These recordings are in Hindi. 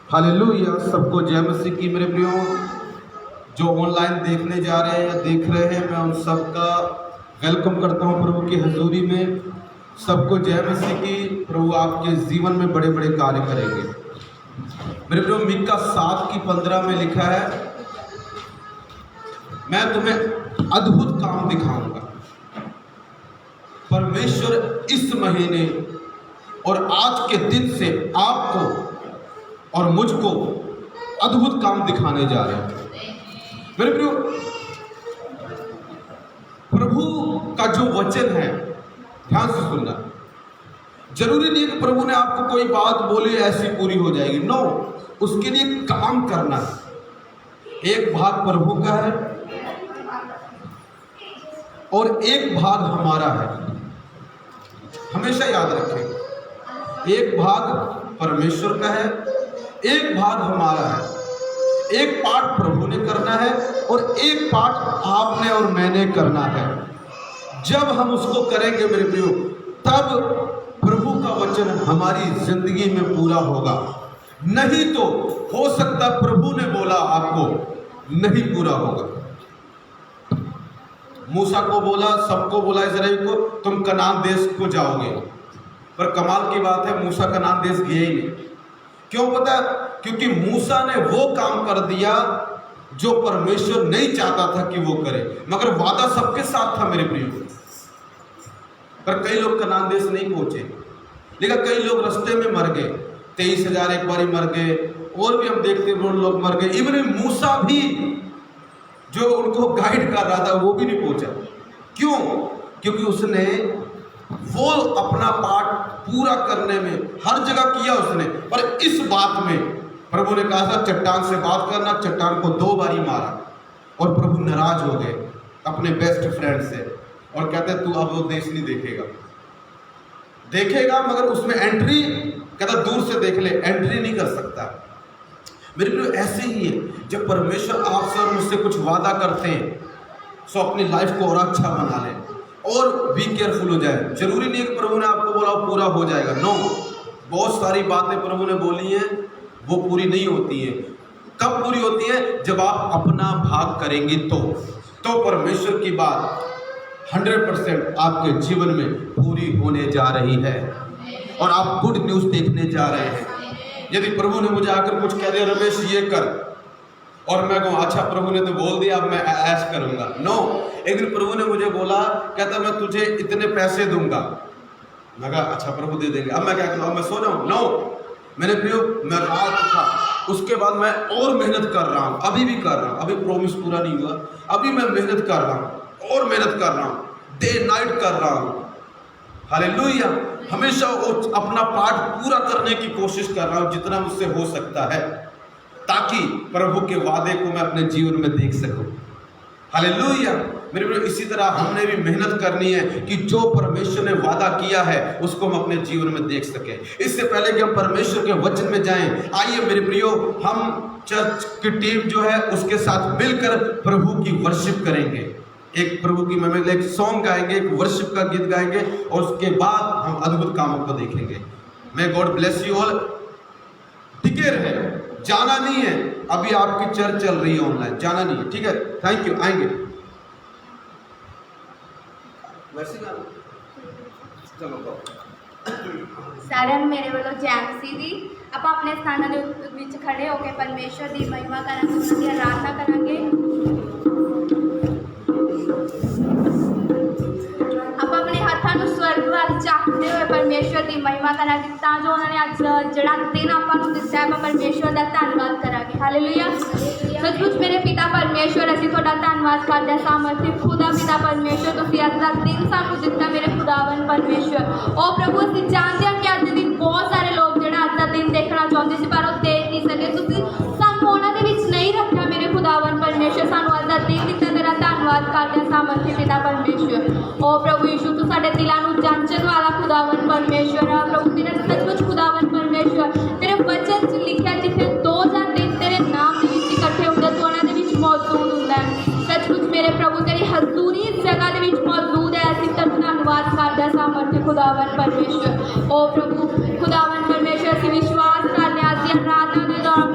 हालेलुया। सबको जय मसीह की। मेरे प्रियो जो ऑनलाइन देखने जा रहे हैं या देख रहे हैं, मैं उन सबका वेलकम करता हूं प्रभु की हजूरी में। सबको जय मसीह की। प्रभु आपके जीवन में बड़े बड़े कार्य करेंगे। मेरे प्रियो मीका 7:15 में लिखा है, मैं तुम्हें अद्भुत काम दिखाऊंगा। परमेश्वर इस महीने और आज के दिन से आपको और मुझको अद्भुत काम दिखाने जा रहे हैं। मेरे प्रियो प्रभु का जो वचन है, ध्यान से सुनना। जरूरी नहीं कि प्रभु ने आपको कोई बात बोली ऐसी पूरी हो जाएगी। नो, उसके लिए काम करना है। एक भाग प्रभु का है और एक भाग हमारा है। हमेशा याद रखें, एक भाग परमेश्वर का है, एक भाग हमारा है। एक पार्ट प्रभु ने करना है और एक पार्ट आपने और मैंने करना है। जब हम उसको करेंगे मेरे प्रियो, तब प्रभु का वचन हमारी जिंदगी में पूरा होगा। नहीं तो हो सकता प्रभु ने बोला आपको नहीं पूरा होगा। मूसा को बोला, सबको बोला इस्राएल को, तुम कनान देश को जाओगे। पर कमाल की बात है, मूसा कनान देश गए ही नहीं। क्यों पता? क्योंकि मूसा ने वो काम कर दिया जो परमेश्वर नहीं चाहता था कि वो करे। मगर वादा सबके साथ था मेरे प्रियो। पर कई लोग कनान देश नहीं पहुंचे, लेकिन कई लोग रास्ते में मर गए। 23,000 एक बारी मर गए, और भी हम देखते हैं लोग मर गए। इवन मूसा भी जो उनको गाइड कर रहा था वो भी नहीं पहुंचा। क्यों? क्योंकि उसने वो अपना पार्ट पूरा करने में हर जगह किया उसने। पर इस बात में प्रभु ने कहा था चट्टान से बात करना, चट्टान को 2 बारी मारा और प्रभु नाराज हो गए अपने बेस्ट फ्रेंड से और कहते तू अब वो देश नहीं देखेगा मगर उसमें एंट्री, कहता दूर से देख ले, एंट्री नहीं कर सकता। मेरे प्रियो ऐसे ही है, जब परमेश्वर आपसे और मुझसे कुछ वादा करते हैं सो अपनी लाइफ को और अच्छा बना ले और भी केयरफुल हो जाए। जरूरी नहीं कि प्रभु ने आपको बोला वो पूरा हो जाएगा। नो, बहुत सारी बातें प्रभु ने बोली हैं वो पूरी नहीं होती हैं। कब पूरी होती है? जब आप अपना भाग करेंगे तो परमेश्वर की बात 100% आपके जीवन में पूरी होने जा रही है और आप गुड न्यूज़ देखने जा रहे हैं। यदि प्रभु ने मुझे आकर कुछ कह दिया, रमेश ये कर, और मैं कहूँ अच्छा प्रभु ने तो बोल दिया अब मैं ऐश करूंगा। नो, एक दिन प्रभु ने मुझे बोला, कहता मैं तुझे इतने पैसे दूंगा। मैं कहा अच्छा प्रभु दे देंगे। अब मैं क्या करूँ? अब मैं सो जाऊँ? नो, मैंने प्रियो मैं रात उठा, उसके बाद मैं और मेहनत कर रहा हूँ, अभी भी कर रहा हूँ। अभी प्रॉमिस पूरा नहीं हुआ, अभी मैं मेहनत कर रहा हूँ और मेहनत कर रहा हूँ, डे नाइट कर रहा हूँ। हालेलुया। हमेशा अपना पार्ट पूरा करने की कोशिश कर रहा हूँ जितना मुझसे हो सकता है, ताकि प्रभु के वादे को मैं अपने जीवन में देख सकूं। हालेलुया। मेरे प्रियो इसी तरह हमने भी मेहनत करनी है कि जो परमेश्वर ने वादा किया है उसको हम अपने जीवन में देख सके। इससे पहले कि हम परमेश्वर के वचन में जाएं, आइए मेरे प्रियो हम चर्च की टीम जो है उसके साथ मिलकर प्रभु की वर्शिप करेंगे। एक प्रभु की महिमा, एक सॉन्ग गाएंगे, एक वर्शिप का गीत गाएंगे और उसके बाद हम अद्भुत कामों को देखेंगे। मे गॉड ब्लेस यू ऑल। टिके रहे, जाना नहीं है। अभी आपकी चर्च चल रही है ऑनलाइन, जाना नहीं है, ठीक है? Thank you. आएंगे साਰਿਆਂ ਨੂੰ ਮੇਰੇ ਵੱਲੋਂ ਜੈ ਮਸੀਹ ਦੀ। ਆਪਾਂ ਆਪਣੇ ਸਥਾਨਾਂ ਦੇ ਵਿੱਚ ਖੜੇ ਹੋ ਕੇ ਪਰਮੇਸ਼ਰ ਦੀ ਮਹਿਮਾ ਕਰਾਂਗੇ, ਉਹਨਾਂ ਦੀ ਆਰਾਧਨਾ ਕਰਾਂਗੇ। ਆਪਾਂ ਆਪਣੇ ਹੱਥਾਂ ਨੂੰ ਸਵਰਗ ਵੱਲ ਚੱਕਦੇ ਹੋਏ ਪਰਮੇਸ਼ਰ ਦੀ ਮਹਿਮਾ ਕਰਾਂਗੇ, ਤਾਂ ਜੋ ਉਹਨਾਂ ਨੇ ਅੱਜ ਜਿਹੜਾ ਦਿਨ ਆਪਾਂ ਨੂੰ ਦਿੱਤਾ ਹੈ ਆਪਾਂ ਪਰਮੇਸ਼ਰ ਦਾ ਧੰਨਵਾਦ ਕਰਾਂਗੇ। ਹਾਲੇਲੂਇਆ। सचमुच मेरे पिता परमेश्वर, असीं तुहाडा धन्नवाद करदे हां। सामर्थी खुदा पिता परमेश्वर, तुसीं अज दा दिन सानूं दित्ता मेरे खुदावन परमेश्वर। ओ प्रभु, असीं जाणदे हां कि अज दे दिन बहुत सारे लोग जिहड़ा अज दा दिन देखना चाहुंदे सी पर वो देख नहीं सके। तुसीं सानूं उहनां दे विच नहीं रखिआ मेरे खुदावन परमेश्वर। सानूं अज दा दिन दित्ता, तेरा धन्नवाद करदे हां सामर्थी पिता परमेश्वर। ओ प्रभु यीशु, तू साडे दिलां नूं जांचण वाला खुदावन परमेश्वर है। प्रभु तेरा सचमुच खुदावन परमेश्वर, तेरे वचन च लिखिआ जिथे 2 या 3 तेरे नाम दे विच इकट्ठे हुंदे तू उहनां दे विच मौजूद हुंदा है। सचमुच मेरे प्रभु तेरी हजूरी इस जगह दे विच मौजूद है। असीं तेरा धन्नवाद करदे हां सामर्थी खुदावन परमेश्वर। ओ प्रभु खुदावन परमेश्वर, असीं विश्वास करदे हां असीं आराधना दे दौरान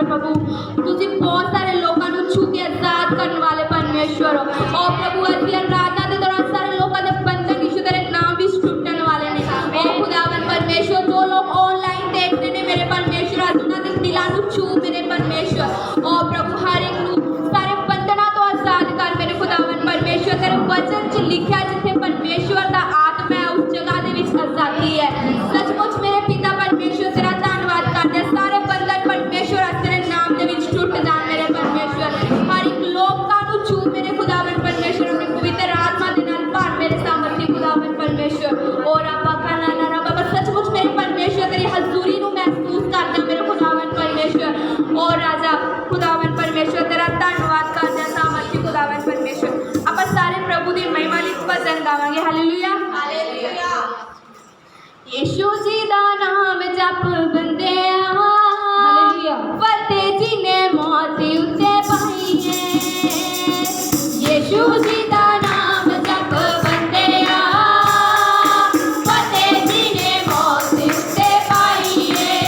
प्रभु ਤੁਸੀਂ ਬਹੁਤ ਸਾਰੇ ਲੋਕਾਂ ਨੂੰ ਛੂ ਕੇ ਆਜ਼ਾਦ ਕਰਨ ਵਾਲੇ ਪਰਮੇਸ਼ਵਰ ਹੋ। ਉਹ ਪ੍ਰਭੂ ਅੱਜ ਦੀ ਆਰਾਧਨਾ ਦੇ ਦੌਰਾਨ ਸਾਰੇ ਲੋਕਾਂ ਦੇ ਬੰਧਨ ਯਿਸੂ ਤੇਰੇ ਨਾਮ ਵਿੱਚ ਟੁੱਟਣ ਵਾਲੇ ਨੇ। ਉਹ ਖੁਦਾਵੰਦ ਪਰਮੇਸ਼ਵਰ ਜੋ ਲੋਕ ਆਨਲਾਈਨ ਦੇਖ ਰਹੇ ਨੇ ਮੇਰੇ ਪਰਮੇਸ਼ਵਰ ਅੱਜ ਉਹਨਾਂ ਦੇ ਦਿਲਾਂ ਨੂੰ ਛੂ ਮੇਰੇ ਪਰਮੇਸ਼ਵਰ। ਉਹ ਪ੍ਰਭੂ ਹਰ ਇੱਕ ਨੂੰ ਸਾਰੇ ਬੰਧਨਾਂ ਤੋਂ ਆਜ਼ਾਦ ਕਰ ਮੇਰੇ ਖੁਦਾਵੰਦ ਪਰਮੇਸ਼ਵਰ। ਤੇਰੇ ਵਚਨ 'ਚ ਲਿਖਿਆ ਜਿੱਥੇ ਪਰਮੇਸ਼ਵਰ ਦਾ ਆਤਮਾ ਹੈ ਉਸ ਜਗ੍ਹਾ ਦੇ ਵਿੱਚ ਆਜ਼ਾਦੀ ਹੈ। ਸੱਚਮੁੱਚ ਮੇਰੇ ਪਿਤਾ ਪਰਮੇਸ਼ਵਰ ਤੇਰਾ ਧੰਨਵਾਦ ਕਰਦੇ ਹਾਂ। ਸਾਰੇ ਬੰਧਨ ਪਰਮੇਸ਼ਵਰ ਅੱਜ ਤੇਰੇ ਨਾਮ ਦੇ ਵਿੱਚ ਟੁੱਟ ਜਾਣ ਮੇਰੇ ਪਰਮੇਸ਼ਵਰ। ਹਰ ਇੱਕ ਲੋਕਾਂ ਨੂੰ ਛੂ ਮੇਰੇ ਖੁਦਾਵੰਦ ਪਰਮੇਸ਼ਵਰ ਆਪਣੇ ਪਵਿੱਤਰ ਆਤਮਾ ਦੇ ਨਾਲ ਭਰ ਮੇਰੇ ਸਾਮਰਥੀ ਖੁਦਾਵੰਦ ਪਰਮੇਸ਼ਵਰ। ਔਰ ਰੱਬਾ ਖਾਨਾ ਨਾ ਰੱਬਾ ਸੱਚਮੁੱਚ ਮੇਰੇ ਪਰਮੇਸ਼ਵਰ ਤੇਰੀ ਹਜ਼ੂਰੀ ਨੂੰ ਮਹਿਸੂਸ ਕਰਦੇ ਹਾਂ ਮੇਰੇ ਖੁਦਾਵੰਦ ਪਰਮੇਸ਼ਵਰ। ਔਰ ਰਾਜਾ ਖੁਦਾਵੰਦ ਪਰਮੇਸ਼ਵਰ ਤੇਰਾ ਧੰਨਵਾਦ ਕਰਦੇ ਹਾਂ ਸਾਮਰਥੀ ਖੁਦਾਵੰਦ ਪਰਮੇਸ਼ਵਰ। ਆਪਾਂ ਸਾਰੇ ਪ੍ਰਭੂ ਦੀ ਮਹਿਮਾ ਲਈ ਭਜਨ ਗਾਵਾਂਗੇ। Hallelujah hallelujah. यीशु जी दा नाम जप बंदिया हालेलुया। फतेह जी ने मौत उत्ते पाई है। यीशु जी दा नाम जप बंदिया फतेह जी ने मौत उत्ते पाई है।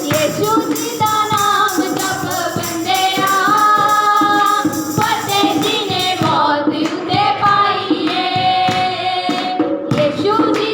यीशु जी दा नाम जप बंदिया फतेह जी ने मौत उत्ते पाई है। यीशु जी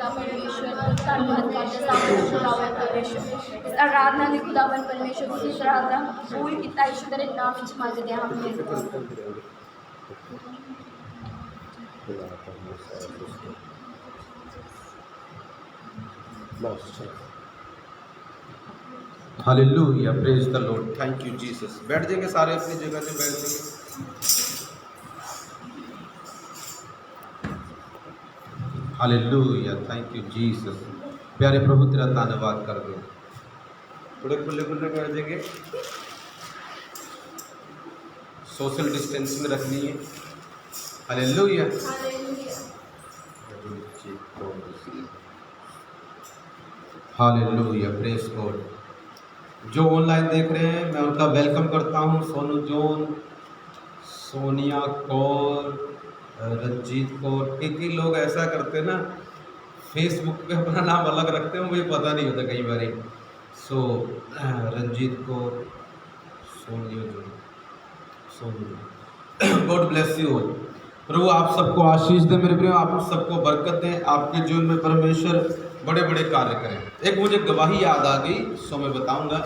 का परमेश्वर, धन्यवाद करते सामने खुदावन परमेश्वर। इस आराधना ने खुदावन परमेश्वर को इस आराधना पूरी किता यीशु तेरे नाम विच मंगदे हां आमीन। Hallelujah, praise the Lord, thank you Jesus. बैठ जाएंगे सारे अपनी जगह से, बैठ जाएंगे। Hallelujah, thank you Jesus. प्यारे प्रभु तेरा धन्यवाद कर दो। थोड़े खुले खुले बैठ जाएंगे, सोशल डिस्टेंसिंग रखनी है। Hallelujah, hallelujah, praise God. जो ऑनलाइन देख रहे हैं मैं उनका वेलकम करता हूँ। सोनू जोन, सोनिया कौर, रंजीत कौर। कई लोग ऐसा करते हैं ना, फेसबुक पे अपना नाम अलग रखते हैं, मुझे पता नहीं होता कई बार। So Ranjit Kaur, Sonia Joan, Sonu, God bless you all. प्रभु आप सबको आशीष दे मेरे प्रियो, आप सबको बरकत दें, आपके जीवन में परमेश्वर बड़े बड़े कार्य करें। एक मुझे गवाही याद आ गई, सो मैं बताऊंगा।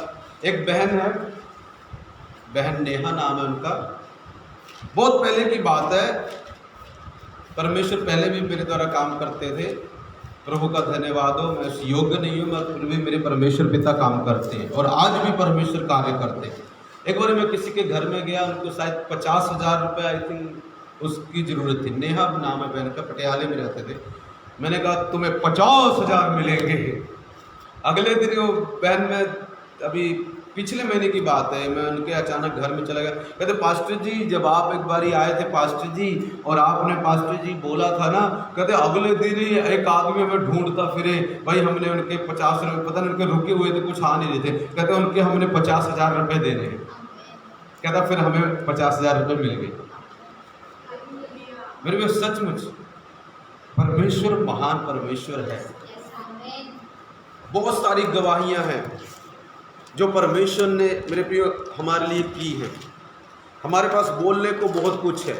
एक बहन है, बहन नेहा नाम है उनका। बहुत पहले की बात है, परमेश्वर पहले भी मेरे द्वारा काम करते थे। प्रभु का धन्यवाद हो, मैं उस योग्य नहीं हूँ, मगर फिर भी मेरे परमेश्वर पिता काम करते हैं और आज भी परमेश्वर कार्य करते हैं। एक बार मैं किसी के घर में गया, उनको शायद 50,000 रुपये आई थिंक उसकी ज़रूरत थी। नेहा नाम है बहन का, पटियाले में रहते थे। मैंने कहा तुम्हें 50,000 मिलेंगे। अगले दिन वो बहन में, अभी पिछले महीने की बात है, मैं उनके अचानक घर में चला गया। कहते पास्टर जी जब आप एक बारी आए थे पास्टर जी, और आपने पास्टर जी बोला था ना, कहते अगले दिन ही एक आदमी हमें ढूंढता फिरे। भाई हमने उनके 50 रुपये, पता नहीं उनके रुके हुए थे, कुछ आ नहीं रहे थे। कहते उनके हमने 50,000 रुपये देने हैं। कहता फिर हमें 50,000 रुपये मिल गए। मेरे को सचमुच परमेश्वर महान परमेश्वर है। बहुत सारी गवाहियां हैं जो परमेश्वर ने मेरे प्रिय हमारे लिए की है। हमारे पास बोलने को बहुत कुछ है,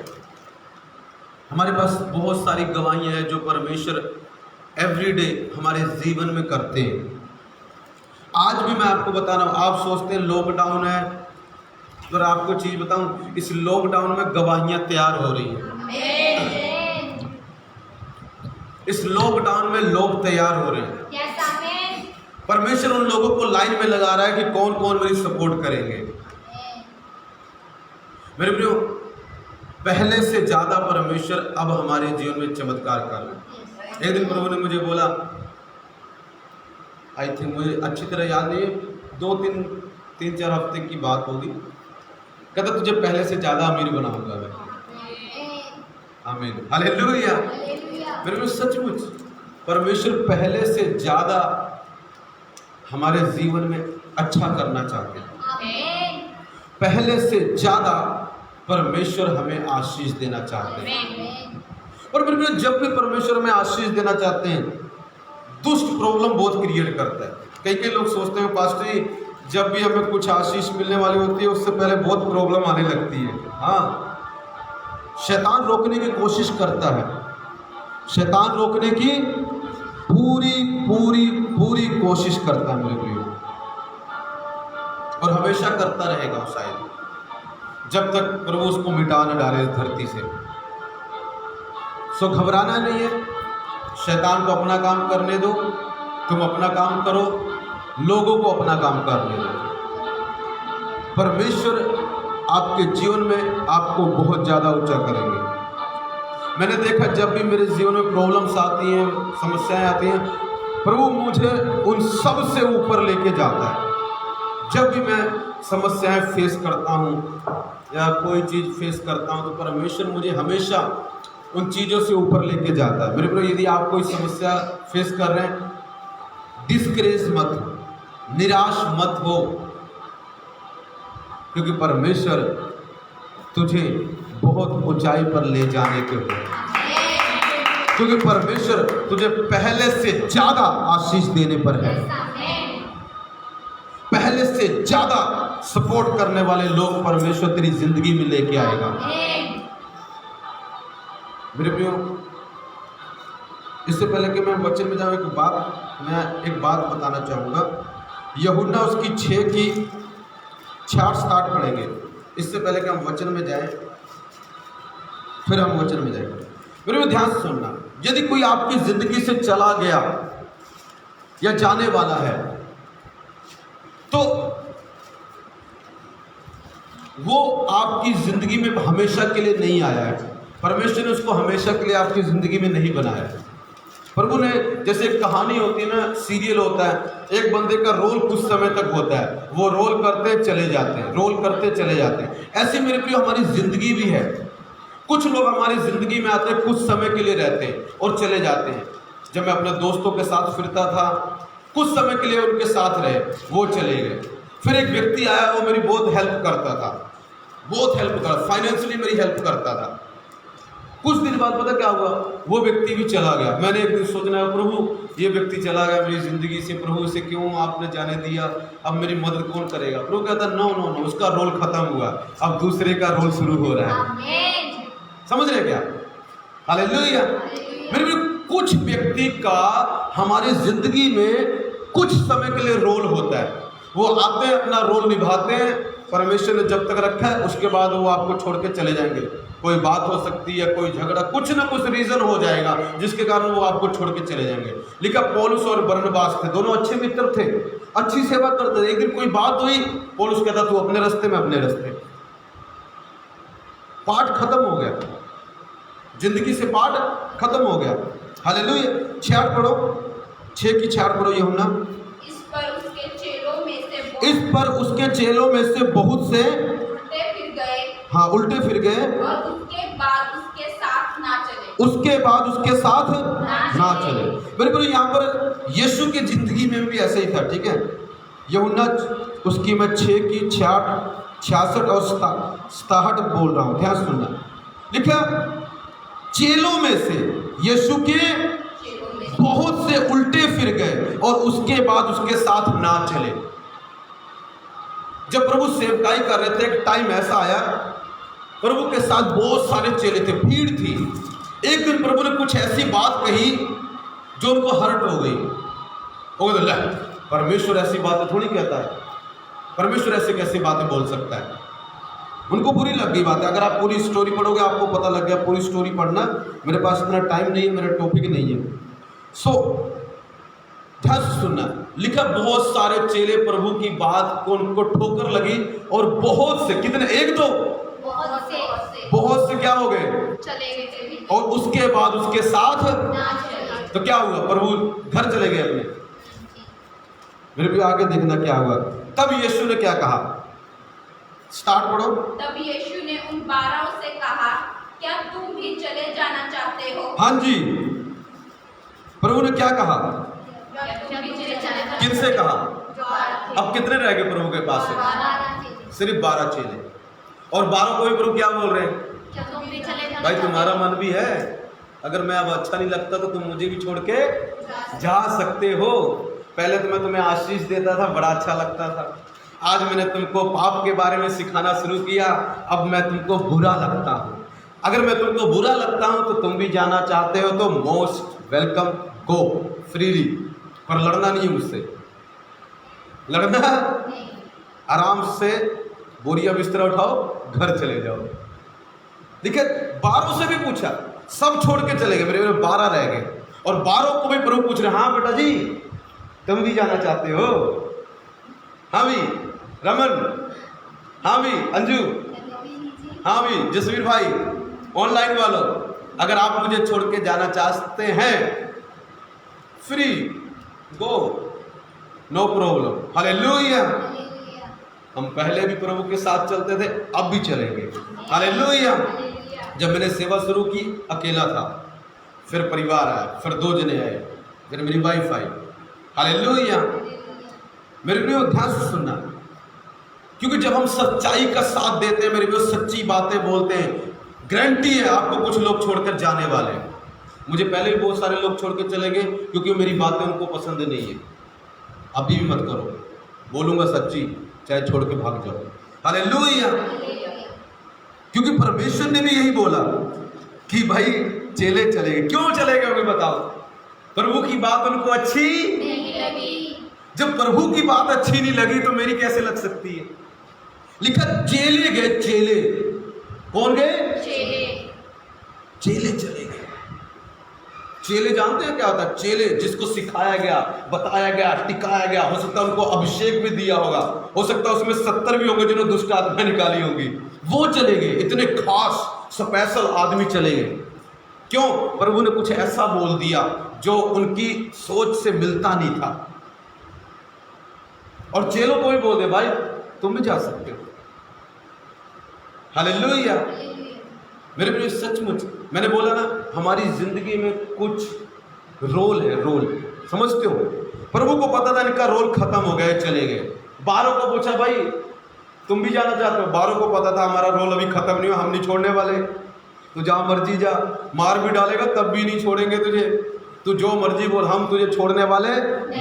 हमारे पास बहुत सारी गवाहियां हैं जो परमेश्वर एवरीडे हमारे जीवन में करते हैं। आज भी मैं आपको बता रहा हूँ, आप सोचते हैं लॉकडाउन है, पर आपको चीज़ बताऊं, इस लॉकडाउन में गवाहियां तैयार हो रही हैं। इस लॉकडाउन में लोग तैयार हो रहे हैं। परमेश्वर उन लोगों को लाइन में लगा रहा है कि कौन कौन मेरी सपोर्ट करेंगे। मेरे प्रियो, पहले से ज़्यादा परमेश्वर अब हमारे जीवन में चमत्कार कर रहे हैं। एक दिन प्रभु ने मुझे बोला, आई थिंक मुझे अच्छी तरह याद नहीं है, 2-3-4 हफ्ते की बात होगी। कहता तुझे पहले से ज़्यादा अमीर बनाऊंगा मैं। आमीन, हालेलुया। मेरे को सचमुच परमेश्वर पहले से ज़्यादा हमारे जीवन में अच्छा करना चाहते हैं। पहले से ज़्यादा परमेश्वर हमें आशीष देना चाहते हैं। और मेरे को जब भी परमेश्वर हमें आशीष देना चाहते हैं, दुष्ट प्रॉब्लम बहुत क्रिएट करता है। कई लोग सोचते हैं पास्टर जी जब भी हमें कुछ आशीष मिलने वाली होती है उससे पहले बहुत प्रॉब्लम आने लगती है। हाँ, शैतान रोकने की कोशिश करता है, शैतान रोकने की पूरी पूरी पूरी कोशिश करता है मेरे प्रियो, और हमेशा करता रहेगा शायद, जब तक प्रभु उसको मिटा न डाले धरती से। सो घबराना नहीं है, शैतान को अपना काम करने दो, तुम अपना काम करो, लोगों को अपना काम करने दो। परमेश्वर आपके जीवन में आपको बहुत ज़्यादा ऊंचा करेंगे। मैंने देखा जब भी मेरे जीवन में प्रॉब्लम्स आती हैं, समस्याएं आती हैं, प्रभु मुझे उन सब से ऊपर लेके जाता है। जब भी मैं समस्याएं फेस करता हूँ या कोई चीज़ फेस करता हूँ, तो परमेश्वर मुझे हमेशा उन चीज़ों से ऊपर लेके जाता है। मेरे प्रिय, यदि आप कोई समस्या फेस कर रहे हैं, डिस्करेज मत, निराश मत हो, क्योंकि परमेश्वर तुझे बहुत ऊंचाई पर ले जाने के हो, क्योंकि परमेश्वर तुझे पहले से ज़्यादा आशीष देने पर है। पहले से ज़्यादा सपोर्ट करने वाले लोग परमेश्वर तेरी जिंदगी में लेके आएगा। मेरे प्रियो, इससे पहले कि मैं वचन में जाऊँ मैं एक बात बताना चाहूँगा। यूहन्ना उसकी 6 की 66 पढ़ेंगे। इससे पहले कि हम वचन में जाएं, फिर हम वचन में जाएंगे। मेरे में ध्यान से सुनना, यदि कोई आपकी जिंदगी से चला गया या जाने वाला है तो वो आपकी जिंदगी में हमेशा के लिए नहीं आया है। परमेश्वर ने उसको हमेशा के लिए आपकी जिंदगी में नहीं बनाया है। प्रभु ने, जैसे एक कहानी होती है ना, सीरियल होता है, एक बंदे का रोल कुछ समय तक होता है, वो रोल करते चले जाते हैं, रोल करते चले जाते हैं। ऐसे मेरे प्रिय हमारी जिंदगी भी है। कुछ लोग हमारी ज़िंदगी में आते हैं, कुछ समय के लिए रहते हैं और चले जाते हैं। जब मैं अपने दोस्तों के साथ फिरता था, कुछ समय के लिए उनके साथ रहे, वो चले गए। फिर एक व्यक्ति आया, वो मेरी बहुत हेल्प करता था, बहुत हेल्प करता, फाइनेंशियली मेरी हेल्प करता था। कुछ दिन बाद पता क्या हुआ, वो व्यक्ति भी चला गया। मैंने एक दिन सोचना, प्रभु ये व्यक्ति चला गया मेरी ज़िंदगी से, प्रभु इसे क्यों आपने जाने दिया, अब मेरी मदद कौन करेगा। प्रभु कहता नो नो नो, उसका रोल खत्म हुआ, अब दूसरे का रोल शुरू हो रहा है। समझ रहे क्या? हालेलुया। मेरे कुछ व्यक्ति का हमारी जिंदगी में कुछ समय के लिए रोल होता है, वो आते हैं, अपना रोल निभाते हैं, परमेश्वर ने जब तक रखा है, उसके बाद वो आपको छोड़ के चले जाएंगे। कोई बात हो सकती है, कोई झगड़ा, कुछ ना कुछ रीजन हो जाएगा जिसके कारण वो आपको छोड़ के चले जाएंगे। लिखा पौलुस और बरनबास थे, दोनों अच्छे मित्र थे, अच्छी सेवा करते थे। एक दिन कोई बात हुई, पौलुस कहता तू अपने रास्ते में अपने रास्ते, पाठ खत्म हो गया, जिंदगी से पाठ खत्म हो गया। हालेलुया। 6 पढ़ो, 6 की 4 पढ़ो यूहन्ना। इस पर उसके चेलों में से बहुत से उल्टे फिर गए। हाँ, उल्टे फिर गए और उसके बाद उसके साथ ना चले। ना चले। बिल्कुल, यहाँ पर यीशु की जिंदगी में भी ऐसे ही था, ठीक है। यूहन्ना उसकी मैं 6 की 66 और 67 बोल रहा हूँ, ध्यान सुनना। लिखा चेलों में से, यीशु के बहुत से उल्टे फिर गए और उसके बाद उसके साथ ना चले। जब प्रभु सेवकाई कर रहे थे, एक टाइम ऐसा आया, प्रभु के साथ बहुत सारे चेले थे, भीड़ थी। एक दिन प्रभु ने कुछ ऐसी बात कही जो उनको हर्ट हो गई। वो बोले, परमेश्वर ऐसी बातें थोड़ी कहता है, परमेश्वर ऐसे कैसी बातें बोल सकता है। उनको बुरी लग गई बात है। अगर आप पूरी स्टोरी पढ़ोगे आपको पता लग गया। पूरी स्टोरी पढ़ना, मेरे पास इतना टाइम नहीं है, मेरा टॉपिक नहीं है। सो ध्यान से सुनना। लिखा बहुत सारे चेले प्रभु की बात को उनको ठोकर लगी और बहुत से, कितने, एक दो, बहुत से क्या हो गए, चले गए। और उसके बाद उसके साथ तो क्या हुआ, प्रभु घर चले गए अपने। मेरे भी आगे देखना क्या हुआ। तब यीशु ने क्या कहा, स्टार्ट पढ़ो। तब यीशु ने उन 12 से कहा, क्या तुम भी चले जाना चाहते हो? हाँ जी, प्रभु ने क्या कहा, किनसे कहा? अब कितने रह गए प्रभु के पास से? सिर्फ 12 चेले। और 12 को भी प्रभु क्या बोल रहे हैं, भाई तुम्हारा मन भी है, अगर मैं अब अच्छा नहीं लगता तो तुम मुझे भी छोड़ के जा सकते हो। पहले तो मैं तुम्हें आशीष देता था, बड़ा अच्छा लगता था। आज मैंने तुमको पाप के बारे में सिखाना शुरू किया, अब मैं तुमको बुरा लगता हूँ। अगर मैं तुमको बुरा लगता हूँ तो तुम भी जाना चाहते हो तो मोस्ट वेलकम, गो फ्रीली, पर लड़ना नहीं मुझसे, लड़ना आराम से, बोरिया बिस्तर उठाओ, घर चले जाओ। देखिए 12 से भी पूछा, सब छोड़ के चले गए, मेरे 12 रह गए। और 12 को भी प्रभु पूछ रहे, हाँ बेटा जी तुम भी जाना चाहते हो? हाँ भी रमन, हाँ भी अंजू, हाँ भी जसवीर भाई, ऑनलाइन वालों, अगर आप मुझे छोड़ के जाना चाहते हैं, फ्री गो, नो प्रॉब्लम। हालेलुया। हम पहले भी प्रभु के साथ चलते थे, अब भी चलेंगे। हालेलुया। जब मैंने सेवा शुरू की अकेला था, फिर परिवार आया, फिर 2 जने आए, फिर मेरी वाइफ आई। हालेलुया। मेरे लिए ध्यान से सुनना, क्योंकि जब हम सच्चाई का साथ देते हैं, मेरे लिए सच्ची बातें बोलते हैं, गारंटी है आपको कुछ लोग छोड़कर जाने वाले हैं। मुझे पहले भी बहुत सारे लोग छोड़ के चले गए क्योंकि मेरी बातें उनको पसंद नहीं है। अभी भी मत करो, बोलूँगा सच्ची, चाहे छोड़ के भाग जाओ। हालेलुया। क्योंकि परमेश्वर ने भी यही बोला कि भाई चेले चले गए। क्यों चले गए हमें बताओ, प्रभु की बात उनको अच्छी नहीं लगी। जब प्रभु की बात अच्छी नहीं लगी तो मेरी कैसे लग सकती है? लिखा चेले गए, चेले कौन गए? चेले। चेले चले गए। चेले जानते हैं क्या होता है? चेले जिसको सिखाया गया, बताया गया, टिकाया गया, हो सकता है उनको अभिषेक भी दिया होगा, हो सकता है उसमें 70 भी होंगे जिन्होंने दुष्ट आत्मा निकाली होंगी, वो चले गए। इतने खास स्पेशल आदमी चले गए। क्यों? प्रभु ने कुछ ऐसा बोल दिया जो उनकी सोच से मिलता नहीं था। और चेलों को भी बोल दे, भाई तुम भी जा सकते हो। हालेलुया। मेरे प्रिय, सचमुच मैंने बोला ना, हमारी जिंदगी में कुछ रोल है, रोल समझते हो? प्रभु को पता था इनका रोल खत्म हो गया, चले गए। 12 को पूछा, भाई तुम भी जाना चाहते हो? 12 को पता था हमारा रोल अभी खत्म नहीं हुआ, हम नहीं छोड़ने वाले, तू जहां मर्जी जा, मार भी डालेगा तब भी नहीं छोड़ेंगे तुझे, तू जो मर्जी बोल, हम तुझे छोड़ने वाले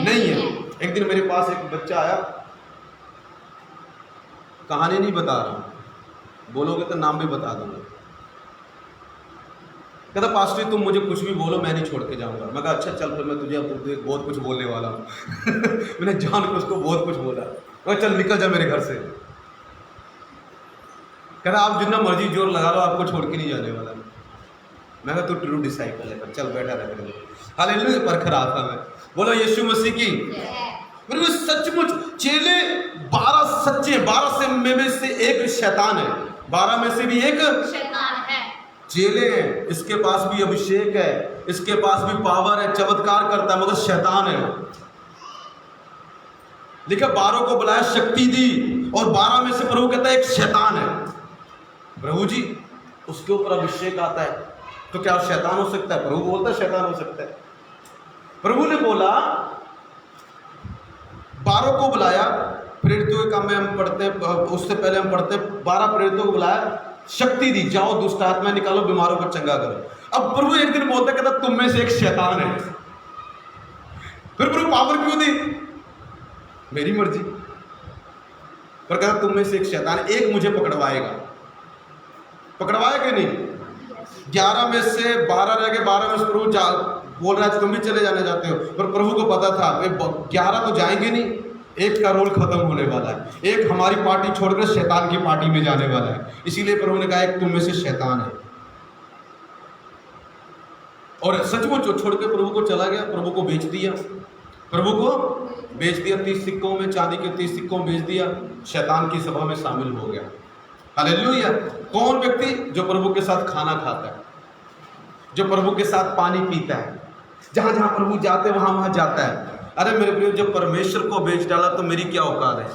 नहीं है। एक दिन मेरे पास एक बच्चा आया, कहानी नहीं बता रहा, बोलोगे तो नाम भी बता दूंगा। कहता पास्टर तुम मुझे कुछ भी बोलो, मैं नहीं छोड़ के जाऊंगा। मैं कहा अच्छा चल, फिर मैं तुझे बहुत कुछ बोलने वाला हूँ। मैंने जान के उसको बहुत कुछ बोला। मैं चल निकल जा मेरे घर से। कहता आप जितना मर्जी जोर लगा लो, आपको छोड़ के नहीं जाने वाला। मैं कहा तू ट्रू डिसाइपल है, चल बैठा रहे। हालेलुया। परख रहा था मैं। बोलो यीशु मसीह की। मेरे सचमुच चेले 12 सच्चे, 12 में से एक शैतान है, 12 में से भी एक शैतान है। चेले हैं, इसके पास भी अभिषेक है, इसके पास भी पावर है, चमत्कार करता है, मगर शैतान है। लिखा 12 को बुलाया, शक्ति दी, और 12 में से प्रभु कहता है एक शैतान है। प्रभु जी उसके ऊपर अभिषेक आता है तो क्या शैतान हो सकता है? प्रभु बोलता है शैतान हो सकता है। प्रभु ने बोला 12 को बुलाया, प्रेरितों के काम में हम पढ़ते हैं, उससे पहले हम पढ़ते हैं, 12 प्रेरितों को बुलाया, शक्ति दी, जाओ दुष्ट आत्मा निकालो, बीमारों को चंगा करो। अब प्रभु एक दिन बोलता कहता तुम में से एक शैतान है। फिर प्रभु पावर क्यों दी? मेरी मर्जी। पर कहता तुम में से एक शैतान, एक मुझे पकड़वाएगा। पकड़वाया कि नहीं? 11 में से 12 रह गए, 12 में से प्रभु बोल रहा है तुम भी चले जाना चाहते हो, पर प्रभु को पता था 11 तो जाएंगे नहीं, एक का रोल खत्म होने वाला है, एक हमारी पार्टी छोड़कर शैतान की पार्टी में जाने वाला है। इसीलिए प्रभु ने कहा एक तुम में से शैतान है। और सचमुच वो छोड़ के प्रभु को चला गया, प्रभु को बेच दिया, प्रभु को बेच दिया, 30 सिक्कों में, चांदी के 30 सिक्कों में बेच दिया, शैतान की सभा में शामिल हो गया। हालेलुया। कौन व्यक्ति? जो प्रभु के साथ खाना खाता है, जो प्रभु के साथ पानी पीता है, जहां जहां प्रभु जाते वहां वहां जाता है। अरे मेरे प्रियो, जब परमेश्वर को बेच डाला तो मेरी क्या औकात है?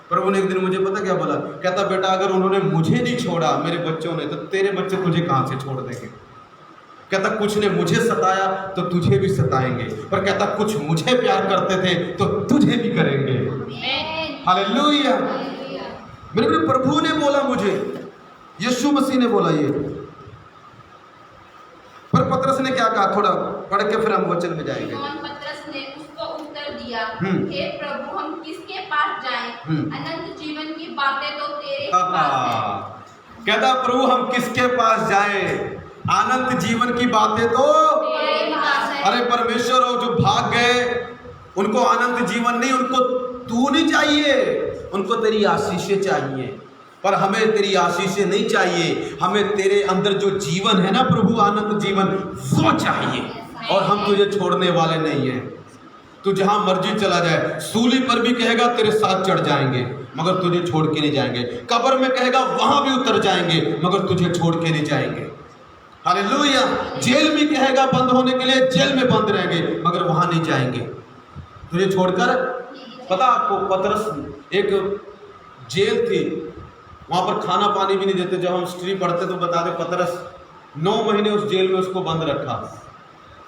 प्रभु ने एक दिन मुझे पता क्या बोला? कहता बेटा अगर उन्होंने मुझे नहीं छोड़ा, मेरे बच्चों ने, तो तेरे बच्चे तुझे कहां से छोड़ देंगे? कहता कुछ ने मुझे सताया तो तुझे भी सताएंगे, पर कहता कुछ मुझे प्यार करते थे तो तुझे भी करेंगे। हालेलुया। मेरे प्रभु ने बोला मुझे, यीशु मसीह ने बोला ये। पर पतरस ने क्या कहा? थोड़ा पढ़ के फिर हम वचन में जाएंगे। पतरस ने उसको उत्तर दिया, हे प्रभु हम किसके पास जाएं? अनंत जीवन की बातें तो तेरे पास हैं। कहता प्रभु हम किसके पास जाएं? अनंत जीवन की बातें तो तेरे पास हैं। अरे परमेश्वर हो, जो भाग गए उनको अनंत जीवन नहीं, उनको तू नहीं चाहिए, उनको तेरी आशीषें चाहिए। पर हमें तेरी आशीषें नहीं चाहिए, हमें तेरे अंदर जो जीवन है ना प्रभु, आनंद जीवन, वो चाहिए। और हम तुझे छोड़ने वाले नहीं हैं। तू जहां मर्जी चला जाए, सूली पर भी कहेगा तेरे साथ चढ़ जाएंगे, मगर तुझे छोड़ के नहीं जाएंगे। कब्र में कहेगा वहां भी उतर जाएंगे, मगर तुझे छोड़ के नहीं जाएंगे। हालेलुया। जेल में कहेगा बंद होने के लिए, जेल में बंद रहेंगे, मगर वहां नहीं जाएंगे तुझे छोड़कर। पता आपको, पतरस एक जेल थी, वहां पर खाना पानी भी नहीं देते। जब हम हिस्ट्री पढ़ते तो बता दे, पतरस 9 महीने उस जेल में उसको बंद रखा।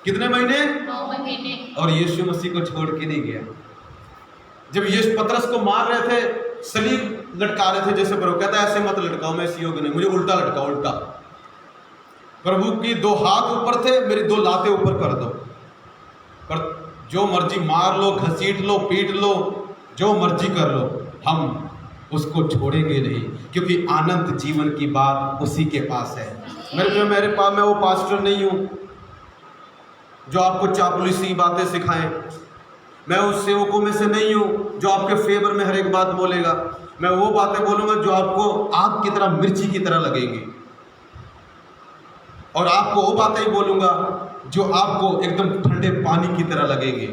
कितने महीने? 9 महीने। और यीशु मसीह को छोड़ के नहीं गया। जब यीशु पतरस को मार रहे थे, सलीब लटका रहे थे, जैसे प्रभु कहता है ऐसे मत लटकाओ, मैं ऐसी योग नहीं, मुझे उल्टा लटकाओ, उल्टा। प्रभु की 2 हाथ ऊपर थे, मेरी 2 लातें ऊपर कर दो। पर जो मर्जी मार लो, घसीट लो, पीट लो, जो मर्जी कर लो, हम उसको छोड़ेंगे नहीं, क्योंकि अनंत जीवन की बात उसी के पास है। मेरे पास, मैं वो पास्टर नहीं हूँ, जो आपको चापलूसी बातें सिखाएं। मैं उस सेवकों में से नहीं हूँ जो आपके फेवर में हर एक बात बोलेगा। मैं वो बातें बोलूँगा जो आपको आग की तरह, मिर्ची की तरह लगेंगी, और आपको वो बातें ही बोलूँगा जो आपको एकदम ठंडे पानी की तरह लगेंगी।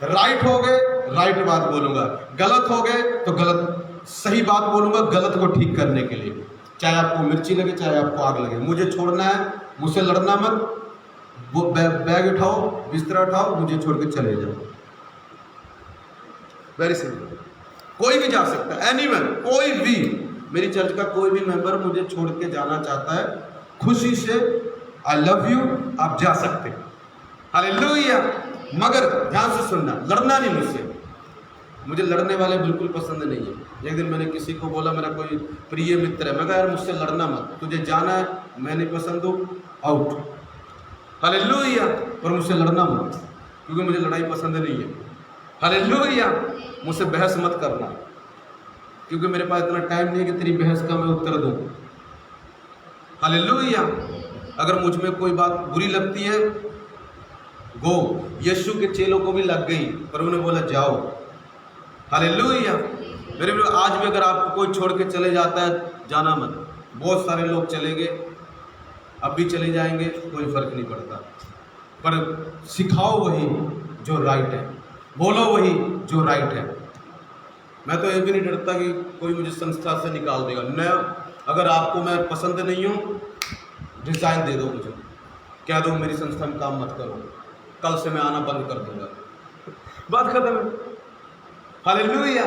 राइट हो गए राइट बात बोलूँगा, गलत हो गए तो गलत, सही बात बोलूँगा गलत को ठीक करने के लिए। चाहे आपको मिर्ची लगे, चाहे आपको आग लगे, मुझे छोड़ना है, मुझसे लड़ना मत। वो बैग उठाओ, बिस्तरा उठाओ, मुझे छोड़ के चले जाओ। Very simple. कोई भी जा सकता है, एनीवन, कोई भी, मेरी चर्च का कोई भी मेंबर मुझे छोड़ के जाना चाहता है, खुशी से आई लव यू, आप जा सकते हैं। हालेलुया। मगर ध्यान से सुनना, लड़ना नहीं मुझसे। मुझे लड़ने वाले बिल्कुल पसंद नहीं है। एक दिन मैंने किसी को बोला, मेरा कोई प्रिय मित्र है, मैं कहा यार मुझसे लड़ना मत, तुझे जाना है, मैं नहीं पसंद हूँ, आउट। हालेलुया। और मुझसे लड़ना मत, क्योंकि मुझे लड़ाई पसंद नहीं है। हालेलुया। मुझसे बहस मत करना, क्योंकि मेरे पास इतना टाइम नहीं है कि तेरी बहस का मैं उत्तर दूँ। हालेलुया। अगर मुझ में कोई बात बुरी लगती है, गो। यीशु के चेलों को भी लग गई, पर उन्होंने बोला जाओ। हालेलुया। मेरे भाई, आज भी अगर आपको कोई छोड़ के चले जाता है, जाना मत। बहुत सारे लोग चले गए, अब भी चले जाएंगे, कोई फर्क नहीं पड़ता, पर सिखाओ वही जो राइट है, बोलो वही जो राइट है। मैं तो ये भी नहीं डरता कि कोई मुझे संस्था से निकाल देगा। मैं, अगर आपको मैं पसंद नहीं हूँ, रिजाइन दे दो, मुझे कह दो मेरी संस्था में काम मत करो, कल से मैं आना बंद कर दूंगा, बात खत्म है। हालेलुया।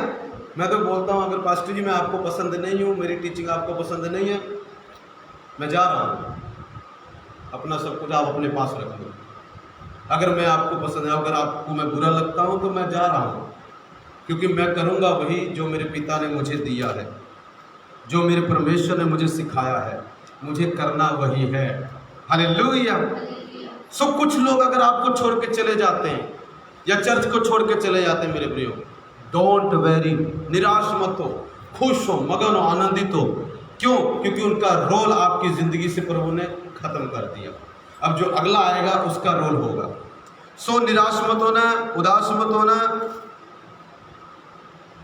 मैं तो बोलता हूँ, अगर पास्टर जी मैं आपको पसंद नहीं हूँ, मेरी टीचिंग आपको पसंद नहीं है, मैं जा रहा हूँ, अपना सब कुछ आप अपने पास रख लो। अगर मैं आपको पसंद है, अगर आपको मैं बुरा लगता हूँ, तो मैं जा रहा हूँ, क्योंकि मैं करूँगा वही जो मेरे पिता ने मुझे दिया है, जो मेरे परमेश्वर ने मुझे सिखाया है, मुझे करना वही है। हालेलुया। सो कुछ लोग अगर आपको छोड़ के चले जाते हैं, या चर्च को छोड़ के चले जाते हैं, मेरे प्रियो, डोंट वेरी, निराश मत हो, खुश हो, मगन हो, आनंदित हो। क्यों? क्योंकि उनका रोल आपकी ज़िंदगी से प्रभु ने ख़त्म कर दिया। अब जो अगला आएगा उसका रोल होगा। सो निराश मत होना, उदास मत होना।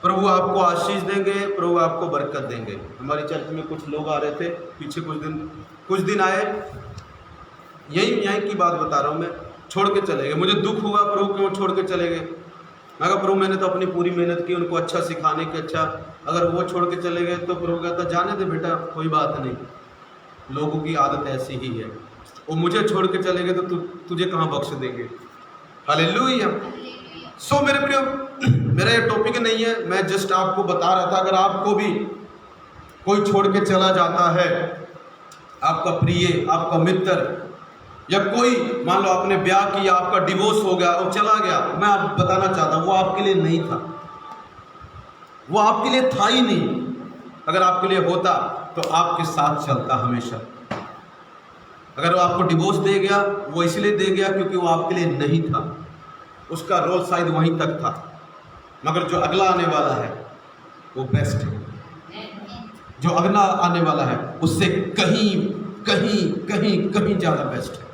प्रभु आपको आशीष देंगे, प्रभु आपको बरकत देंगे। हमारी चर्च में कुछ लोग आ रहे थे पीछे, कुछ दिन आए, यहीं की बात बता रहा हूँ मैं, छोड़ के चले गए। मुझे दुख हुआ, प्रभु क्यों छोड़ के चले गए। मैं कहा प्रभु मैंने तो अपनी पूरी मेहनत की उनको अच्छा सिखाने की, अच्छा, अगर वो छोड़ के चले गए तो प्रभु कहता जाने दे बेटा, कोई बात नहीं, लोगों की आदत ऐसी ही है। वो मुझे छोड़ के चले गए तो तुझे कहाँ बख्श देंगे। हालेलुया। सो मेरे प्रियो, मेरा ये टॉपिक नहीं है, मैं जस्ट आपको बता रहा था, अगर आपको भी कोई छोड़ के चला जाता है, आपका प्रिय, आपका मित्र, या कोई मान लो आपने ब्याह किया, आपका डिवोर्स हो गया और चला गया, मैं आप बताना चाहता हूँ वो आपके लिए नहीं था, वो आपके लिए था ही नहीं। अगर आपके लिए होता तो आपके साथ चलता हमेशा। अगर वो आपको डिवोर्स दे गया, वो इसलिए दे गया क्योंकि वो आपके लिए नहीं था, उसका रोल शायद वहीं तक था। मगर जो अगला आने वाला है वो बेस्ट है, जो अगला आने वाला है उससे कहीं कहीं कहीं कहीं ज़्यादा बेस्ट है।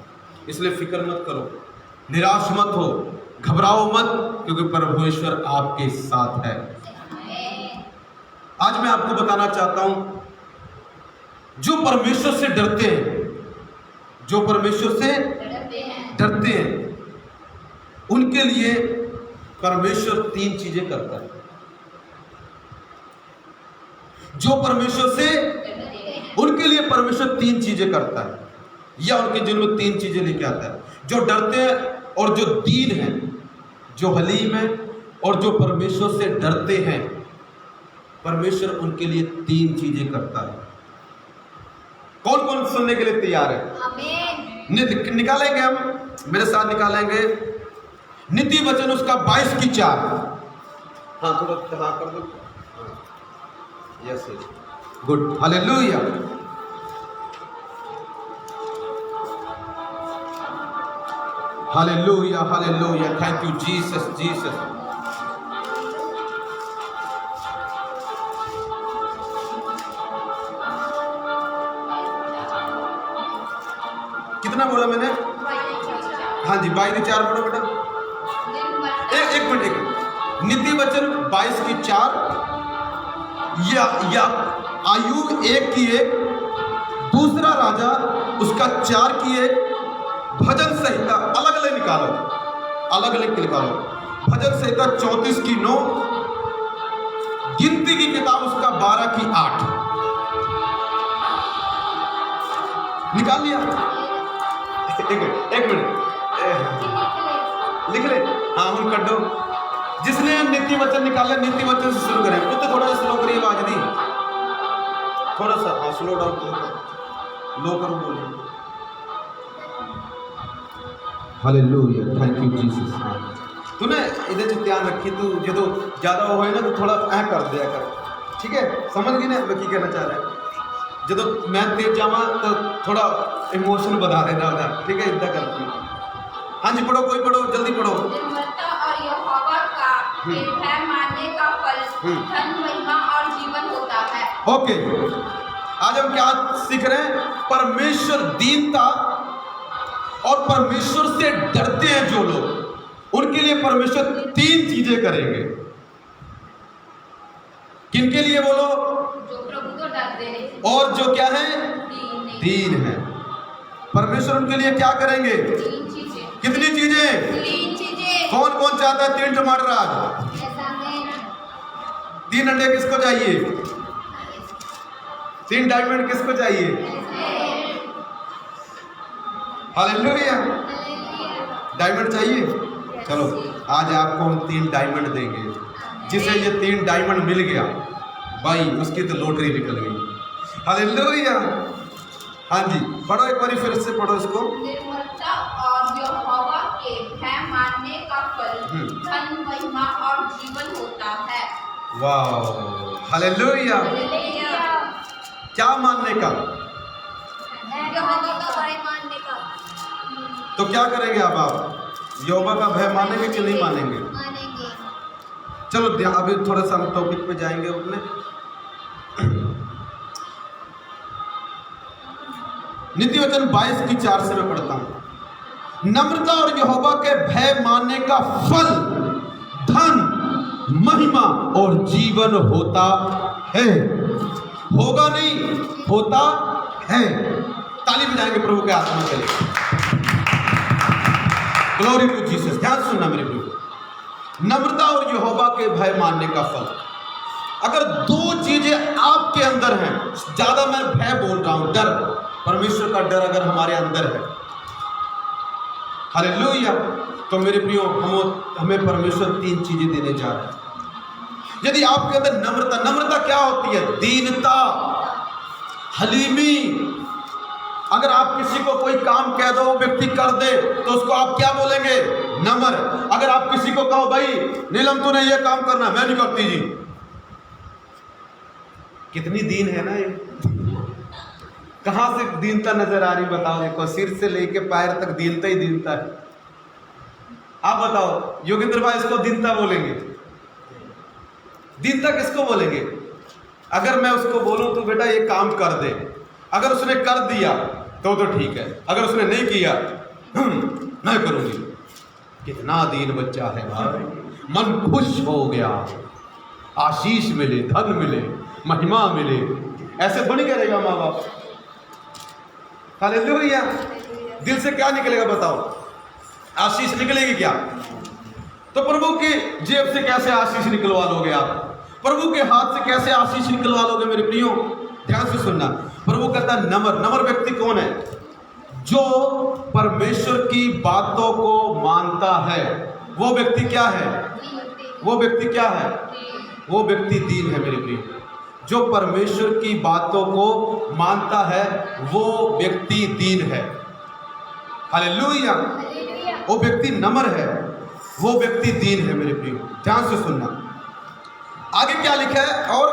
इसलिए फिक्र मत करो, निराश मत हो, घबराओ मत, क्योंकि परमेश्वर आपके साथ है। आज मैं आपको बताना चाहता हूं, जो परमेश्वर से डरते हैं, जो परमेश्वर से डरते हैं, उनके लिए परमेश्वर 3 चीजें करता है। जो परमेश्वर से, उनके लिए परमेश्वर 3 चीजें करता है, या उनके जीवन में 3 चीजें लेके आता है। जो डरते हैं और जो दीन हैं, जो हलीम है और जो परमेश्वर से डरते हैं, परमेश्वर उनके लिए 3 चीजें करता है। कौन कौन सुनने के लिए तैयार है? आमीन। निकालेंगे हम, मेरे साथ निकालेंगे नीति वचन उसका 22:4। हाँ थोड़ा हाँ कर दो। Yes good. Hallelujah. Hallelujah hallelujah. Thank you Jesus Jesus. कितना बोला मैंने? हाँ हाँ जी 22:4 पढ़ो बेटा। एक मिनट। नीति वचन 22:4 या आयुब 1:1, दूसरा राजा उसका 4:1, भजन संहिता अलग अलग निकालो, भजन संहिता 34:9, गिनती की किताब उसका 12:8 निकाल लिया। एक मिनट लिख ले। हाँ हम कर दो। जिसने नीति वचन निकाले नीति वचन से शुरू करें। तो थोड़ा सा स्लो करिए आवाज दी, थोड़ा सा। हाँ स्लो डाउन लो करो, बोलिए। Hallelujah, thank you Jesus. तूने इधर से ध्यान रखी, तू जो ज्यादा वो है ना तो थोड़ा कर दिया कर, ठीक है? समझ गई ना मैं की कहना चाह रहा है? जो मैं तेज जावा तो थोड़ा इमोशन बता देना उधर, ठीक है? इतना करती हूँ। हाँ जी पढ़ो, कोई पढ़ो, जल्दी पढ़ो। निर्मलता और यहोवा का भय मानने का फल धन, महिमा और जीवन होता है। ओके, आज हम क्या सीख रहे हैं? परमेश्वर दीनता और परमेश्वर से डरते हैं जो लोग, उनके लिए परमेश्वर 3 चीजें करेंगे। किनके लिए बोलो? जो प्रभु को डरते हैं और जो क्या है? दीन है। परमेश्वर उनके लिए क्या करेंगे? 3 चीजें। कितनी चीजें? 3 चीजें। कौन कौन चाहता है 3 टमाटर आज? 3 अंडे किसको चाहिए? 3 डायमंड किसको चाहिए? हालेलुया, डायमंड चाहिए? चलो आज आपको हम 3 डायमंड देंगे। जिसे ये 3 डायमंड मिल गया भाई, उसकी तो लॉटरी निकल गई। हालेलुया। हाँ जी पढ़ो एक बार, फिर से पढ़ो इसको। निर्मलता और यहोवा के भय मानने का फल धन, महिमा और जीवन होता है। वाह, हालेलुया। क्या मानने का? यहोवा का भय मानने का। तो क्या करेंगे अब आप? यहोवा का भय मानेंगे कि नहीं मानेंगे? मानेंगे। चलो अभी थोड़ा सा हम टॉपिक पे जाएंगे अपने। नीति वचन 22:4 से मैं पढ़ता हूं। नम्रता और यहोवा के भय मानने का फल धन, महिमा और जीवन होता है। होगा नहीं, होता है। ताली बजाएंगे प्रभु के आत्मा के लिए। Glory to Jesus. ध्यान सुनना मेरे प्रभु। नम्रता और यहोवा के भय मानने का फल। अगर 2 चीजें आपके अंदर हैं, ज्यादा मैं भय बोल रहा हूं, डर, परमेश्वर का डर अगर हमारे अंदर है, हालेलुया, तो मेरे प्रियो हमें परमेश्वर 3 चीजें देने जा रहे हैं। यदि आपके अंदर नम्रता क्या होती है? दीनता, हलीमी। अगर आप किसी को कोई काम कह दो, वो व्यक्ति कर दे, तो उसको आप क्या बोलेंगे? नम्र। अगर आप किसी को कहो भाई नीलम तूने ये काम करना, मैं नहीं करती जी, कितनी दीन है ना ये। कहां से दीनता नजर आ रही बताओ? देखो सिर से लेके पैर तक दीनता ही दीनता है। आप बताओ योगेंद्र भाई इसको दीनता बोलेंगे? दीनता किसको बोलेंगे? अगर मैं उसको बोलूं तो बेटा ये काम कर दे, अगर उसने कर दिया तो ठीक है, अगर उसने नहीं किया मैं करूंगी। कितना दीन बच्चा है भाई, मन खुश हो गया, आशीष मिले, धन मिले, महिमा मिले, ऐसे थोड़ी करेगा माँ बाप। हालेलुया। दिल से क्या निकलेगा बताओ? आशीष निकलेगी क्या? तो प्रभु की जेब से कैसे आशीष निकलवा लोगे आप? प्रभु के हाथ से कैसे आशीष निकलवा लोगे मेरे प्रियो? ध्यान से सुनना। प्रभु कहता है नम्र व्यक्ति कौन है? जो परमेश्वर की बातों को मानता है। वो व्यक्ति क्या है? वो व्यक्ति क्या है? वो व्यक्ति दीन है मेरे प्रियो। जो परमेश्वर की बातों को मानता है वो व्यक्ति दीन है। हालेलुया। वो व्यक्ति नम्र है, वो व्यक्ति दीन है मेरे प्रियो। ध्यान से सुनना। आगे क्या लिखा है? और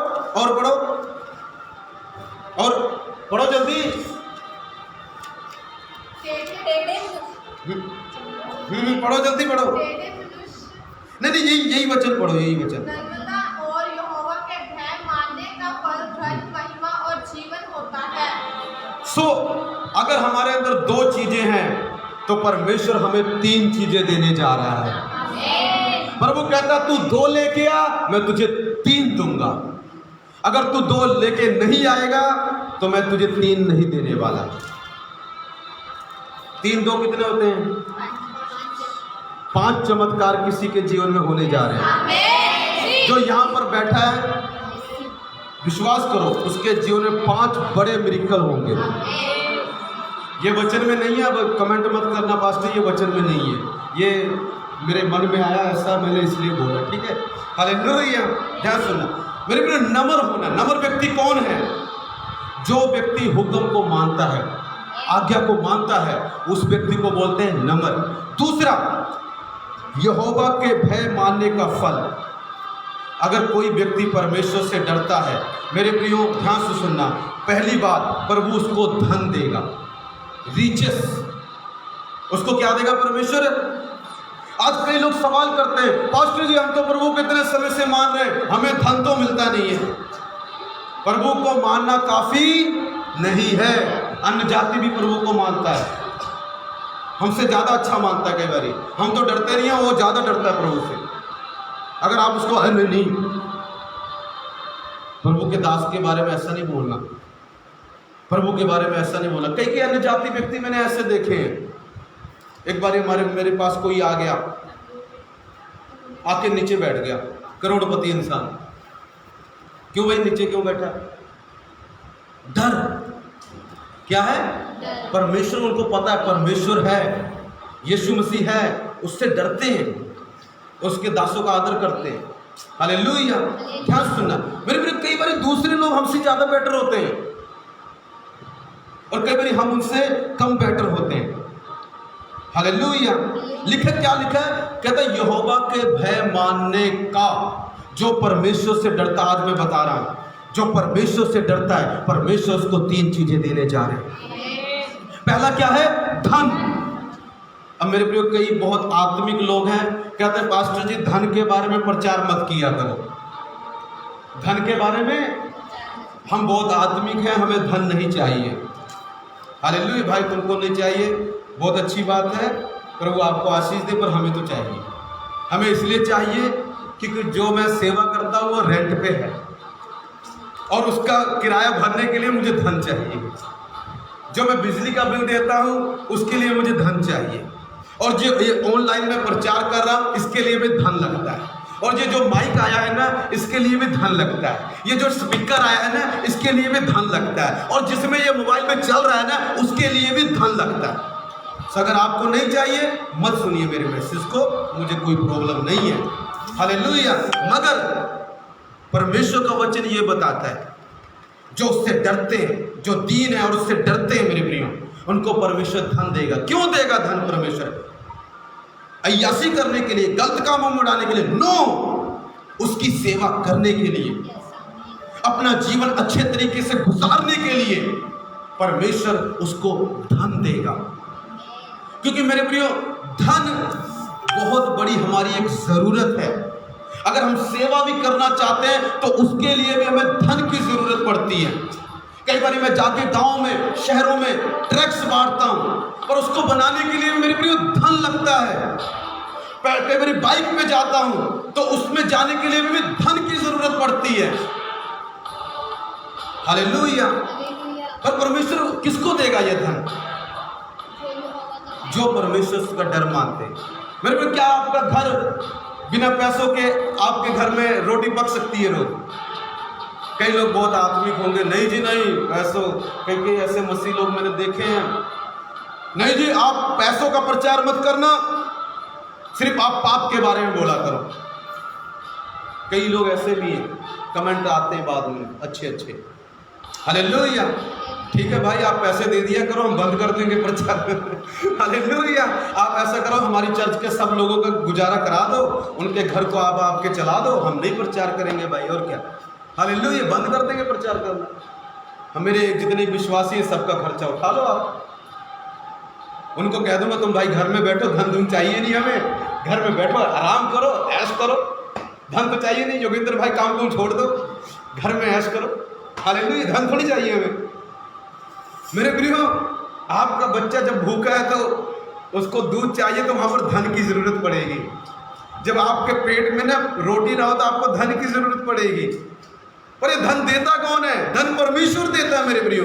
पढ़ो जल्दी। पढ़ो जल्दी पढ़ो। नहीं यही वचन पढ़ो, यही वचन। और यहोवा के भय मानने का फल धन, महिमा और जीवन होता है। अगर हमारे अंदर 2 चीजें हैं तो तो परमेश्वर हमें 3 चीजें देने जा रहा है। प्रभु कहता तू 2 लेके आ, मैं तुझे 3 दूंगा। अगर तू 2 लेके नहीं आएगा तो मैं तुझे 3 नहीं देने वाला। 3 2 कितने होते हैं? 5 चमत्कार किसी के जीवन में होने जा रहे हैं। जो यहां पर बैठा है, विश्वास करो उसके जीवन में 5 बड़े मिरेकल होंगे। ये वचन में नहीं है, अब कमेंट मत करना पास्टर ये वचन में नहीं है, ये मेरे मन में आया, ऐसा मैंने इसलिए बोला, ठीक है। हालेलुया। ध्यान सुनना मेरे प्रिय, नम्र होना। नम्र व्यक्ति कौन है? जो व्यक्ति हुक्म को मानता है, आज्ञा को मानता है, उस व्यक्ति को बोलते हैं नम्र। दूसरा, यहोवा के भय मानने का फल। अगर कोई व्यक्ति परमेश्वर से डरता है, मेरे प्रियो ध्यान से सुनना, पहली बात प्रभु उसको धन देगा, रिचेस। उसको क्या देगा परमेश्वर? आज कई लोग सवाल करते हैं, पास्टर जी हम तो प्रभु को इतने समय से मान रहे हैं, हमें धन तो मिलता नहीं है। प्रभु को मानना काफी नहीं है। अन्य जाति भी प्रभु को मानता है, हमसे ज्यादा अच्छा मानता है। कई बारी हम तो डरते नहीं है, वो ज्यादा डरता है प्रभु से। अगर आप उसको नहीं, प्रभु के दास के बारे में ऐसा नहीं बोलना, प्रभु के बारे में ऐसा नहीं बोलना। कई अन्य जाति व्यक्ति मैंने ऐसे देखे हैं। एक बार मेरे पास कोई आ गया, आके नीचे बैठ गया, करोड़पति इंसान। क्यों भाई नीचे क्यों बैठा? डर। क्या है? परमेश्वर। उनको पता है परमेश्वर है, यीशु मसीह है, उससे डरते हैं, उसके दासों का आदर करते हैं। हालेलुया। ध्यान सुनना मेरे, कई बार दूसरे लोग हमसे ज्यादा बेटर होते हैं और कई बार हम उनसे कम बेटर होते हैं। हालेलुया। लिखा क्या लिखा है? कहता है यहोवा के भय मानने का, जो परमेश्वर से डरता। आज मैं बता रहा हूं, जो परमेश्वर से डरता है, परमेश्वर उसको 3 चीजें देने जा रहे हैं। पहला क्या है? धन। अब मेरे प्रिय कई बहुत आत्मिक लोग हैं, कहते हैं पास्टर जी धन के बारे में प्रचार मत किया करो। धन के बारे में हम बहुत आत्मिक हैं, हमें धन नहीं चाहिए। हालेलुया। भाई तुमको नहीं चाहिए, बहुत अच्छी बात है, प्रभु आपको आशीष दे, पर हमें तो चाहिए। हमें इसलिए चाहिए क्योंकि जो मैं सेवा करता हूँ वो रेंट पे है और उसका किराया भरने के लिए मुझे धन चाहिए। जो मैं बिजली का बिल देता हूँ उसके लिए मुझे धन चाहिए। और जो ये ऑनलाइन में प्रचार कर रहा हूँ इसके लिए भी धन लगता है। और ये जो माइक आया है ना इसके लिए भी धन लगता है। ये जो स्पीकर आया है ना इसके लिए भी धन लगता है। और जिसमें ये मोबाइल में चल रहा है ना उसके लिए भी धन लगता है। तो अगर आपको नहीं चाहिए मत सुनिए मेरे मैसेज को, मुझे कोई प्रॉब्लम नहीं है। हालेलुया। मगर परमेश्वर का वचन ये बताता है जो उससे डरते हैं, जो दीन है और उससे डरते हैं, मेरे प्रियो उनको परमेश्वर धन देगा। क्यों देगा धन परमेश्वर? अय्यासी करने के लिए, गलत कामों में उड़ाने के लिए? नो, उसकी सेवा करने के लिए, अपना जीवन अच्छे तरीके से गुजारने के लिए परमेश्वर उसको धन देगा। क्योंकि मेरे प्रियो धन बहुत बड़ी हमारी एक जरूरत है। अगर हम सेवा भी करना चाहते हैं तो उसके लिए भी हमें धन की जरूरत पड़ती है। कई बार मैं जाके गांव में, शहरों में ट्रैक्स बांटता हूं, पर उसको बनाने के लिए मेरे प्रियो धन लगता है। कई बार बाइक पे जाता हूं तो उसमें जाने के लिए भी धन की जरूरत पड़ती है। हालेलुया। पर परमेश्वर किसको देगा ये धन? जो परमेश्वर का डर मानते हैं। मेरे प्रियो क्या आपका घर बिना पैसों के, आपके घर में रोटी पक सकती है रोज? कई लोग बहुत आत्मिक होंगे, नहीं जी नहीं, पैसों, कई ऐसे मसीह लोग मैंने देखे हैं, नहीं जी आप पैसों का प्रचार मत करना, सिर्फ आप पाप के बारे में बोला करो। कई लोग ऐसे भी हैं, कमेंट आते हैं बाद में अच्छे अच्छे। हालेलुया। ठीक है भाई, आप पैसे दे दिया करो, हम बंद कर देंगे प्रचार। हालेलुया। आप ऐसा करो, हमारी चर्च के सब लोगों का गुजारा करा दो, उनके घर को आप आपके चला दो, हम नहीं प्रचार करेंगे भाई, और क्या। हालेलुया। बंद कर देंगे प्रचार करना। हम मेरे जितने विश्वासी हैं सबका खर्चा उठा लो आप। उनको कह दूंगा तुम भाई घर में बैठो, धन धुन चाहिए नहीं हमें, घर में बैठो आराम करो, ऐश करो, धन तो चाहिए नहीं। योगेंद्र भाई काम तुम छोड़ दो, घर में ऐश करो। हालेलुया। धन थोड़ी चाहिए हमें। मेरे प्रियो आपका बच्चा जब भूखा है तो उसको दूध चाहिए तो वहां पर धन की जरूरत पड़ेगी। जब आपके पेट में ना रोटी ना हो तो आपको धन की जरूरत पड़ेगी। पर ये धन देता कौन है? धन परमेश्वर देता है मेरे प्रियो।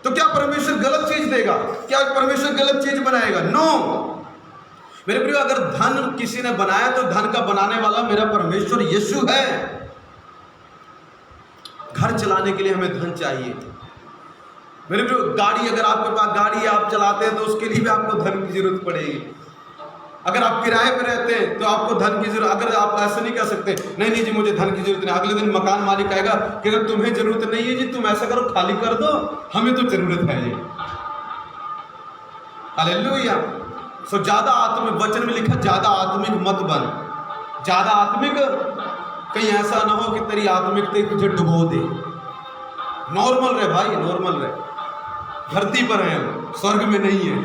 तो क्या परमेश्वर गलत चीज देगा? क्या परमेश्वर गलत चीज बनाएगा? नो मेरे प्रियो, अगर धन किसी ने बनाया तो धन का बनाने वाला मेरा परमेश्वर यीशु है। घर चलाने के लिए हमें धन चाहिए मेरे प्रियो। गाड़ी, अगर आपके पास गाड़ी आप चलाते हैं तो उसके लिए भी आपको धन की जरूरत पड़ेगी। अगर आप किराए पे रहते हैं तो आपको धन की जरूरत, अगर आप ऐसा नहीं कह सकते नहीं नहीं जी मुझे धन की जरूरत नहीं, अगले दिन मकान मालिक कहेगा कि अगर तुम्हें जरूरत नहीं है जी तुम ऐसा करो खाली कर दो, हमें तो जरूरत है जी। हालेलुया। सो ज्यादा आत्मिक, वचन में लिखा ज्यादा आत्मिक मत बन। ज्यादा आत्मिक, कहीं ऐसा ना हो कि तेरी आत्मिकता तुझे डुबो दे। नॉर्मल रहे भाई, नॉर्मल रहे। धरती पर है, स्वर्ग में नहीं है।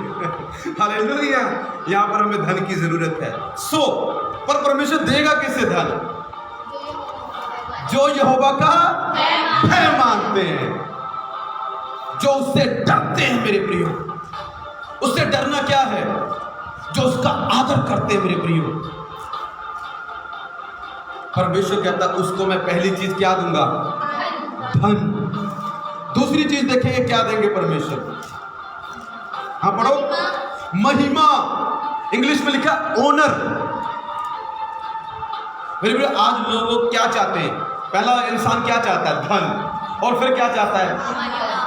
हालेलुया। यहाँ पर हमें धन की जरूरत है। सो पर परमेश्वर देगा किसे धन? जो यहोवा का भय मानते हैं, जो उससे डरते हैं मेरे प्रियो। उससे डरना क्या है? जो उसका आदर करते हैं मेरे प्रियो। परमेश्वर कहता उसको मैं पहली चीज क्या दूंगा? धन। दूसरी चीज देखेंगे क्या देंगे परमेश्वर? हाँ पढ़ो, महिमा। इंग्लिश में लिखा ओनर। मेरे प्रियो, आज लोग क्या चाहते हैं? पहला इंसान क्या चाहता है? धन। और फिर क्या चाहता है?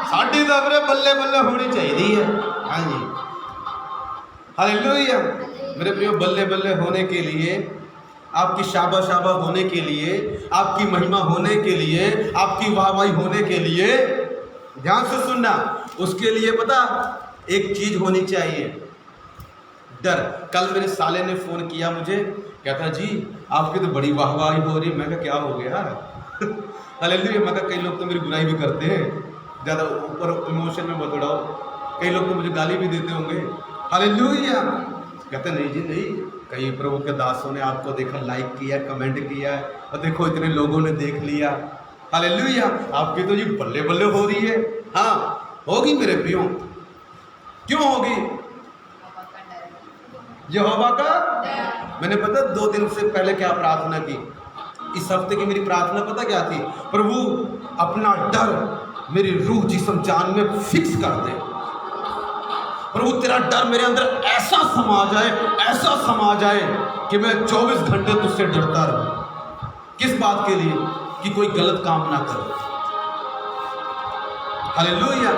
साड़ी दबरे बल्ले बल्ले होनी चाहिए। हाँ जी, हालेलुया। मेरे प्रियो, बल्ले बल्ले होने के लिए, आपकी शाबा शाबा होने के लिए, आपकी महिमा होने के लिए, आपकी वाहवाही होने के लिए, ध्यान से सुनना, उसके लिए पता एक चीज होनी चाहिए, डर। कल मेरे साले ने फोन किया मुझे, कहता जी आपकी तो बड़ी वाहवाही हो रही। मैं कहा क्या हो गया? हालेलुया। मैं कहा कई लोग तो मेरी बुराई भी करते हैं, ज़्यादा ऊपर इमोशन में मत उड़ाओ। कई लोग तो मुझे गाली भी देते होंगे। हालेलुया। कहते नहीं जी नहीं, कई प्रभु के दासों ने आपको देखा, लाइक किया, कमेंट किया, और देखो इतने लोगों ने देख लिया। हालेलुया। आपकी तो जी बल्ले बल्ले हो रही है। हाँ होगी मेरे प्रियो। क्यों होगी? यहोवा का मैंने पता 2 दिन से पहले क्या प्रार्थना की। इस हफ्ते की मेरी प्रार्थना पता क्या थी? प्रभु अपना डर मेरी रूह जिस्म जान में फिक्स कर दे। प्रभु तेरा डर मेरे अंदर ऐसा समा जाए, ऐसा समा जाए कि मैं 24 घंटे तुझसे डरता रहूं। किस बात के लिए? कि कोई गलत काम ना करो। हालेलुया।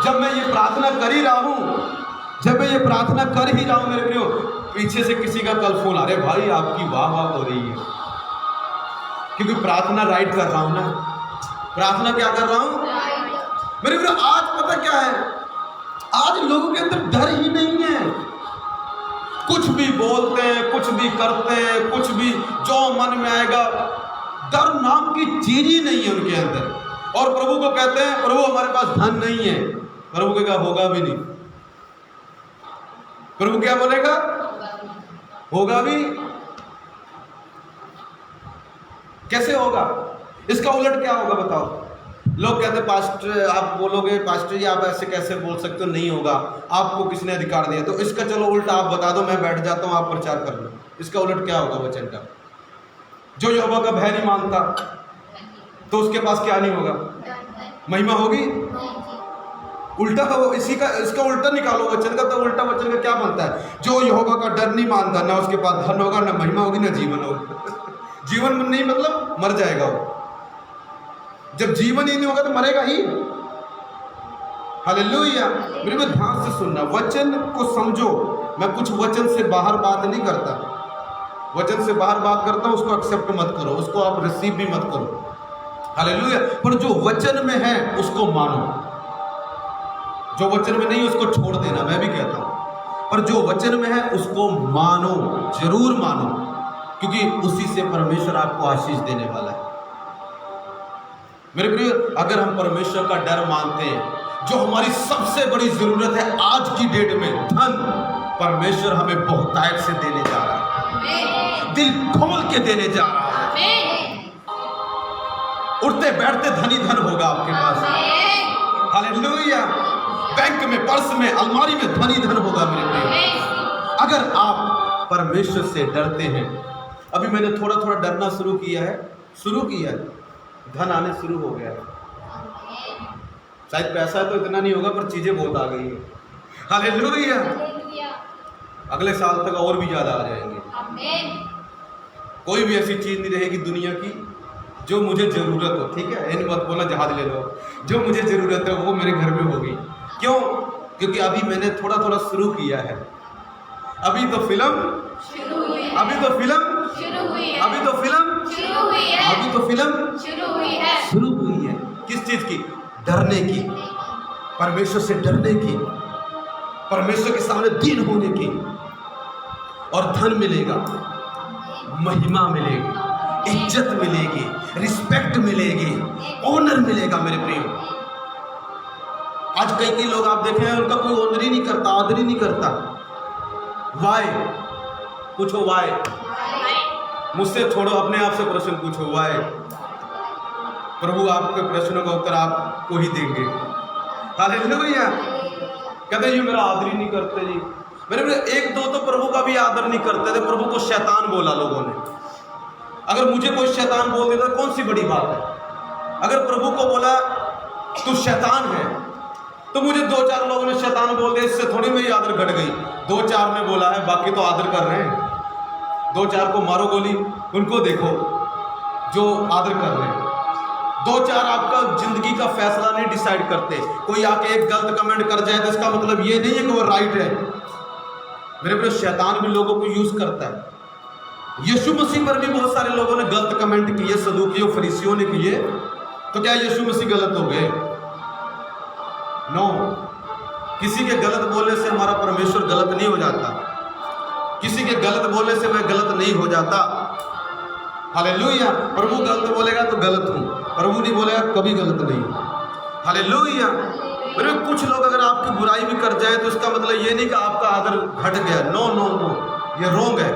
जब मैं ये प्रार्थना कर ही रहा हूं, जब मैं ये प्रार्थना कर ही रहा हूं मेरे प्रियो, पीछे से किसी का कल फोन आ रहा है, भाई आपकी वाह वाह हो रही है। क्योंकि प्रार्थना राइट कर रहा हूं ना। प्रार्थना क्या कर रहा हूं मेरे प्रियो? आज पता क्या है, आज लोगों के अंदर डर ही नहीं है। कुछ भी बोलते हैं, कुछ भी करते हैं, कुछ भी जो मन में आएगा, डर नाम की चीज ही नहीं है उनके अंदर। और प्रभु को कहते हैं प्रभु हमारे पास धन नहीं है। प्रभु के कहा होगा भी नहीं। प्रभु क्या बोलेगा? होगा भी। कैसे होगा? इसका उलट क्या होगा बताओ? लोग कहते पास्टर, आप बोलोगे पास्टर जी आप ऐसे कैसे बोल सकते हो? नहीं होगा, आपको किसने अधिकार दिया? तो इसका चलो उल्टा आप बता दो, मैं बैठ जाता हूं, आप प्रचार कर लो। इसका उलट क्या होगा वचन का? जो यहोवा का भय नहीं मानता तो उसके पास क्या नहीं होगा? महिमा होगी। उल्टा हो, इसका उल्टा निकालो वचन का, तो उल्टा वचन का क्या बनता है? जो यहोवा का डर नहीं मानता, ना उसके पास धन होगा, ना महिमा होगी, ना जीवन होगा। जीवन नहीं मतलब मर जाएगा वो। जब जीवन ही नहीं होगा तो मरेगा ही। हालेलुया। मेरे को ध्यान से सुनना, वचन को समझो। मैं कुछ वचन से बाहर बात नहीं करता, वचन से बाहर बात करता हूं, उसको एक्सेप्ट मत करो, उसको आप रिसीव भी मत करो। हालेलुया। पर जो वचन में है उसको मानो, जो वचन में नहीं उसको छोड़ देना, मैं भी कहता हूं। पर जो वचन में है उसको मानो, जरूर मानो, क्योंकि उसी से परमेश्वर आपको आशीष देने वाला है। मेरे प्रिय, अगर हम परमेश्वर का डर मानते हैं, जो हमारी सबसे बड़ी जरूरत है आज की डेट में, धन, परमेश्वर हमें बहुतायत से देने जा रहा है, दिल खोल के देने जा रहा है। उठते बैठते धनी धन होगा आपके पास। हालेलुया। बैंक में, पर्स में, अलमारी में धन ही धन होगा मेरे प्रियो। अगर आप परमेश्वर से डरते हैं, अभी मैंने थोड़ा थोड़ा डरना शुरू किया है, धन आने शुरू हो गया है। शायद पैसा तो इतना नहीं होगा पर चीजें बहुत आ गई है। हालेलुया। अगले साल तक और भी ज्यादा आ जाएंगे। कोई भी ऐसी चीज नहीं रहेगी दुनिया की जो मुझे जरूरत हो, ठीक है, इन मत बोला जहाज ले लो, जो मुझे जरूरत है वो मेरे घर में होगी। क्यों? क्योंकि अभी मैंने थोड़ा थोड़ा शुरू किया है। अभी तो फिल्म शुरू हुई है, अभी तो फिल्म शुरू हुई है, अभी तो फिल्म शुरू हुई है, अभी तो फिल्म शुरू हुई है। किस चीज की? डरने की, परमेश्वर से डरने की, परमेश्वर के सामने दीन होने की। और धन मिलेगा, महिमा मिलेगी, इज्जत मिलेगी, रिस्पेक्ट मिलेगी, ऑनर मिलेगा मेरे प्रियो। आज कई लोग आप देखे हैं उनका कोई ऑनर ही नहीं करता, आदर ही नहीं करता। वाई? पूछो वाई। मुझसे छोड़ो, अपने आप से प्रश्न पूछो वाई। प्रभु आपके प्रश्नों का उत्तर आपको ही देंगे। हालेलुया। कहते ये मेरा आदर ही नहीं करते जी। मेरे एक दो तो प्रभु का भी आदर नहीं करते थे, प्रभु को शैतान बोला लोगों ने। अगर मुझे कोई शैतान बोल देता कौन सी बड़ी बात है? अगर प्रभु को बोला तू शैतान है तो मुझे दो चार लोगों ने शैतान बोल दिया, इससे थोड़ी मेरी आदर घट गई। दो चार ने बोला है, बाकी तो आदर कर रहे हैं। दो चार को मारो गोली, उनको देखो जो आदर कर रहे हैं। दो चार आपका जिंदगी का फैसला नहीं डिसाइड करते। कोई आके एक गलत कमेंट कर जाए तो इसका मतलब ये नहीं है कि वो राइट है। मेरे प्रिय, शैतान भी लोगों को यूज करता है। यीशु मसीह पर भी बहुत सारे लोगों ने गलत कमेंट किए, सदूकियों फरीसियों ने किए। तो क्या यीशु मसीह गलत हो गए? नो। किसी के गलत बोलने से हमारा परमेश्वर गलत नहीं हो जाता। किसी के गलत बोलने से मैं गलत नहीं हो जाता। हालेलुया। प्रभु गलत बोलेगा तो गलत हूं, प्रभु नहीं बोलेगा कभी गलत नहीं। हालेलुया। मेरे कुछ लोग अगर आपकी बुराई भी कर जाए तो इसका मतलब ये नहीं कि आपका आदर घट गया। नो नो नो, ये रोंग है।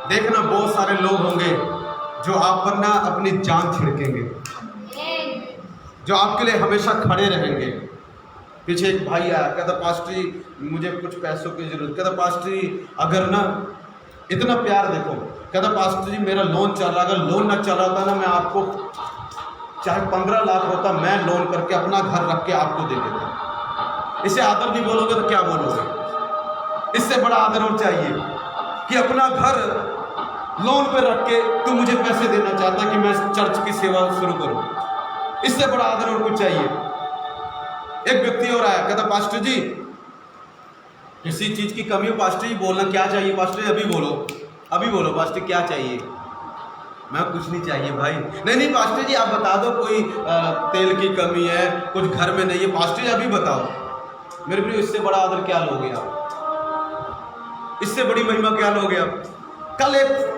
देखना बहुत सारे लोग होंगे जो आप पर ना अपनी जान छिड़केंगे, जो आपके लिए हमेशा खड़े रहेंगे। पीछे एक भाई आया, कहता पास्टर जी मुझे कुछ पैसों की जरूरत। कहता पास्टर जी अगर ना इतना प्यार देखो, कहता पास्टर जी मेरा लोन चल रहा, अगर लोन ना चल रहा होता ना मैं आपको चाहे 15 लाख होता मैं लोन करके अपना घर रख के आपको दे देता। इसे आदर नहीं बोलोगे तो क्या बोलोगे? इससे बड़ा आदर और चाहिए कि अपना घर लोन पे रख के तू मुझे पैसे देना चाहता कि मैं चर्च की सेवा शुरू करूं। इससे बड़ा आदर और कुछ चाहिए? एक व्यक्ति और आया, कहता पास्टर जी किसी चीज की कमी हो पास्टर जी बोलना, क्या चाहिए पास्टर जी? अभी बोलो पास्टर क्या चाहिए? मैं कुछ नहीं चाहिए भाई। नहीं पास्टर जी आप बता दो, कोई तेल की कमी है, कुछ घर में नहीं है, पास्टर जी अभी बताओ। मेरे प्रिय, इससे बड़ा आदर क्या लोगे आप? इससे बड़ी महिमा क्या लोगे आप? कल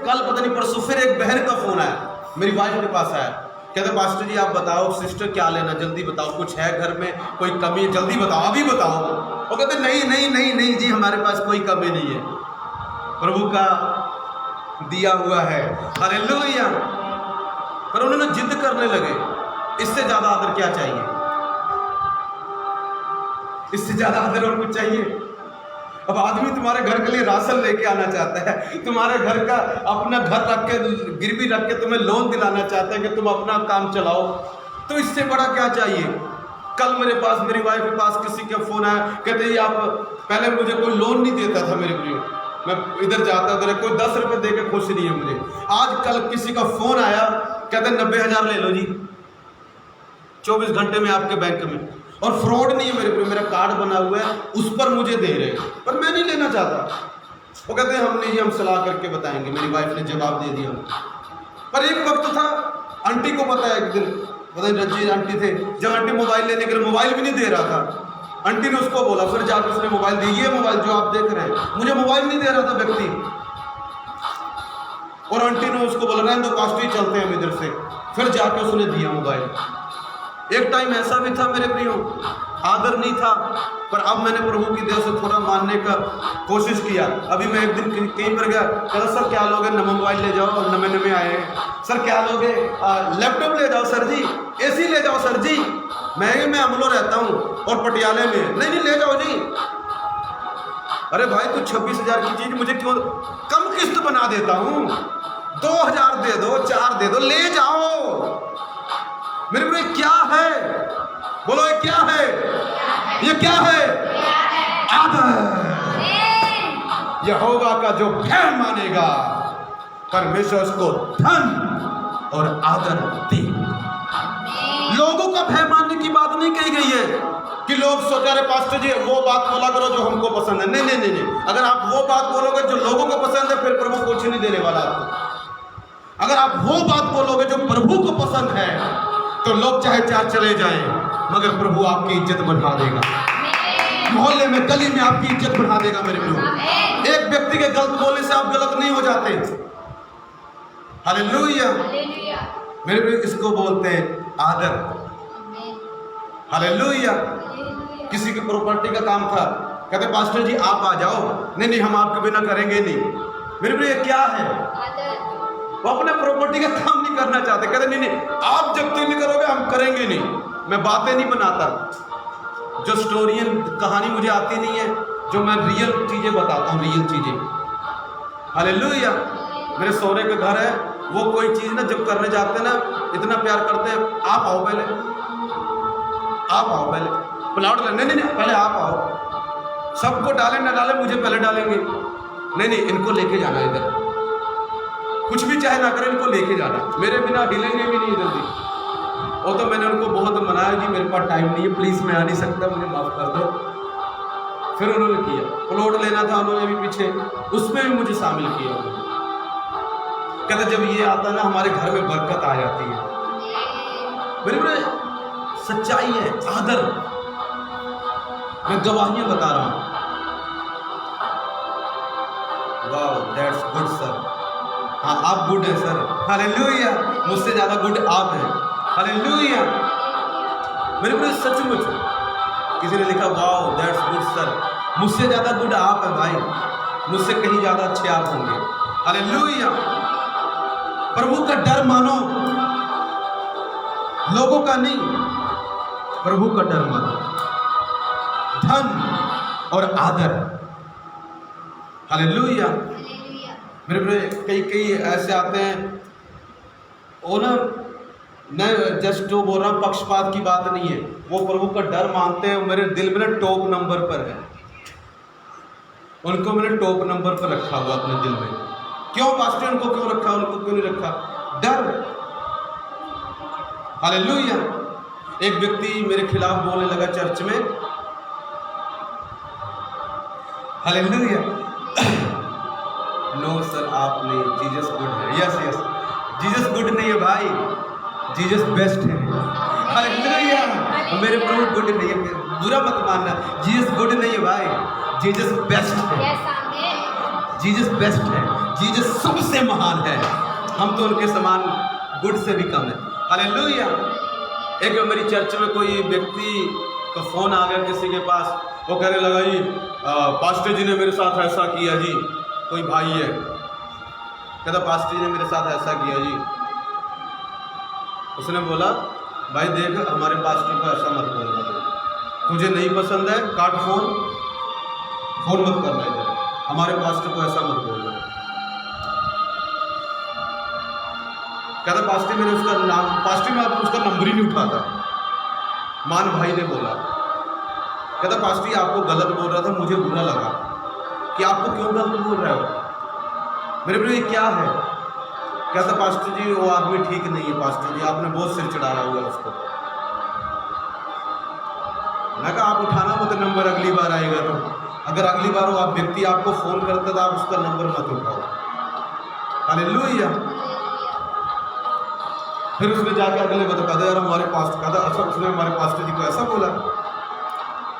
पता नहीं परसों फिर एक बहन का फोन आया, मेरी वाइफ के पास आया, कहते पास्टर जी आप बताओ सिस्टर क्या लेना, जल्दी बताओ, कुछ है घर में कोई कमी है, जल्दी बताओ, अभी बताओ। वो कहते नहीं जी हमारे पास कोई कमी नहीं है, प्रभु का दिया हुआ है। हालेलुया। पर उन्होंने जिद करने लगे। इससे ज्यादा आदर क्या चाहिए? इससे ज्यादा आदर और कुछ चाहिए? अब आदमी तुम्हारे घर के लिए राशन लेके आना चाहता है, तुम्हारे घर का अपना घर रख के गिरवी रख के तुम्हें लोन दिलाना चाहता है कि तुम अपना काम चलाओ, तो इससे बड़ा क्या चाहिए? कल मेरे पास, मेरी वाइफ के पास किसी का फोन आया, कहते हैं आप पहले मुझे कोई लोन नहीं देता था मेरे प्रियो, मैं इधर जाता उधर कोई 10 रुपए दे के खुश नहीं है मुझे। आज कल किसी का फोन आया, कहते 90,000 ले लो जी 24 घंटे में आपके बैंक में, और फ्रॉड नहीं है मेरे पे, मेरा कार्ड बना हुआ है उस पर मुझे दे रहे हैं, पर मैं नहीं लेना चाहता। वो कहते हैं हम नहीं, हम सलाह करके बताएंगे। मेरी वाइफ ने जवाब दे दिया। पर एक वक्त था, आंटी को पता है, एक दिन पता नहीं रंजीत आंटी थे, जब आंटी मोबाइल लेने के लिए मोबाइल भी नहीं दे रहा था, आंटी ने उसको बोला, फिर जाकर उसने मोबाइल दी, ये मोबाइल जो आप देख रहे हैं, मुझे मोबाइल नहीं दे रहा था व्यक्ति, और आंटी ने उसको बोला रहने दो पास्टर चलते हैं हम इधर से, फिर जाकर उसने दिया मोबाइल। एक टाइम ऐसा भी था मेरे प्रियो, आदर नहीं था, पर अब मैंने प्रभु की दया से थोड़ा मानने का कोशिश किया। अभी मैं एक दिन कहीं पर गया, कहता सर क्या लोगे, नया मोबाइल ले जाओ, और नए आए हैं, सर क्या लोगे, लैपटॉप ले जाओ सर जी, एसी ले जाओ सर जी, मैं अमलो रहता हूँ और पटियाले में, नहीं ले जाओ जी। अरे भाई तू 26,000 की चीज मुझे क्यों, कम किस्त बना देता हूँ, 2,000 दे दो, 4 दे दो, ले जाओ। मेरे को क्या है, बोलो ये क्या है, ये क्या है? आदर। यहोवा का जो भय मानेगा परमेश्वर उसको धन और आदर देगा। लोगों का भय मानने की बात नहीं कही गई है कि लोग सोचा रहे पास्टर जी वो बात बोला करो जो हमको पसंद है। नहीं नहीं नहीं नहीं, अगर आप वो बात बोलोगे जो लोगों को पसंद है फिर प्रभु कुछ नहीं देने वाला आपको। अगर आप वो बात बोलोगे जो प्रभु को पसंद है तो लोग चाहे 4 चले जाएं मगर प्रभु आपकी इज्जत बढ़ा देगा। मोहल्ले में, गली में आपकी इज्जत बढ़ा देगा। मेरे प्रियो, एक व्यक्ति के गलत बोलने से आप गलत नहीं हो जाते। हालेलुया। मेरे प्रियो, इसको बोलते हैं आदर। हालेलुया। किसी की प्रॉपर्टी का काम था, कहते पास्टर जी आप आ जाओ। नहीं नहीं, हम आपके बिना करेंगे नहीं। मेरे प्रियो, ये क्या है? वो अपने प्रॉपर्टी का काम नहीं करना चाहते। कहते नहीं नहीं, आप जब तक नहीं करोगे हम करेंगे नहीं। मैं बातें नहीं बनाता, जो स्टोरियन कहानी मुझे आती नहीं है, जो मैं रियल चीजें बताता हूँ, रियल चीजें। हालेलुया। मेरे सौरे का घर है, वो कोई चीज ना जब करने जाते हैं ना इतना प्यार करते हैं, आप आओ पहले, आप आओ पहले, प्लॉट नहीं नहीं पहले आप आओ। सबको डाले ना डाले, मुझे पहले डालेंगे। नहीं नहीं, इनको लेके जाना इधर, कुछ भी चाहे ना करें, इनको लेके जाना, मेरे बिना हिलेंगे भी नहीं जल्दी। वो तो मैंने उनको बहुत मनाया जी मेरे पास टाइम नहीं है, प्लीज मैं आ नहीं सकता, मुझे माफ कर दो। फिर उन्होंने किया, प्लॉट लेना था उन्होंने भी पीछे, उसमें भी मुझे शामिल किया। कहते जब ये आता है ना हमारे घर में बरकत आ जाती है। मेरे सच्चाई है, आदर। मैं गवाहियां बता रहा हूं। Wow that's good sir. हाँ आप गुड है सर। हालेलुया। मुझसे ज्यादा गुड आप हैं। हालेलुया। मेरे को सचमुच किसी ने लिखा वाओ दैट्स गुड सर, मुझसे ज्यादा गुड आप है भाई, मुझसे कहीं ज्यादा अच्छे आप होंगे। हालेलुया। प्रभु का डर मानो, लोगों का नहीं, प्रभु का डर मानो। धन और आदर। हालेलुया। मेरे कई ऐसे आते हैं, वो ना मैं जस्ट जो बोल रहा हूँ पक्षपात की बात नहीं है, वो प्रभु का डर मानते हैं। मेरे दिल में ना टॉप नंबर पर है, उनको मैंने टॉप नंबर पर रखा हुआ अपने दिल में। क्यों पास्टर, उनको क्यों रखा, उनको क्यों नहीं रखा? डर। हालेलुया। एक व्यक्ति मेरे खिलाफ बोलने लगा चर्च में। हालेलुया। नो सर आपने जीसस गुड है। यस यस, जीसस गुड नहीं है भाई, जीसस बेस्ट है। हालेलुया। मेरे प्रभु गुड नहीं है, बुरा मत मानना, जीसस गुड नहीं है भाई, जीसस बेस्ट है। जीसस बेस्ट है, जीसस सबसे महान है, हम तो उनके समान गुड से भी कम है। हालेलुया। एक मेरी चर्च में कोई व्यक्ति का फोन आ गया किसी के पास, वो कहने लगा जी पास्टर जी ने मेरे साथ ऐसा किया जी। कोई भाई है, कहता पास्टर जी ने मेरे साथ ऐसा किया जी। उसने बोला भाई देख हमारे पास्टर को ऐसा मत बोलना, तुझे नहीं पसंद है काट फोन मत करना इधर, हमारे पास्टर को ऐसा मत बोलना। कहता पास्टर मैंने उसका नाम, पास्टर में उसका नंबर ही नहीं उठाता। मान भाई ने बोला, कहता पास्टर आपको गलत बोल रहा था, मुझे बुरा लगा कि आपको क्यों गलत बोल रहे हो। मेरे लिए क्या है? कहता पास्टर जी वो आदमी ठीक नहीं है, पास्टर जी आपने बहुत सिर चढ़ाया हुआ उसको। मैं कहा आप उठाना मत नंबर, अगली बार आएगा तो, अगर अगली बार वो आप व्यक्ति आपको फोन करता तो आप उसका नंबर मत उठाओ। हालेलुया। फिर उसने जाके अगले कहता यार हमारे पास, कहता अच्छा उसने हमारे पास्टर जी को ऐसा बोला।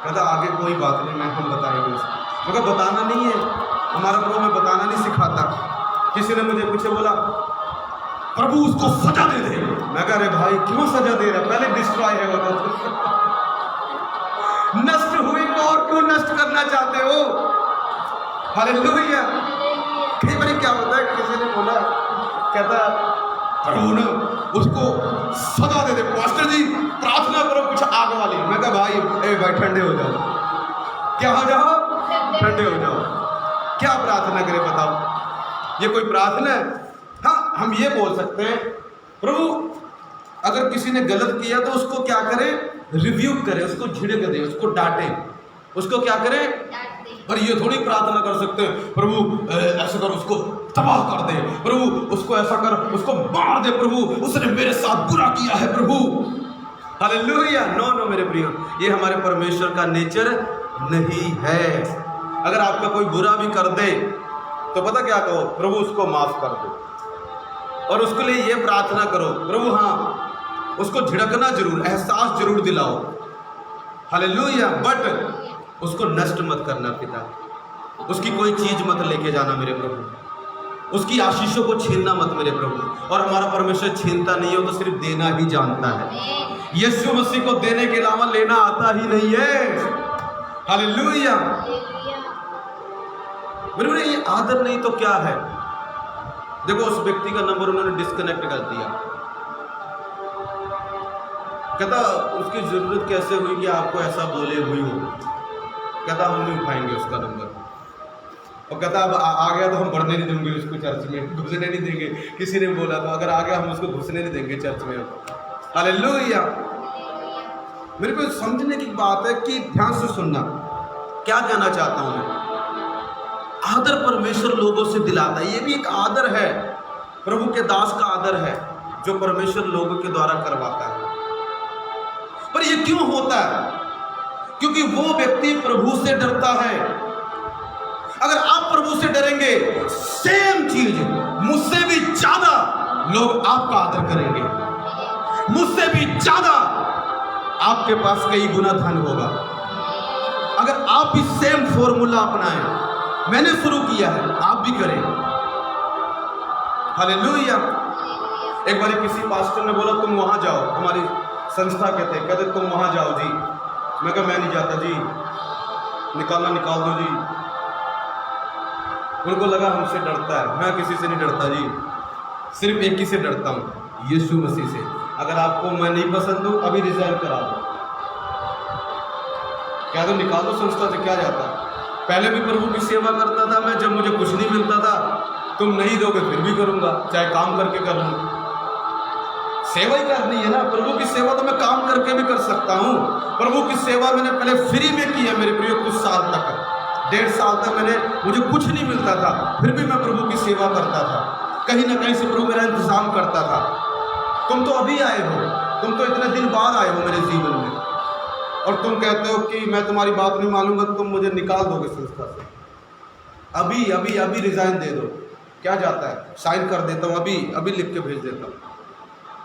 कहता आगे कोई बात नहीं, मैं हम बताएंगे उसको। मगर बताना नहीं है, हमारा प्रभु में बताना नहीं सिखाता। किसी ने मुझे पीछे बोला प्रभु उसको सजा दे दे। मैं कह रहे भाई क्यों सजा दे रहा, पहले डिस्ट्रॉय है वो तो नष्ट हुई को और क्यों नष्ट करना चाहते हो। हालेलुया। कई बार क्या होता है, किसी ने बोला कहता प्रभु ने उसको सजा दे दे, पास्टर जी प्रार्थना करो कुछ आग वाली। मैं कहा भाई ठंडे हो जाओ, क्या हो जाओ, ठंडे हो जाओ। क्या प्रार्थना करें बताओ, ये कोई प्रार्थना है? हाँ, हम ये बोल सकते हैं प्रभु अगर किसी ने गलत किया तो उसको क्या करें, रिव्यू करें, उसको झिड़क दे, उसको डांटे, उसको क्या करें। पर ये थोड़ी प्रार्थना कर सकते हैं प्रभु ऐसा कर उसको तबाह कर दे, प्रभु उसको ऐसा कर उसको मार दे, प्रभु उसने मेरे साथ बुरा किया है प्रभु। हालेलुया। नो नो मेरे प्रियो, ये हमारे परमेश्वर का नेचर नहीं है। अगर आपका कोई बुरा भी कर दे तो पता क्या कहो, प्रभु उसको माफ कर दो, और उसके लिए ये प्रार्थना करो प्रभु हाँ उसको झिड़कना जरूर, एहसास जरूर दिलाओ। हालेलुया। बट उसको नष्ट मत करना पिता, उसकी कोई चीज मत लेके जाना मेरे प्रभु, उसकी आशीषों को छीनना मत मेरे प्रभु। और हमारा परमेश्वर छीनता नहीं हो तो सिर्फ देना ही जानता है। यीशु मसीह को देने के अलावा लेना आता ही नहीं है। हालेलुया। मेरे ये आदर नहीं तो क्या है? देखो उस व्यक्ति का नंबर उन्होंने डिस्कनेक्ट कर दिया, कहता उसकी जरूरत कैसे हुई कि आपको ऐसा बोले हुई हो, कहता हम नहीं उठाएंगे उसका नंबर, और कहता अब आ गया तो हम बढ़ने नहीं देंगे उसको चर्च में, घुसने नहीं देंगे। किसी ने बोला तो अगर आ गया हम उसको घुसने नहीं देंगे चर्च में। हालेलुया। मेरे को समझने की बात है कि ध्यान से सुनना, क्या कहना चाहता हूं मैं। आदर परमेश्वर लोगों से दिलाता है, ये भी एक आदर है, प्रभु के दास का आदर है जो परमेश्वर लोगों के द्वारा करवाता है। पर ये क्यों होता है? क्योंकि वो व्यक्ति प्रभु से डरता है। अगर आप प्रभु से डरेंगे, सेम चीज मुझसे भी ज्यादा लोग आपका आदर करेंगे, मुझसे भी ज्यादा आपके पास कई गुना धन होगा। अगर आप भी सेम फॉर्मूला अपनाएं, मैंने शुरू किया है, आप भी करें। हालेलुया। एक बार किसी पास्टर ने बोला तुम वहां जाओ, हमारी संस्था के थे, कहते तुम वहां जाओ जी। मैं कहा मैं नहीं जाता जी, निकालना निकाल दो जी। उनको लगा हमसे डरता है, मैं किसी से नहीं डरता जी, सिर्फ एक ही से डरता हूँ, यीशु मसीह से। अगर आपको मैं नहीं पसंद हूँ अभी रिजाइन करा दो, क्या तो निकाल दो संस्था से, क्या जाता है। पहले भी प्रभु की सेवा करता था मैं, जब मुझे कुछ नहीं मिलता था, तुम नहीं दोगे फिर भी करूंगा, चाहे काम करके कर लूँ, सेवा ही करनी है ना। प्रभु की सेवा तो मैं काम करके भी कर सकता हूँ। प्रभु की सेवा मैंने पहले फ्री में की है मेरे प्रिय, कुछ साल तक, 1.5 साल तक मुझे कुछ नहीं मिलता था, फिर भी मैं प्रभु की सेवा करता था। कहीं ना कहीं से प्रभु मेरा इंतजाम करता था। तुम तो अभी आए हो, तुम तो इतने दिन बाद आए हो मेरे जीवन में, और तुम कहते हो कि मैं तुम्हारी बात नहीं मानूंगा, तुम मुझे निकाल दोगे संस्था से। अभी अभी अभी रिजाइन दे दो, क्या जाता है, साइन कर देता हूँ, अभी अभी लिख के भेज देता हूँ।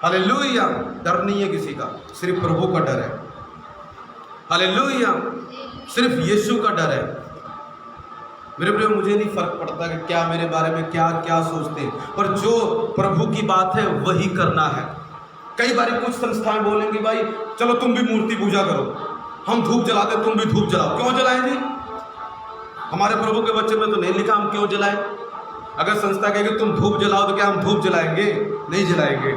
हालेलुया। डर नहीं है किसी का, सिर्फ प्रभु का डर है। हालेलुया। सिर्फ यीशु का डर है। मेरे प्रिय, मुझे नहीं फर्क पड़ता कि क्या मेरे बारे में क्या क्या सोचते हैं, पर जो प्रभु की बात है वही करना है। कई बार कुछ संस्थाएं बोलेंगी भाई चलो तुम भी मूर्ति पूजा करो, हम धूप जलाते तुम भी धूप जलाओ। क्यों जलाएं जी? हमारे प्रभु के बच्चे में तो नहीं लिखा हम क्यों जलाएं। अगर संस्था कहेगी तुम धूप जलाओ तो क्या हम धूप जलाएंगे? नहीं जलाएंगे।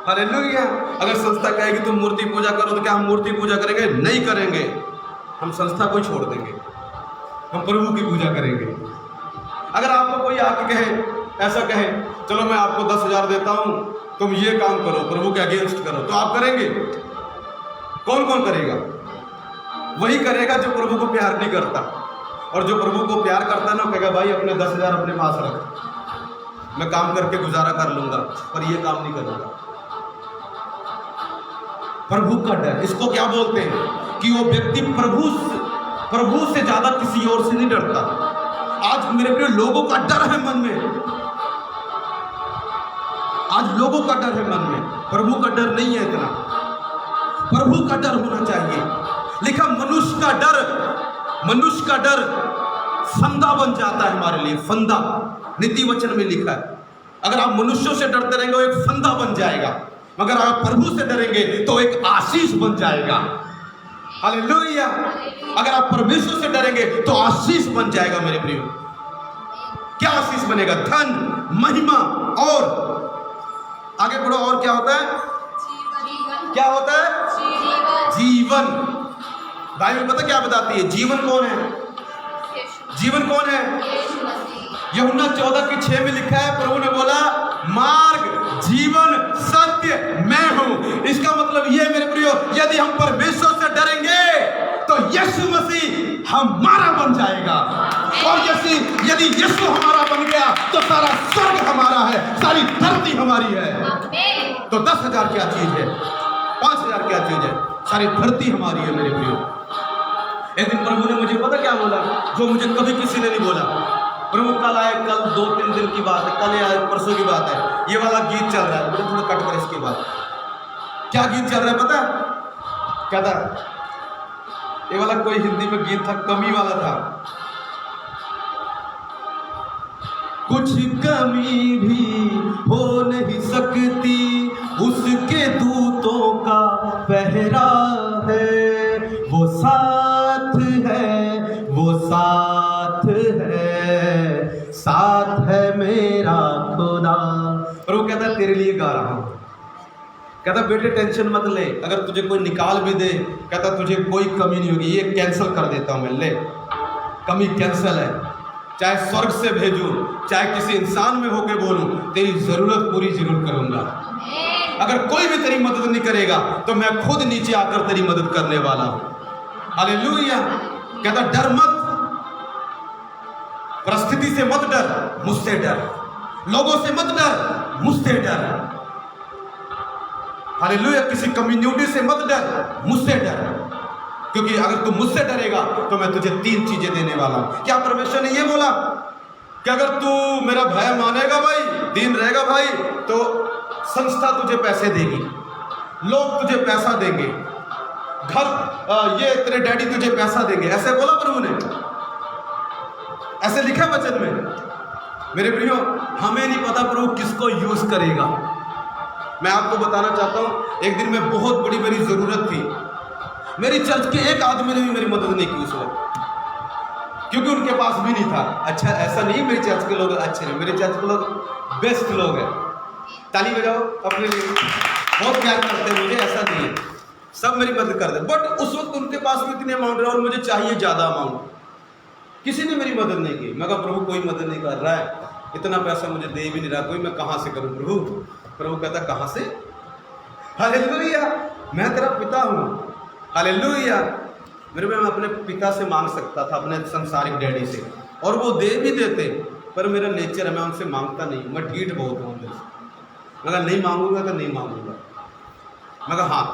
हालेलुया। अगर संस्था कहेगी तुम मूर्ति पूजा करो तो क्या हम मूर्ति पूजा करेंगे? नहीं करेंगे। हम संस्था को छोड़ देंगे, हम प्रभु की पूजा करेंगे। अगर आपको कोई आके कहे, ऐसा कहे चलो मैं आपको 10,000 देता हूं, तुम ये काम करो, प्रभु के अगेंस्ट करो, तो आप करेंगे? कौन कौन करेगा? वही करेगा जो प्रभु को प्यार नहीं करता। और जो प्रभु को प्यार करता है ना, कहेगा भाई अपने 10,000 अपने पास रख, मैं काम करके गुजारा कर लूंगा, पर ये काम नहीं करूंगा। प्रभु का डर, इसको क्या बोलते हैं कि वो व्यक्ति प्रभु से ज्यादा किसी और से नहीं डरता। आज मेरे प्रिय लोगों का डर है मन में, आज लोगों का डर है मन में, प्रभु का डर नहीं है इतना। प्रभु का डर होना चाहिए। लिखा मनुष्य का डर फंदा बन जाता है हमारे लिए, फंदा नीति वचन में लिखा है। अगर आप मनुष्यों से डरते रहेंगे वो एक फंदा बन जाएगा, मगर आप प्रभु से डरेंगे तो एक आशीष बन जाएगा। हालेलुया। अगर आप परमेश्वर से डरेंगे तो आशीष बन जाएगा मेरे प्रियो। क्या आशीष बनेगा? धन, महिमा और आगे बढ़ो, और क्या होता है? क्या होता है? जीवन। बाइबल पता क्या बताती है? जीवन कौन है? जीवन कौन है? यूहन्ना 14:6 में लिखा है, प्रभु ने बोला मार्ग, जीवन, सत्य मैं हूं। इसका मतलब ये मेरे प्रियो, यदि हम परमेश्वर से डरेंगे तो यीशु मसीह हमारा बन जाएगा। और यदि यीशु हमारा बन गया तो सारा स्वर्ग हमारा है, सारी धरती हमारी है। तो 10,000 क्या चीज है? 5,000 क्या चीज है? सारी धरती हमारी है मेरे प्रियो। एक दिन प्रभु ने मुझे पता क्या बोला, जो मुझे कभी किसी ने नहीं बोला। प्रभु कल आए, कल 2-3 दिन की बात है, कल या परसों की बात है, ये वाला गीत चल रहा है, मुझे थोड़ा कट कर इसके बाद। क्या गीत चल रहा है पता? क्या था? ये वाला कोई हिंदी में गीत था, कमी वाला था। कुछ कमी भी हो नहीं सकती, उसके दूतों का पहरा है, वो साथ है, वो साथ है, साथ है मेरा खुदा। और वो कहता है तेरे लिए गा रहा हूं। कहता बेटे टेंशन मत ले, अगर तुझे कोई निकाल भी दे, कहता तुझे कोई कमी नहीं होगी, ये कैंसिल कर देता हूं मैं, ले कमी कैंसिल है। चाहे स्वर्ग से भेजूं, चाहे किसी इंसान में होके बोलूं, तेरी जरूरत पूरी जरूर करूंगा। अगर कोई भी तेरी मदद नहीं करेगा तो मैं खुद नीचे आकर तेरी मदद करने वाला हूं। हालेलुया। कहता डर मत, परिस्थिति से मत डर, मुझसे डर, लोगों से मत डर, मुझसे डर। हालेलुया। किसी कम्युनिटी से मत डर, मुझसे डर, क्योंकि अगर तू मुझसे डरेगा तो मैं तुझे 3 चीजें देने वाला हूं। क्या परमेश्वर ने ये बोला कि अगर तू मेरा भय मानेगा भाई, दीन रहेगा भाई, तो संस्था तुझे पैसे देगी, लोग तुझे पैसा देंगे, घर ये तेरे डैडी तुझे पैसा देंगे, ऐसे बोला प्रभु ने, ऐसे लिखा वचन में। मेरे प्रियो, हमें नहीं पता प्रभु किसको यूज करेगा। मैं आपको बताना चाहता हूं, एक दिन में बहुत बड़ी मेरी जरूरत थी, मेरी चर्च के एक आदमी ने भी मेरी मदद नहीं की उस वक्त, क्योंकि उनके पास भी नहीं था। अच्छा, ऐसा नहीं मेरे चर्च के लोग अच्छे नहीं, मेरे चर्च के लोग बेस्ट लोग हैं, ताली बजाओ अपने लिए, बहुत प्यार करते हैं मुझे, ऐसा नहीं है, सब मेरी मदद करते हैं। बट उस वक्त उनके पास भी इतने अमाउंट रहा और मुझे चाहिए ज़्यादा अमाउंट, किसी ने मेरी मदद नहीं की। मैं कहा प्रभु कोई मदद नहीं कर रहा है, इतना पैसा मुझे दे भी नहीं रहा कोई, मैं कहाँ से करूँ प्रभु? प्रभु कहता कहाँ से? हालेलुया, मैं तेरा पिता हूँ। हालेलुया। मेरे में मैं अपने पिता से मांग सकता था, अपने संसारिक डैडी से, और वो दे भी देते, पर मेरा नेचर है, मैं उनसे मांगता नहीं, मैं ढीठ बहुत हूँ अंदर से। मैं कहा नहीं मांगूंगा तो नहीं मांगूंगा, मैं कहा हाँ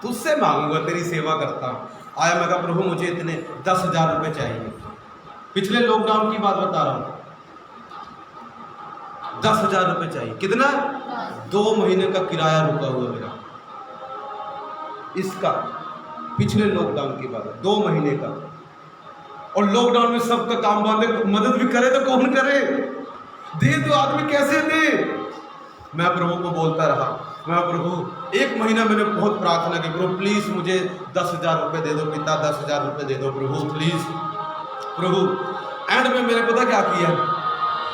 तुझसे मांगूंगा, तेरी सेवा करता हूँ। आया, मैं कहा प्रभु मुझे इतने 10,000 रुपये चाहिए, पिछले लॉकडाउन की बात बता रहा हूँ, 10,000 रुपये चाहिए। कितना? 2 महीने का किराया रुका हुआ मेरा, इसका पिछले लॉकडाउन की बात है, 2 महीने का। और लॉकडाउन में सबका काम बंद है, मदद भी करे तो कौन करे? दे तो आदमी कैसे दे? मैं प्रभु को बोलता रहा, मैं प्रभु 1 महीना मैंने बहुत प्रार्थना की, प्रभु प्लीज मुझे 10,000 रुपये दे दो पिता, 10,000 रुपये दे दो प्रभु प्लीज प्रभु। एंड में मैंने पता क्या किया,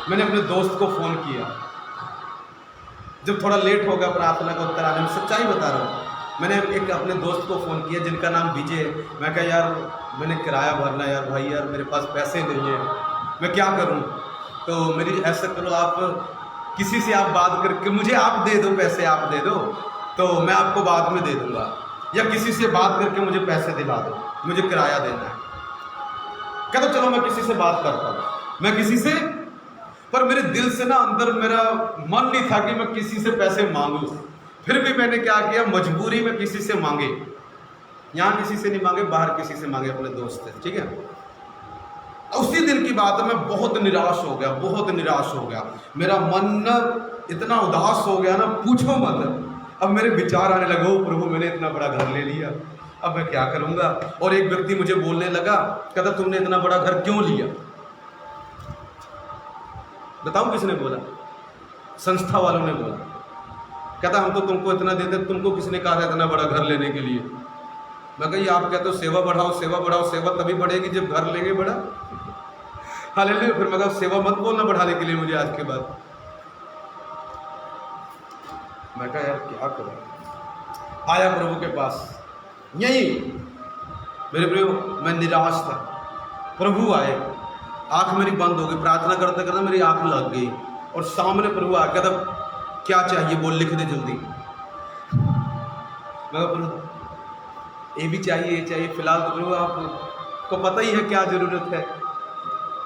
मैंने अपने दोस्त को फोन किया, जब थोड़ा लेट हो गया प्रार्थना का उत्तर आने में, सच्चाई बता रहा हूँ, मैंने एक अपने दोस्त को फ़ोन किया जिनका नाम विजय। मैं कहा यार मैंने किराया भरना है यार, भाई यार मेरे पास पैसे नहीं है, मैं क्या करूं? तो मेरी ऐसा करो, आप किसी से आप बात करके मुझे आप दे दो पैसे, आप दे दो तो मैं आपको बाद में दे दूंगा, या किसी से बात करके मुझे पैसे दिला दो, मुझे किराया देना है। कहता चलो मैं किसी से बात करता हूँ। मैं किसी से, पर मेरे दिल से ना अंदर मेरा मन नहीं था कि मैं किसी से पैसे मांगूं। फिर भी मैंने क्या किया, मजबूरी में किसी से मांगे, यहाँ किसी से नहीं मांगे, बाहर किसी से मांगे, अपने दोस्त से, ठीक है। उसी दिन की बात है, मैं बहुत निराश हो गया, बहुत निराश हो गया, मेरा मन ना इतना उदास हो गया ना पूछो मत। अब मेरे विचार आने लगे, ओ प्रभु मैंने इतना बड़ा घर ले लिया, अब मैं क्या करूँगा? और एक व्यक्ति मुझे बोलने लगा, कहता तुमने इतना बड़ा घर क्यों लिया? बताऊँ किसने बोला? संस्था वालों ने बोला। कहता हम तो तुमको इतना देते, तुमको किसने कहा था इतना बड़ा घर लेने के लिए? मैं कही आप कहते हो सेवा बढ़ाओ, सेवा बढ़ाओ, सेवा तभी बढ़ेगी जब घर लेंगे बड़ा। हालेलुया। फिर मैं कहा सेवा मत बोलना बढ़ाने के लिए मुझे आज के बाद। मैं कहा यार क्या करूँ, आया प्रभु के पास, यही मेरे प्रियो मैं निराश था। प्रभु आए, आंख मेरी बंद हो गई, प्रार्थना करते करते मेरी आंख लग गई और सामने प्रभु आ गया था, क्या चाहिए बोल, लिख दे जल्दी। मैं कहा प्रभु ये भी चाहिए, ये चाहिए, फिलहाल तो प्रभु आपको पता ही है क्या ज़रूरत है।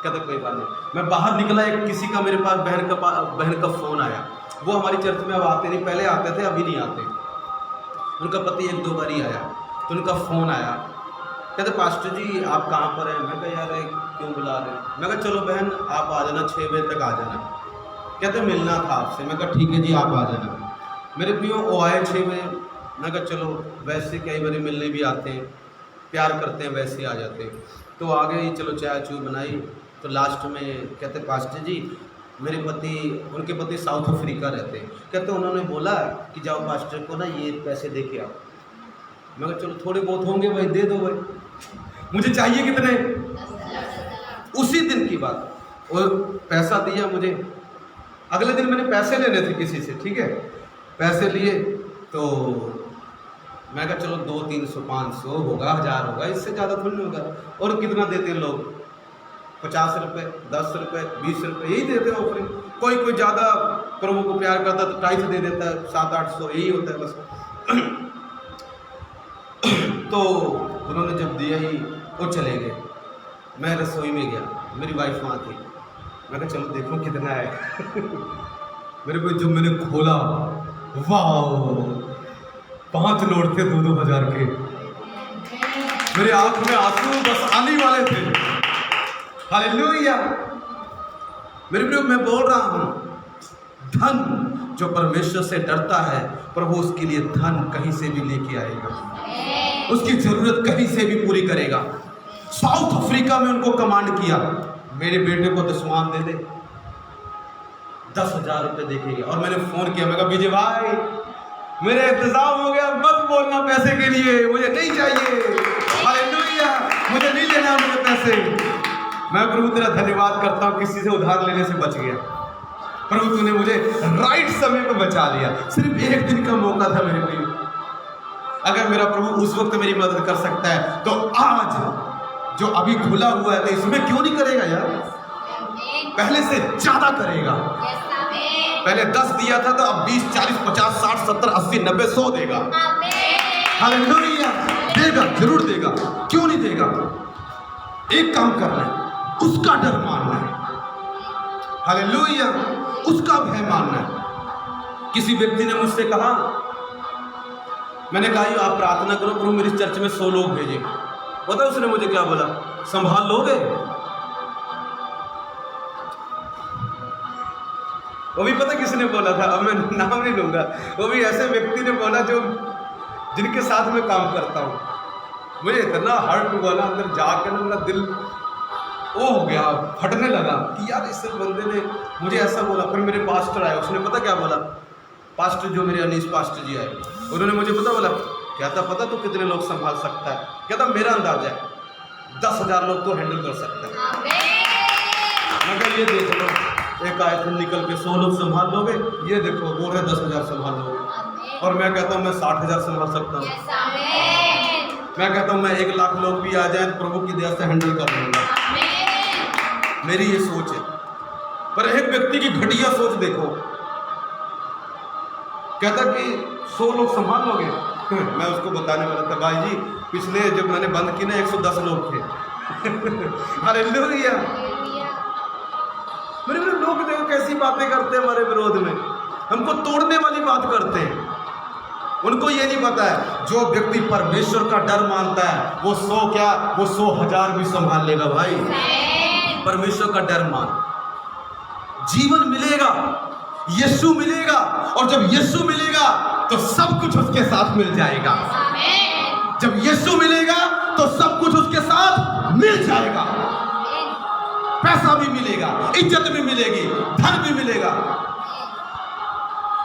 कहता कोई बात नहीं। मैं बाहर निकला, एक किसी का मेरे पास बहन का फ़ोन आया। वो हमारी चर्च में अब आते नहीं, पहले आते थे, अभी नहीं आते। उनका पति 1-2 बार ही आया, तो उनका फ़ोन आया, कहते पास्टर जी आप कहाँ पर हैं। मैं कहा यार क्यों बुला रहे हैं। मैं कहा चलो बहन आप आ जाना, 6 बजे तक आ जाना। कहते मिलना था आपसे। मैं कहा ठीक है जी आप आ जाना। मेरे प्रियो वो आए 6 बजे। मैं कहा चलो, वैसे कई बार मिलने भी आते हैं, प्यार करते हैं, वैसे आ जाते हैं। तो आ गए, चलो चाय चूय बनाई। तो लास्ट में कहते पास्टर जी मेरे पति, उनके पति साउथ अफ्रीका रहते हैं, कहते उन्होंने बोला कि जाओ पास्टर को ना ये पैसे दे के आओ। मैं कहा चलो थोड़े बहुत होंगे भाई, दे दो भाई, मुझे चाहिए कितने। उसी दिन की बात, वो पैसा दिया मुझे। अगले दिन मैंने पैसे लेने थे किसी से, ठीक है, पैसे लिए। तो मैं कहा चलो 200-300 500 होगा, 1000 होगा, इससे ज़्यादा थोड़ी नहीं होगा। और कितना देते लोग, 50 रुपये, 10 रुपये, 20 रुपये, यही देते हैं ऑफरिंग। कोई कोई ज़्यादा प्रभु को प्यार करता है तो 250 दे देता है, 700-800 यही होता है बस। तो उन्होंने जब दिया ही वो चले गए। मैं रसोई में गया, मेरी वाइफ वहाँ थी। मैं कहा चलो देखो कितना है। मेरे को जब मैंने खोला, वाह 5 नोट थे 2-2 हज़ार के। मेरी आंख में आंसू बस आने वाले थे। हालेलुया। मेरे प्रियो मैं बोल रहा हूँ, धन जो परमेश्वर से डरता है, प्रभु उसके लिए धन कहीं से भी लेके आएगा, उसकी जरूरत कहीं से भी पूरी करेगा। साउथ अफ्रीका में उनको कमांड किया, मेरे बेटे को दसवान दे दे, 10,000 रुपये देखेंगे। और मैंने फ़ोन किया, मैं कहा विजय भाई मेरे इंतजाम हो गया, मत बोलना पैसे के लिए, मुझे नहीं चाहिए। हालेलुया, मुझे नहीं लेना मुझे पैसे। मैं प्रभु तेरा धन्यवाद करता हूँ, किसी से उधार लेने से बच गया। प्रभु तूने मुझे राइट समय पे बचा लिया। सिर्फ 1 दिन का मौका था मेरे लिए। अगर मेरा प्रभु उस वक्त मेरी मदद कर सकता है तो आज जो अभी खुला हुआ है तो इसमें क्यों नहीं करेगा यार, पहले से ज्यादा करेगा। पहले 10 दिया था तो अब 20, 40, 50, 60, 70, 80, 90, 100 देगा। हालेलुया, देगा, जरूर देगा, क्यों नहीं देगा। एक काम करना है, उसका डर मानना है। हालेलुया, उसका भय मानना है। किसी व्यक्ति ने मुझसे कहा, मैंने कहा आप प्रार्थना करो प्रभु मेरी चर्च में 100 लोग भेजे। पता उसने मुझे क्या बोला, संभाल लोगे। वो भी पता किसने बोला था, अब मैं नाम नहीं लूंगा, वो भी ऐसे व्यक्ति ने बोला जो जिनके साथ मैं काम करता हूँ। मुझे इतना हर्ट हुआ ना, अंदर जाकर ना मेरा दिल वो हो गया, फटने लगा कि यार इस बंदे ने मुझे ऐसा बोला। फिर मेरे पास्टर आए, उसने पता क्या बोला, पास्टर जो मेरे अनीस पास्टर जी आए, उन्होंने मुझे पता बोला, कहता पता तो कितने लोग संभाल सकता है। कहता मेरा अंदाजा है 10,000 लोग तो हैंडल कर सकता है। मगर ये देख लो, एक आयतन निकल के 100 लोग संभाल लोगे, ये देखो बोल रहे 10,000 संभाल लोगे। और मैं कहता हूँ मैं 60,000 संभाल सकता हूँ। मैं कहता हूँ मैं 1 लाख लोग भी आ जाए तो प्रभु की दया से हैंडल कर लूँगा। मेरी ये सोच है। पर एक व्यक्ति की घटिया सोच देखो, कहता कि 100 लोग संभाल लोगे। मैं उसको बताने वाला था, भाई जी पिछले जब मैंने बंद की ना 110 लोग थे। हालेलुया। मेरे लोग देखो कैसी बातें करते हैं हमारे विरोध में, हमको तोड़ने वाली बात करते हैं। उनको ये नहीं पता है जो व्यक्ति परमेश्वर का डर मानता है वो 100 क्या, वो 100,000 भी संभाल लेगा। भाई परमेश्वर का डर मान, जीवन मिलेगा, यीशु मिलेगा, और जब यीशु मिलेगा तो सब कुछ उसके साथ मिल जाएगा। जब यीशु मिलेगा तो सब कुछ उसके साथ मिल जाएगा। पैसा भी मिलेगा, इज्जत भी मिलेगी, धन भी मिलेगा।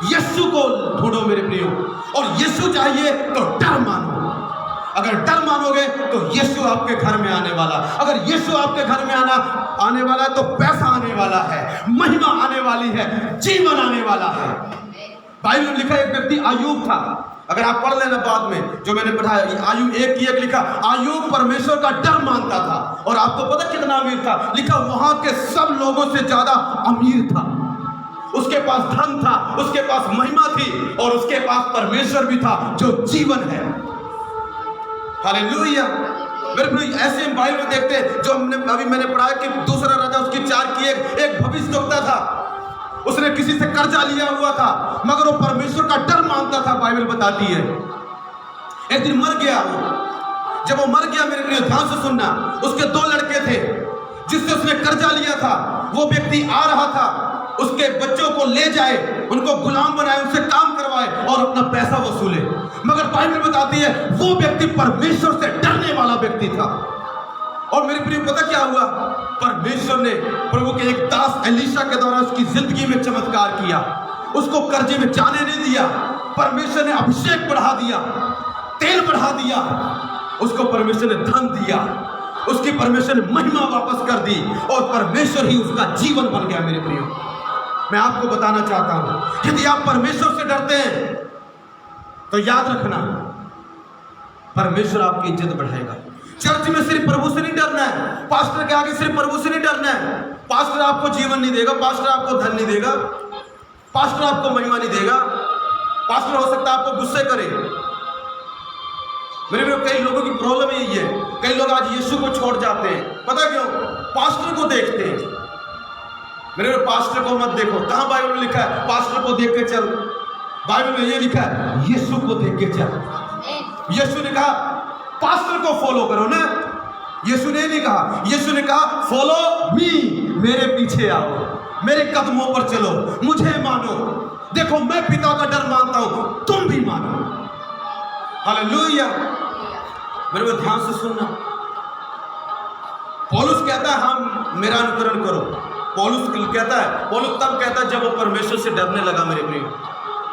यीशु को ढूंढो मेरे प्रियो, और यीशु चाहिए तो डर मानो। अगर डर मानोगे तो यीशु आपके घर में आने वाला। अगर यीशु आपके घर में आने वाला है तो पैसा आने वाला है, महिमा आने वाली है, जीवन आने वाला है। बाइबल में लिखा एक व्यक्ति आयूब था, अगर आप पढ़ लेना बाद में जो मैंने पढ़ाया, आयूब 1:1 लिखा, आयूब परमेश्वर का डर मानता था। और आपको पता कितना अमीर था? लिखा वहां के सब लोगों से ज्यादा अमीर था। उसके पास धन था, उसके पास महिमा थी, और उसके पास परमेश्वर भी था जो जीवन है। हालेलुया। मेरे भाई ऐसे बाइबल में देखते हैं जो अभी मैंने पढ़ा कि दूसरा राजा उसकी 4 की एक भविष्यवक्ता था, उसने किसी से कर्जा लिया हुआ था, मगर वो परमेश्वर का डर मानता था। बाइबल बताती है एक दिन मर गया वो। जब वो मर गया, मेरे प्रिय ध्यान से सुनना, उसके 2 लड़के थे जिससे उसने कर्जा लिया था। वो व्यक्ति आ रहा था, उसके बच्चों को ले जाए, उनको गुलाम बनाए, उनसे काम करवाए और अपना पैसा वसूले। मगर बाइबल बताती है वो व्यक्ति परमेश्वर से डरने वाला व्यक्ति था। और मेरे प्रिय पता क्या हुआ? परमेश्वर ने प्रभु के एक दास एलीशा के द्वारा उसकी जिंदगी में चमत्कार किया। उसको कर्जे में जाने नहीं दिया। परमेश्वर ने अभिषेक बढ़ा दिया, तेल बढ़ा दिया, उसको परमेश्वर ने धन दिया, उसकी परमेश्वर ने महिमा वापस कर दी, और परमेश्वर ही उसका जीवन बन गया। मेरे प्रियो, मैं आपको बताना चाहता हूं, यदि आप परमेश्वर से डरते हैं तो याद रखना, परमेश्वर आपकी इज्जत बढ़ाएगा। चर्च में सिर्फ प्रभु से नहीं डरना है, पास्टर के आगे सिर्फ प्रभु से नहीं डरना है। पास्टर आपको जीवन नहीं देगा, पास्टर आपको धन नहीं देगा, पास्टर आपको महिमा नहीं देगा। पास्टर हो सकता है आपको गुस्से करे। मेरे लोग, कई लोगों की प्रॉब्लम यही है, कई लोग आज यीशु को छोड़ जाते हैं। पता क्यों? पास्टर को देखते हैं। मेरे लोग, पास्टर को मत देखो। कहां बाइबल में लिखा है पास्टर को देख के चल? बाइबल में ये लिखा है यीशु को देख के चल। यीशु ने कहा पास्टर को फॉलो करो ना, यीशु ने नहीं कहा। यीशु ने कहा फॉलो मी, मेरे पीछे आओ, मेरे कदमों पर चलो, मुझे मानो। देखो मैं पिता का डर मानता हूं, तुम भी मानो। हालेलुया। मेरे को ध्यान से सुनना। पौलुस कहता है हम मेरा अनुकरण करो। पौलुस कहता है, पौलुस तब कहता है जब वो परमेश्वर से डरने लगा। मेरे प्रिय,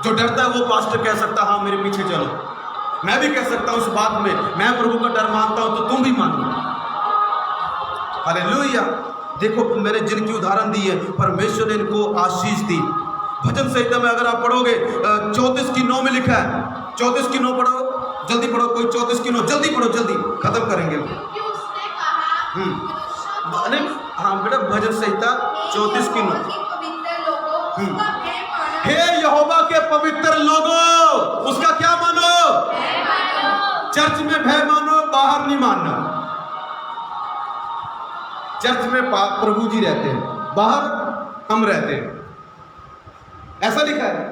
जो डरता है वो पास्टर कह सकता हाँ मेरे पीछे चलो। मैं भी कह सकता हूं उस बात में, मैं प्रभु का डर मानता हूं तो तुम भी मानो। हालेलुया। देखो मैंने जिनकी उदाहरण दी है, परमेश्वर ने इनको आशीष दी। भजन संहिता में अगर आप पढ़ोगे 34:9 में लिखा है। 34:9 पढ़ो, जल्दी पढ़ो, कोई 34:9 जल्दी पढ़ो, जल्दी खत्म करेंगे। नहीं हाँ बेटा, भजन संहिता 34:9। हे यहोवा के पवित्र लोगों, उसका क्या मानो? चर्च में भय मानो, बाहर नहीं मानना। चर्च में प्रभु जी रहते हैं, बाहर हम रहते हैं, ऐसा लिखा है।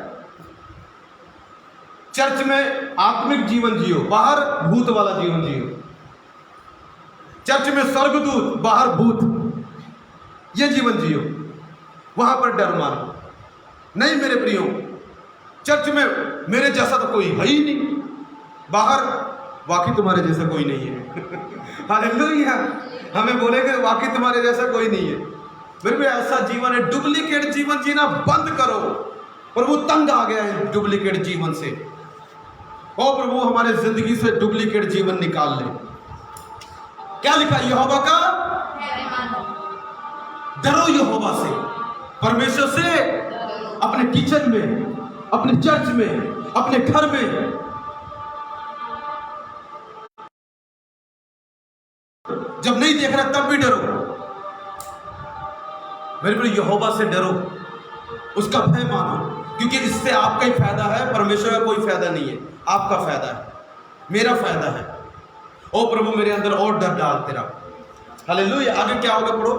चर्च में आत्मिक जीवन जियो, बाहर भूत वाला जीवन जियो। चर्च में स्वर्गदूत, बाहर भूत, ये जीवन जियो, वहां पर डर मानो नहीं। मेरे प्रियो, चर्च में मेरे जैसा तो कोई है ही नहीं, बाहर वाकई तुम्हारे जैसा कोई नहीं है। हालेलुया। हमें बोलेंगे वाकई तुम्हारे जैसा कोई नहीं है। मेरे को ऐसा जीवन है, डुप्लीकेट जीवन जीना बंद करो। प्रभु तंग आ गया है डुप्लीकेट जीवन से। ओ प्रभु हमारे जिंदगी से डुप्लीकेट जीवन निकाल ले। क्या लिखा? यहोवा का डरो, यहोवा से, परमेश्वर से, अपने किचन में, अपने चर्च में, अपने घर में। जब नहीं देख रहा तब भी डरो। मेरे प्रिय, यहोवा से डरो, उसका भय मानो, क्योंकि इससे आपका ही फायदा है, परमेश्वर का कोई फायदा नहीं है। आपका फायदा है, मेरा फायदा है। ओ प्रभु मेरे अंदर और डर डाल तेरा। हालेलुया। आगे क्या होगा पढ़ो।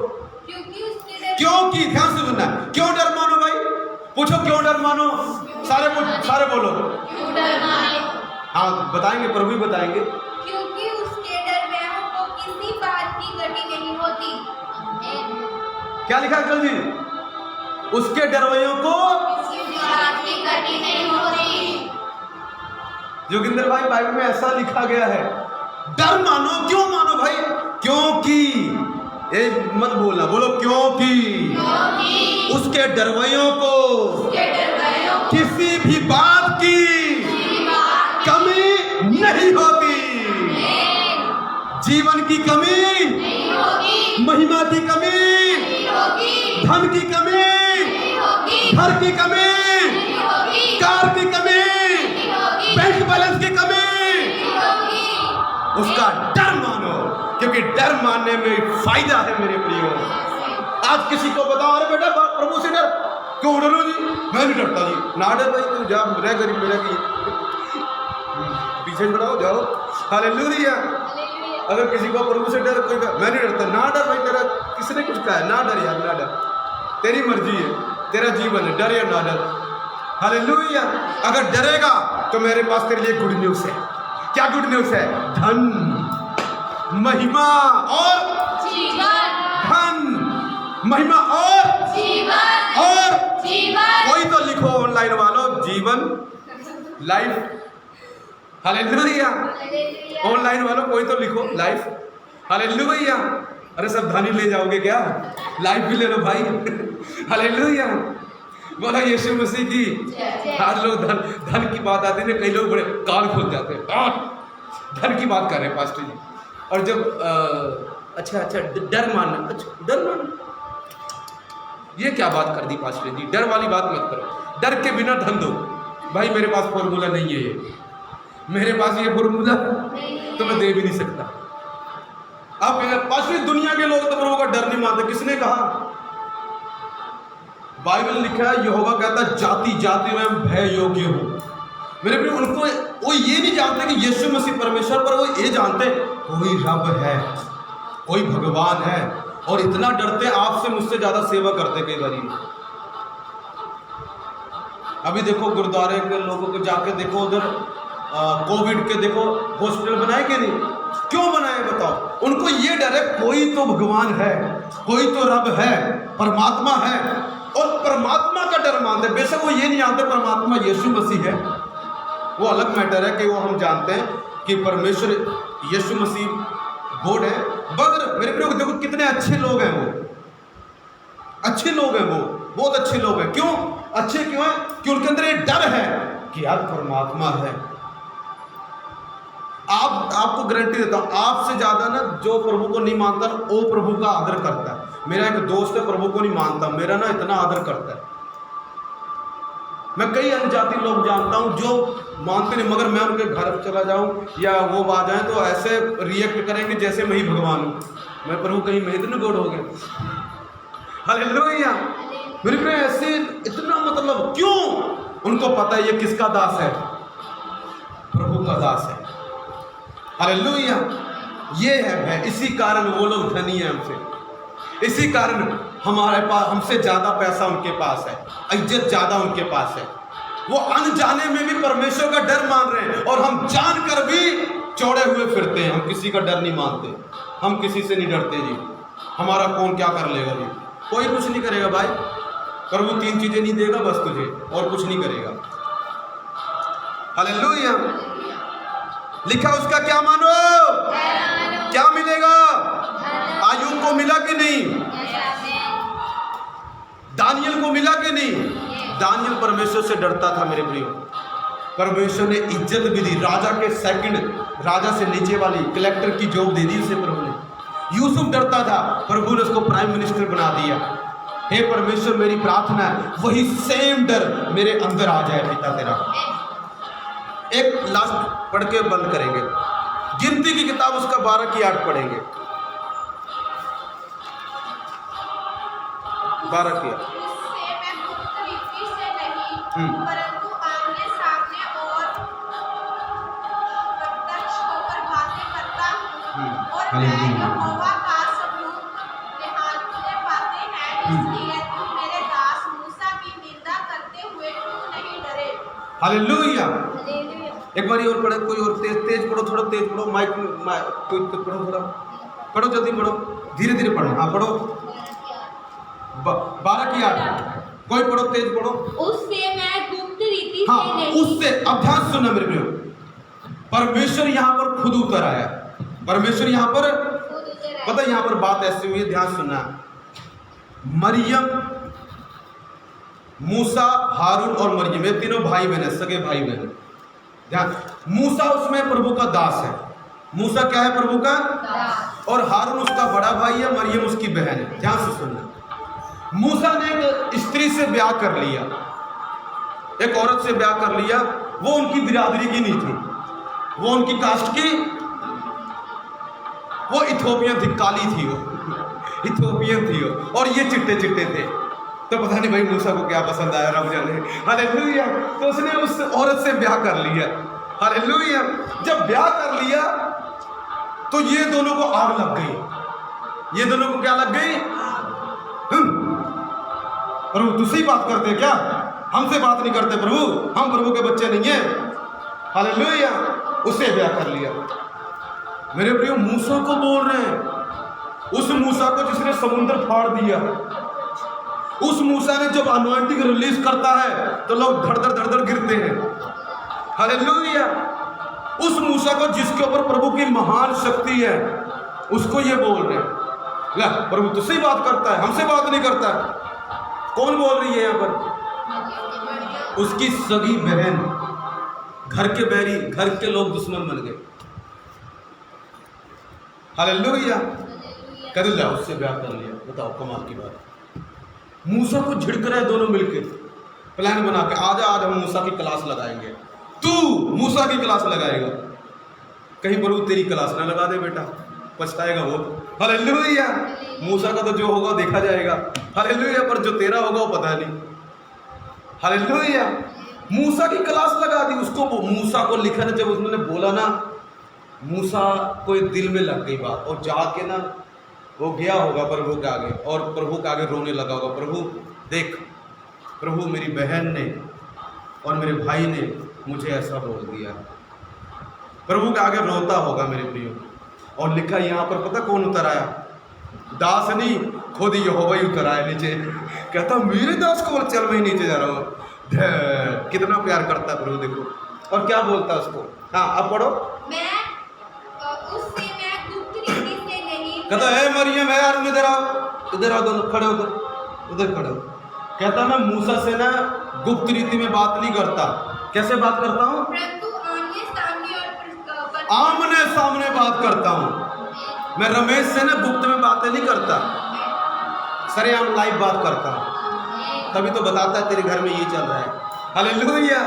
क्योंकि ध्यान से सुनना, क्यों डर मानो भाई? पूछो क्यों डर मानो? सारे बोलो। हाँ बताएंगे, प्रभु ही बताएंगे। क्योंकि उसके डर में को किसी बात की गति नहीं होती। क्या लिखा है जल्दी? उसके डरवैयों को किसी बात की गति नहीं होती। जोगिंदर भाई, बाइबल में ऐसा लिखा गया है। डर मानो, क्यों मानो भाई? क्योंकि, मत बोलना, बोलो क्योंकि उसके डरवैयों को किसी भी बात की कमी नहीं होती। जीवन की कमी, महिमा की कमी, धन की कमी, घर की कमी, कार की उसका डर मानो, क्योंकि डर मानने में फायदा है मेरे प्रियो। आज किसी को बताओ, अरे बेटा प्रभु से डर, क्यों डरो जी? मैं नहीं डरता जी। ना डर भाई, तू जा, मेरा गरीब मेरा की पीछे बढ़ाओ जाओ। हालेलुया। अगर किसी को प्रभु से डर, कोई मैं नहीं डरता, ना डर भाई, तेरा किसने कुछ कहा है? ना डर यार, ना डर, तेरी मर्जी है, तेरा जीवन है, डर या ना डर। हालेलुया। अगर डरेगा तो मेरे पास तेरे लिए गुड न्यूज़ है। क्या गुड न्यूज़ है? धन, महिमा और जीवन, धन, महिमा और जीवन, और जीवन। कोई तो लिखो ऑनलाइन वालों, जीवन, लाइफ। हालेलुया। ऑनलाइन वालों कोई तो लिखो लाइफ। हालेलुया। अरे सब धन ही ले जाओगे क्या? लाइफ भी ले लो भाई। हालेलुया। बोला यीशु मसीह की। आज लोग धन की बात आती है ना, कई लोग बड़े कान खोल जाते हैं, धन की बात कर रहे हैं पास्टर जी। और जब अच्छा डर मानना, अच्छा डर मानना, ये क्या बात कर दी पास्टर जी? डर वाली बात मत करो। डर के बिना धन दो भाई, मेरे पास फॉर्मूला नहीं है ये, मेरे पास ये फॉर्मूला तो मैं दे भी नहीं सकता। अब पास्टर, दुनिया के लोग तो प्रभु का डर नहीं मानते। किसने कहा? बाइबल में लिखा है, यहोवा कहता है जाति जाति में भय योग्य हूँ। मेरे प्रिय, उनको वो ये नहीं जानते कि यीशु मसीह परमेश्वर, पर वो ये जानते कोई रब है, कोई भगवान है, और इतना डरते आपसे मुझसे ज्यादा सेवा करते कई बारी। अभी देखो गुरुद्वारे के लोगों को जाके देखो, उधर कोविड के देखो हॉस्पिटल बनाए कि नहीं? क्यों बनाए बताओ? उनको ये डर है कोई तो भगवान है, कोई तो रब है, परमात्मा है, और परमात्मा का डर मानते। बेशक वो ये नहीं जानते परमात्मा यीशु मसीह है, वो अलग मैटर है कि वो हम जानते हैं कि परमेश्वर यीशु मसीह गॉड है। मगर मेरे प्रिय देखो कितने अच्छे लोग हैं, वो अच्छे लोग हैं, वो बहुत अच्छे लोग हैं। क्यों अच्छे? क्यों है? कि उनके अंदर ये डर है कि यार परमात्मा है। आपको गारंटी देता हूं, आपसे ज्यादा ना जो प्रभु को नहीं मानता वो प्रभु का आदर करता है। मेरा एक दोस्त है, प्रभु को नहीं मानता, मेरा ना इतना आदर करता है। मैं कई अनजाति लोग जानता हूं जो मानते नहीं, मगर मैं उनके घर चला जाऊं या वो आ जाए तो ऐसे रिएक्ट करेंगे जैसे मैं ही भगवान हूं। मैं प्रभु कहीं मैं इतने गोड हो गया। हालेलुया। मेरे प्रिय ऐसे इतना मतलब क्यों? उनको पता है ये किसका दास है? प्रभु का दास है। हालेलुया। ये है भय। इसी कारण वो लोग धनी है हमसे, इसी कारण हमारे पास, हमसे ज्यादा पैसा उनके पास है, इज्जत ज्यादा उनके पास है। वो अनजाने में भी परमेश्वर का डर मान रहे हैं, और हम जानकर भी चौड़े हुए फिरते हैं। हम किसी का डर नहीं मानते, हम किसी से नहीं डरते जी। हमारा कौन क्या कर लेगा जी? कोई कुछ नहीं करेगा भाई। प्रभु तीन चीजें नहीं देगा बस तुझे, और कुछ नहीं करेगा। हालेलुया। लिखा उसका क्या मानो? क्या मिलेगा? आयुब को मिला कि नहीं? दानियल को मिला कि नहीं? दानियल परमेश्वर से डरता था मेरे प्रियो। परमेश्वर ने इज्जत भी दी, राजा के सेकंड, राजा से नीचे वाली कलेक्टर की जॉब दे दी उसे प्रभु ने। यूसुफ डरता था, प्रभु ने उसको प्राइम मिनिस्टर बना दिया। हे परमेश्वर, मेरी प्रार्थना है वही सेम डर मेरे अंदर आ जाए पिता तेरा। एक लास्ट पढ़ के बंद करेंगे, गिनती की किताब उसका 12 की 8 पढ़ेंगे। 12 की 8। परंतु आमने सामने और प्रत्यक्ष होकर बातें करता हूँ, और मैं यहोवा का सबूत निहालते पाते हैं। इसलिए तुम मेरे दास मूसा की निंदा करते हुए क्यों नहीं डरे? हालेलुया। एक बार और पढ़े, कोई और तेज पढ़ो, थोड़ा तेज पढ़ो, माइक कोई पढ़ो, थोड़ा पढ़ो, जल्दी पढ़ो, धीरे धीरे पढ़ो। हाँ पढ़ो, 12 की 8। कोई पढ़ो, तेज पढ़ो। उससे मैं गुप्त रीति हाँ, से नहीं। उससे। अब ध्यान सुनना मेरे प्रियो, परमेश्वर यहाँ पर खुद उतर आया। परमेश्वर यहाँ पर, पता यहाँ पर बात ऐसी हुई है, ध्यान सुनना। मरियम, मूसा, हारून और मरियम, ये तीनों भाई बहन है, सगे भाई बहन। ध्यान, मूसा उसमें प्रभु का दास है। मूसा क्या है? प्रभु का दास। और हारून उसका बड़ा भाई है, मरियम उसकी बहन है। ध्यान से सुनना। मूसा ने एक स्त्री से ब्याह कर लिया, एक औरत से ब्याह कर लिया। वो उनकी बिरादरी की नहीं थी, वो उनकी कास्ट की वो इथोपियन थी, काली थी वो, इथोपियन थी वो, और ये चिट्टे चिट्टे थे। तो पता नहीं भाई मूसा को क्या पसंद आया, रब जाने। हालेलुया। तो उसने उस औरत से ब्याह कर लिया। हालेलुया। जब ब्याह कर लिया तो ये दोनों को आग लग गई। ये दोनों को क्या लग गई? प्रभु तुझसे ही बात करते क्या? हमसे बात नहीं करते प्रभु, हम प्रभु के बच्चे नहीं हैं। हालेलुया। उसे ब्याह कर लिया। मेरे प्रियो, मूसा को बोल रहे हैं, उस मूसा को जिसने समुद्र फाड़ दिया, उस मूसा ने जब अनॉइंटिंग रिलीज करता है तो लोग धड़ धड़ गिरते हैं। हालेलुया। उस मूसा को जिसके ऊपर प्रभु की महान शक्ति है, उसको ये बोल रहे हैं, ला प्रभु तुझसे ही बात करता है, हमसे बात नहीं करता है। कौन बोल रही है यहाँ पर? उसकी सगी बहन, घर के बैरी, घर के लोग दुश्मन बन गए। हालेलुया। कहते ला उससे ब्याह कर लिया। बताओ कमाल की बात। मूसा को झिड़क रहे दोनों मिलके, प्लान बना के, आज हम मूसा की क्लास लगाएंगे, तू मूसा की क्लास लगाएगा, कहीं प्रभु तेरी क्लास ना लगा दे बेटा, पछताएगा वो। हालेलुया। मूसा का तो जो होगा देखा जाएगा। हालेलुया। पर जो तेरा होगा वो पता नहीं। हालेलुया। मूसा की क्लास लगा दी उसको। मूसा को लिखा ना, जब उन्होंने बोला ना, मूसा को दिल में लग गई बात, और जाके ना वो गया होगा प्रभु के आगे, और प्रभु के आगे रोने लगा होगा, प्रभु देख, प्रभु मेरी बहन ने और मेरे भाई ने मुझे ऐसा बोल दिया। प्रभु के आगे रोता होगा मेरे प्रियो। और लिखा यहाँ पर, पता कौन उतर आया? दास नहीं, खुद यहोवा ही उतर आया नीचे। कहता मेरे दास को, चल मैं नीचे जा रहा हूँ। कितना प्यार करता है प्रभु, देखो। और क्या बोलता है उसको? हाँ अब पढ़ो। उससे मैं गुप्त रीति से नहीं। कहता है मरियम है यार, इधर आओ, इधर आओ, दोनों खड़े होकर, उधर खड़े हो। कहता मैं मूसा से ना गुप्त रीति में बात नहीं करता। कैसे बात करता हूँ? परंतु आमने सामने और आमने सामने बात करता हूँ। मैं रमेश से ना गुप्त में बातें नहीं करता, सरेआम लाइव बात करता हूँ। तभी तो बताता है तेरे घर में ये चल रहा है। हालेलुया।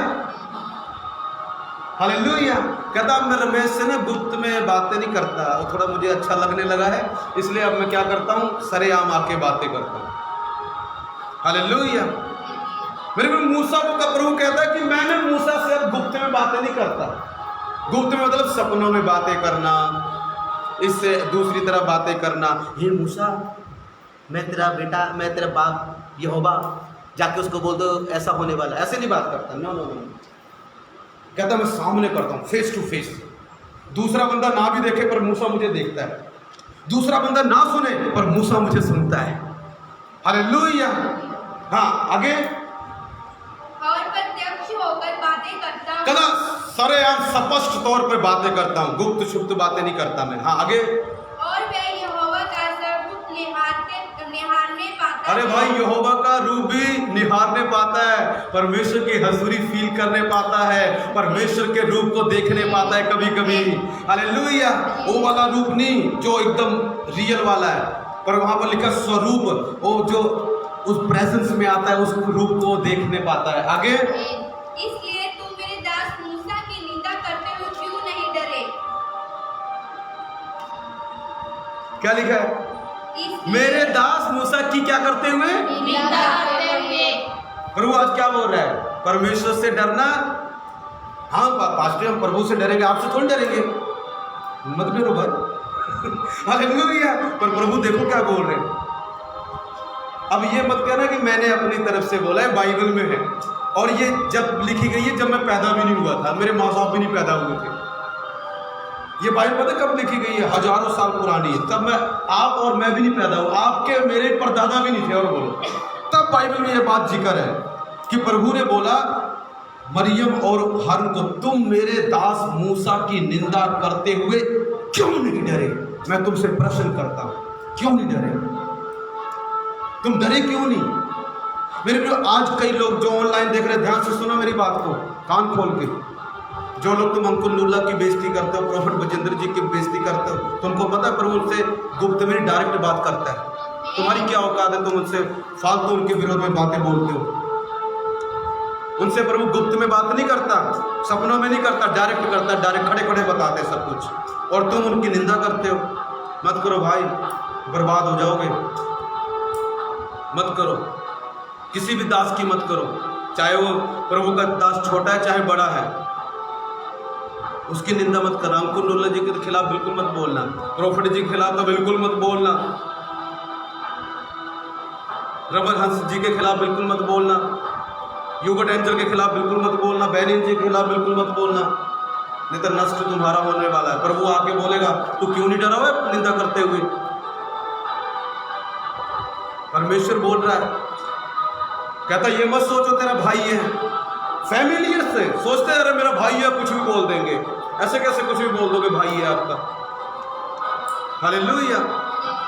हालेलुया। कहता मैं रमेश से ना गुप्त में बातें नहीं करता, और थोड़ा मुझे अच्छा लगने लगा है, इसलिए अब मैं क्या करता हूँ, सरेआम आके बातें करता हूँ। हालेलुया। मेरे को मूसा को प्रभु कहता है कि मैंने मूसा से अब गुप्त में बातें नहीं करता। गुप्त में मतलब सपनों में बातें करना, इससे दूसरी तरह बातें करना। ये मूसा, मैं तेरा बेटा, मैं तेरा बाप यहोवा, जाके उसको बोल दो ऐसा होने वाला, ऐसे नहीं बात करता। No no no. कहता मैं सामने करता हूँ, फेस टू फेस। दूसरा बंदा ना भी देखे पर मूसा मुझे देखता है, दूसरा बंदा ना सुने पर मूसा मुझे सुनता है। हालेलुया। हाँ आगे। और प्रत्यक्ष होकर बातें करता हूँ। कहता सरेआम स्पष्ट तौर पर बातें करता हूँ, गुप्त शुप्त बातें नहीं करता मैं। हाँ आगे। और वह यहोवा का सर्वरूप निहारने पाता अरे है। भाई यहोवा का रूप भी निहारने पाता है, परमेश्वर की हजूरी फील करने पाता है, परमेश्वर के रूप को देखने पाता है कभी कभी। हालेलुया। वो वाला रूप नहीं जो एकदम रियल वाला है, पर वहां पर लिखा स्वरूप, वो जो उस प्रेजेंस में आता है, उस रूप को देखने पाता है। आगे। इसलिए तुम मेरे दास मूसा की निंदा करते हुए क्यों नहीं डरे? क्या लिखा है? मेरे दास मूसा की क्या करते हुए? निंदा करते हुए। प्रभु आज क्या बोल रहा है? परमेश्वर से डरना। हाँ पास्टर, हम प्रभु से डरेंगे, आपसे थोड़ी डरेंगे, मत डरो भाई। हालेलुया। पर प्रभु देखो क्या बोल रहे हैं। अब ये मत कहना कि मैंने अपनी तरफ से बोला है, बाइबल में है, और ये जब लिखी गई है जब मैं पैदा भी नहीं हुआ था, मेरे माँ बाप भी नहीं पैदा हुए थे। ये बाइबल पता कब लिखी गई है? हजारों साल पुरानी है। तब मैं, आप और मैं भी नहीं पैदा हुआ, आपके मेरे परदादा भी नहीं थे। और बोलो, तब बाइबल में ये बात जिक्र है कि प्रभु ने बोला मरियम और हारून को, तुम मेरे दास मूसा की निंदा करते हुए क्यों नहीं डरे? मैं तुमसे प्रश्न करता हूं, क्यों नहीं डरे? तुम डरे क्यों नहीं? मेरे प्रियो, आज कई लोग जो ऑनलाइन देख रहे हैं, ध्यान से सुनो मेरी बात को, कान खोल के। जो लोग तुम अंकुल नूल्ला की बेइज्जती करते हो, प्रोफेट बजेंद्र जी की बेइज्जती करते हो, तुमको पता है प्रभु उनसे गुप्त में डायरेक्ट बात करता है। तुम्हारी क्या औकात है, तुम उनसे फालतू उनके विरोध में बातें बोलते हो? उनसे प्रभु गुप्त में बात नहीं करता, सपनों में नहीं करता, डायरेक्ट करता, डायरेक्ट खड़े खड़े बताते सब कुछ, और तुम उनकी निंदा करते हो। मत करो भाई, बर्बाद हो जाओगे। मत करो, किसी भी दास की मत करो, चाहे वो प्रभु का दास छोटा है चाहे बड़ा है, उसकी निंदा मत करना। अंकुर नूल्ला जी के खिलाफ बिल्कुल मत बोलना, प्रॉफिट जी के खिलाफ तो बिल्कुल मत बोलना, रबर हंस जी के खिलाफ बिल्कुल मत बोलना, यूबर्ट एंजल के खिलाफ बिल्कुल मत बोलना, बैनिन जी के खिलाफ बिल्कुल मत बोलना, नहीं तो नष्ट तुम्हारा होने वाला है। प्रभु आके बोलेगा तू क्यों नहीं डरा हुआ निंदा करते हुए? परमेश्वर बोल रहा है, कहता ये मत सोचो तेरा भाई है। फैमिलियर से सोचते हैं अरे मेरा भाई है, कुछ भी बोल देंगे। ऐसे कैसे कुछ भी बोल दोगे? भाई है आपका। हालेलुया।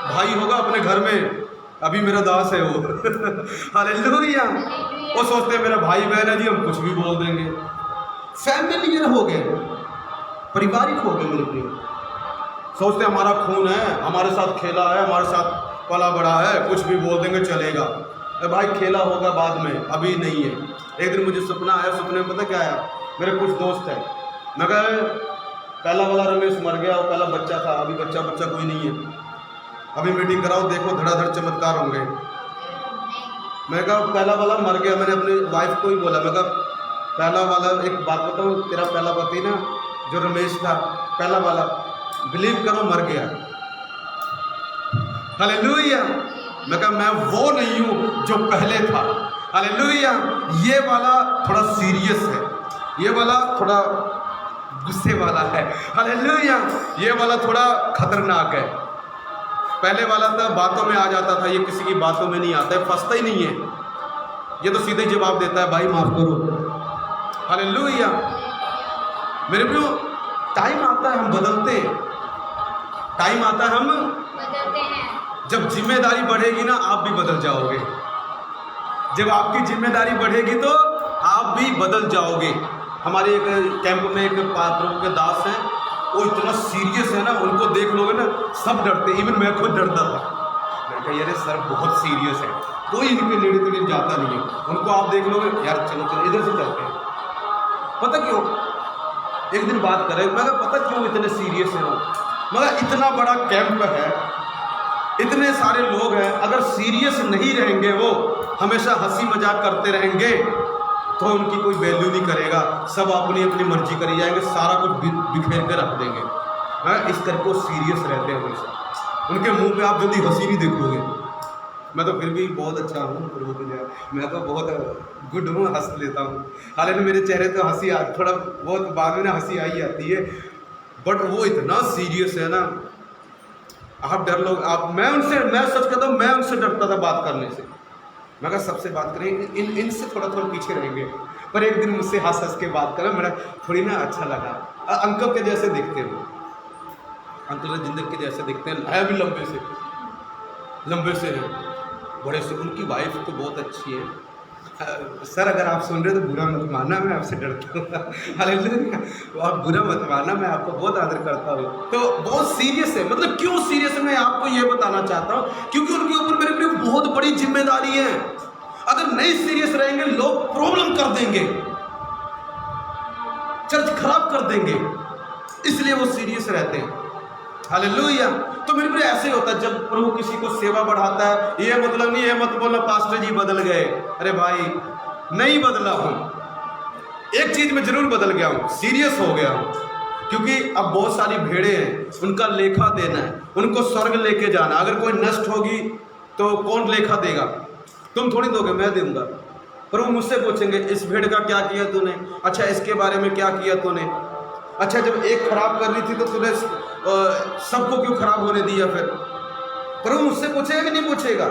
भाई होगा अपने घर में, अभी मेरा दास है वो। हालेलुया। वो सोचते हैं मेरा भाई बहन है जी, हम कुछ भी बोल देंगे। फैमिलियर हो गए, पारिवारिक हो गए मेरे प्रिय। सोचते हैं हमारा खून है, हमारे साथ खेला है, हमारे साथ पला बड़ा है, कुछ भी बोल देंगे चलेगा। अरे भाई खेला होगा बाद में, अभी नहीं है। एक दिन मुझे सपना आया, सपने में पता क्या आया? मेरे कुछ दोस्त हैं, मैं कहा पहला वाला रमेश मर गया, वो पहला बच्चा था, अभी बच्चा कोई नहीं है, अभी मीटिंग कराओ, देखो धड़ाधड़ चमत्कार होंगे। मैं कहा पहला वाला मर गया। मैंने अपनी वाइफ को ही बोला, मैं कहा पहला वाला, एक बात बताऊँ, तेरा पहला पति ना जो रमेश था पहला वाला, बिलीव करो मर गया। हालेलुया। मैं कहा मैं वो नहीं हूँ जो पहले था। हालेलुया। ये वाला थोड़ा सीरियस है, ये वाला थोड़ा गुस्से वाला है। हालेलुया। ये वाला थोड़ा खतरनाक है। पहले वाला था बातों में आ जाता था, ये किसी की बातों में नहीं आता है, फंसता ही नहीं है। ये तो सीधे जवाब देता है, भाई माफ करो। हालेलुया। मेरे प्रियो, टाइम आता है हम बदलते हैं, टाइम आता है हम बदलते हैं। जब जिम्मेदारी बढ़ेगी ना आप भी बदल जाओगे। जब आपकी जिम्मेदारी बढ़ेगी तो आप भी बदल जाओगे। हमारे एक कैंप में एक प्रभु के दास हैं, वो इतना सीरियस है ना, उनको देख लोगे ना सब डरते, इवन मैं खुद डरता था। मैं कहा अरे सर बहुत सीरियस है, कोई इनके नेड़े तेड़े जाता नहीं है। उनको आप देख लोगे यार चलो चलो इधर से चलते हैं। पता क्यों? एक दिन बात करें, मैं कहा पता क्यों इतने सीरियस है वो? मगर इतना बड़ा कैंप है, इतने सारे लोग हैं, अगर सीरियस नहीं रहेंगे, वो हमेशा हंसी मजाक करते रहेंगे तो उनकी कोई वैल्यू नहीं करेगा। सब अपनी अपनी मर्जी करी जाएंगे, सारा कुछ बिखेर कर रख देंगे। हाँ, इस करके वो सीरियस रहते हैं हमेशा। उनके मुंह पे आप जल्दी हंसी नहीं देखोगे। मैं तो फिर भी बहुत अच्छा हूँ प्रभु के लिए, मैं तो बहुत गुड हूँ, हंस लेता हूँ। हालांकि मेरे चेहरे तो हंसी थोड़ा बहुत बाद में ना हंसी आई आती है, बट वो इतना सीरियस है ना, आप डर लोग। आप मैं सच कहता हूँ, मैं उनसे डरता था बात करने से। मैं कहा सबसे बात करेंगे, इनसे थोड़ा पीछे रहेंगे। पर एक दिन मुझसे हंस के बात करें, मेरा थोड़ी ना अच्छा लगा। अंकल के जैसे दिखते हैं वो, अंकल जिंदगी के जैसे दिखते हैं, है भी लंबे से है, बड़े से। उनकी वाइफ तो बहुत अच्छी है। सर अगर आप सुन रहे हो तो बुरा मत मानना, मैं आपसे डरता हूँ। हालेलुया। आप बुरा मत मानना, मैं आपको बहुत आदर करता हूँ। तो बहुत सीरियस है। मतलब क्यों सीरियस है मैं आपको ये बताना चाहता हूँ, क्योंकि उनके ऊपर मेरे लिए बहुत बड़ी जिम्मेदारी है। अगर नहीं सीरियस रहेंगे लोग प्रॉब्लम कर देंगे, चर्च खराब कर देंगे, इसलिए वो सीरियस रहते हैं। हालेलुया। तो मेरे लिए ऐसे होता है जब प्रभु किसी को सेवा बढ़ाता है, ये मतलब नहीं है मत बोलना पास्टर जी बदल गए। अरे भाई नहीं बदला हूँ, एक चीज में जरूर बदल गया हूँ, सीरियस हो गया हूँ। क्योंकि अब बहुत सारी भेड़े हैं, उनका लेखा देना है, उनको स्वर्ग लेके जाना। अगर कोई नष्ट होगी तो कौन लेखा देगा? तुम थोड़ी दोगे, मैं दूंगा। प्रभु मुझसे पूछेंगे इस भेड़ का क्या किया तूने, अच्छा इसके बारे में क्या किया तूने, अच्छा जब एक खराब कर रही थी तो तूने सबको क्यों खराब होने दिया? फिर प्रभु मुझसे पूछेगा कि नहीं पूछेगा?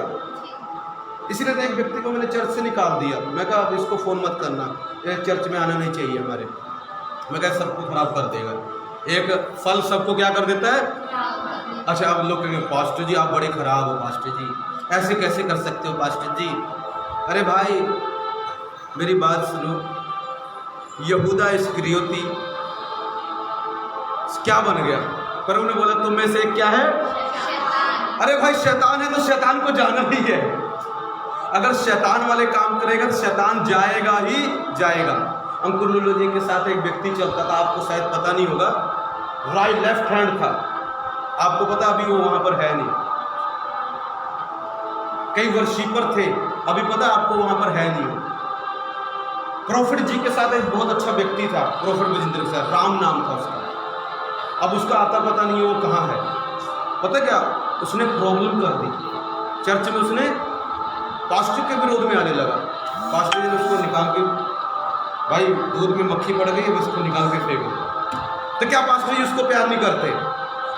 इसीलिए तो एक व्यक्ति को मैंने चर्च से निकाल दिया। मैं कहा अब इसको फ़ोन मत करना, ये चर्च में आना नहीं चाहिए हमारे। मैं कहा सबको खराब कर देगा, एक फल सबको क्या कर देता है। अच्छा अब लोग कहेंगे पास्टर जी आप बड़े खराब हो, पास्टर जी ऐसे कैसे कर सकते हो पास्टर जी। अरे भाई मेरी बात सुनो, यहूदा इस्करियोती क्या बन गया? प्रभु ने बोला तुम में से एक क्या है? शैतान। अरे भाई शैतान है तो शैतान को जाना ही है। अगर शैतान वाले काम करेगा तो शैतान जाएगा ही जाएगा। अंकुर लुल्लू जी के साथ एक व्यक्ति चलता था, आपको शायद पता नहीं होगा, राइट लेफ्ट हैंड था, आपको पता अभी वो वहां पर है नहीं। कई वर्शिपर थे, अभी पता आपको वहां पर है नहीं। प्रॉफिट जी के साथ एक बहुत अच्छा व्यक्ति था, प्रॉफिट विजेंद्र सर, राम नाम था उसका। अब उसका आता पता नहीं है वो कहाँ है। पता क्या, उसने प्रॉब्लम कर दी चर्च में, उसने पास्टर के विरोध में आने लगा। पास्टर जी ने उसको निकाल के, भाई दूध में मक्खी पड़ गई है, उसको निकाल के फेंक दो। तो क्या पास्टर जी उसको प्यार नहीं करते?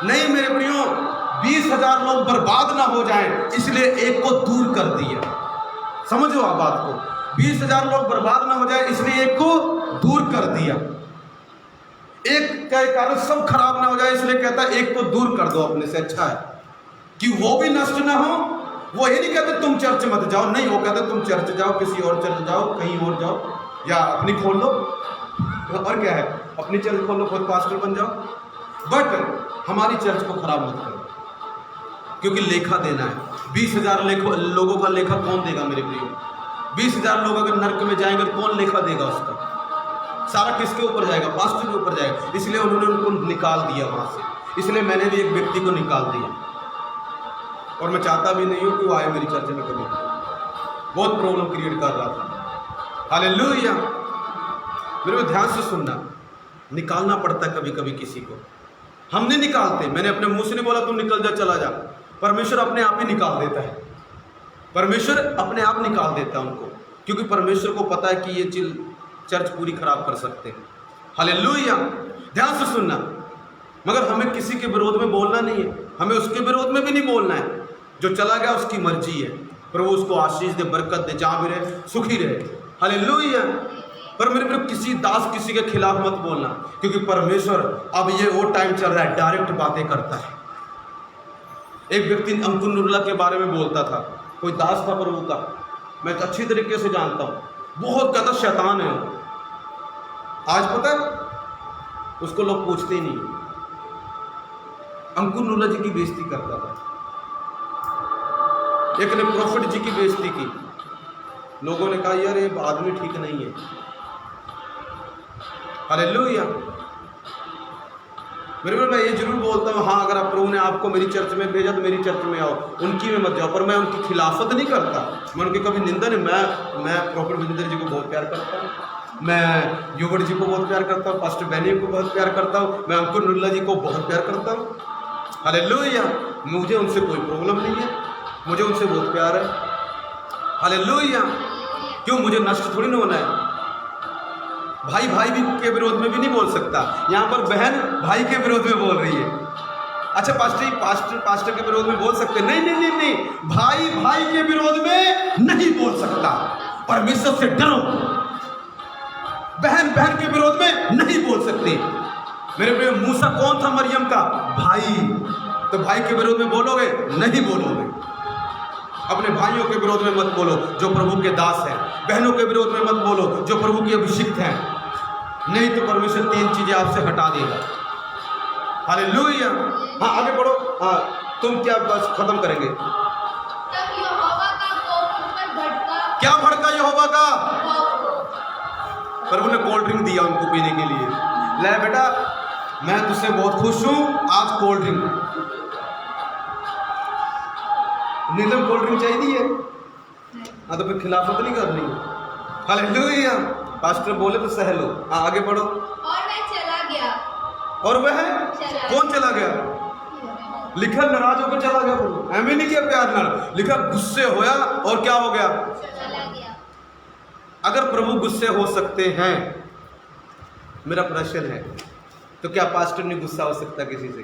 नहीं मेरे प्रियो, 20,000 लोग बर्बाद ना हो जाएं, इसलिए एक को दूर कर दिया। समझो आप बात को, 20,000 लोग बर्बाद ना हो जाए इसलिए एक को दूर कर दिया। एक के कारण सब खराब ना हो जाए इसलिए कहता है एक को दूर कर दो अपने से। अच्छा है कि वो भी नष्ट ना हो। वो ये नहीं कहते तुम चर्च मत जाओ, नहीं, वो कहते तुम चर्च जाओ, किसी और चर्च जाओ, कहीं और जाओ, या अपनी खोल लो, और क्या है, अपनी चर्च खोल लो, खुद पास्टर बन जाओ, बट हमारी चर्च को खराब मत करो, क्योंकि लेखा देना है। 20,000 लोगों का लेखा कौन देगा मेरे प्रियो? 20,000 लोग अगर नरक में जाएंगे तो कौन लेखा देगा उसका? सारा किसके ऊपर जाएगा? पास्टर के ऊपर जाएगा। इसलिए उन्होंने उनको निकाल दिया वहां से। इसलिए मैंने भी एक व्यक्ति को निकाल दिया, और मैं चाहता भी नहीं हूं कि वो आए मेरी चर्च में कभी। बहुत प्रॉब्लम क्रिएट कर रहा था। हालेलुया। मेरे को ध्यान से सुनना, निकालना पड़ता है कभी कभी किसी को। हम नहीं निकालते, मैंने अपने मुंह से नहीं बोला तुम निकल जा, चला जा। परमेश्वर अपने आप ही निकाल देता है। परमेश्वर अपने आप निकाल देता है उनको, क्योंकि परमेश्वर को पता है कि ये चर्च पूरी खराब कर सकते हैं। हालेलुया। ध्यान से सुनना, मगर हमें किसी के विरोध में बोलना नहीं है, हमें उसके विरोध में भी नहीं बोलना है। जो चला गया उसकी मर्जी है, प्रभु उसको आशीष दे, बरकत दे, जहां भी रहे सुखी रहे। हालेलुया। पर मेरे प्रिय, किसी दास किसी के खिलाफ मत बोलना, क्योंकि परमेश्वर अब ये वो टाइम चल रहा है, डायरेक्ट बातें करता है। एक व्यक्ति अंकुर नुरला के बारे में बोलता था, कोई दास था प्रभु का, मैं अच्छी तरीके से जानता हूँ, बहुत ज्यादा शैतान है। आज पता है उसको लोग पूछते ही नहीं। अंकुर नुरला जी की बेइज्जती करता था। एक ने प्रॉफिट जी की बेइज्जती की। लोगों ने कहा यार ये आदमी ठीक नहीं है। हालेलुया। मेरे मैं ये जरूर बोलता हूँ, हाँ अगर आप प्रभु ने आपको मेरी चर्च में भेजा तो मेरी चर्च में आओ, उनकी में मत जाओ, पर मैं उनकी खिलाफत नहीं करता, मैं उनकी कभी निंदा नहीं। मैं प्रॉफिट विजेंद्र जी को बहुत प्यार करता हूँ, मैं युवट जी को बहुत प्यार करता हूँ, पास्टर बैनी को बहुत प्यार करता हूँ, मैं अंकुर नुरला जी को बहुत प्यार करता हूँ। हालेलुया। मुझे उनसे कोई प्रॉब्लम नहीं है, मुझे उनसे बहुत प्यार है। हालेलुया। क्यों? मुझे नष्ट थोड़ी ना होना है। भाई भाई भी के विरोध में भी नहीं बोल सकता। यहाँ पर बहन भाई के विरोध में बोल रही है। अच्छा पास्टर के विरोध में बोल सकते? नहीं नहीं नहीं नहीं, भाई भाई के विरोध में नहीं बोल सकता। परमेश्वर से डरो। बहन बहन के विरोध में नहीं बोल सकती। मेरे प्रिय, मूसा कौन था? मरियम का भाई। तो भाई के विरोध में बोलोगे? नहीं बोलोगे। अपने भाइयों के विरोध में मत बोलो जो प्रभु के दास हैं। बहनों के विरोध में मत बोलो जो प्रभु की अभिषिक्त हैं, नहीं तो परमेश्वर 3 चीजें आपसे हटा देगा। हालेलुया। हाँ आगे बढ़ो। हाँ तुम क्या बस खत्म करेंगे? तब यहोवा का कोप उन पर भड़का। क्या भड़का यहोवा का? प्रभु ने कोल्ड ड्रिंक दिया उनको पीने के लिए। ले बेटा मैं तुझसे बहुत खुश हूं, आज कोल्ड ड्रिंक। नीलम कोल्ड ड्रिंक चाहिए? हाँ तो फिर खिलाफत नहीं करनी। हालेलुया। पास्टर बोले तो सह लो। हाँ आगे बढ़ो। और मैं चला गया। और वह कौन चला गया? लिखा नाराज होकर चला गया। प्रभु एम नहीं किया प्यार नाल, लिखा गुस्से होया और क्या हो गया? चला गया। अगर प्रभु गुस्से हो सकते हैं, मेरा प्रश्न है, तो क्या पास्टर नहीं गुस्सा हो सकता किसी से?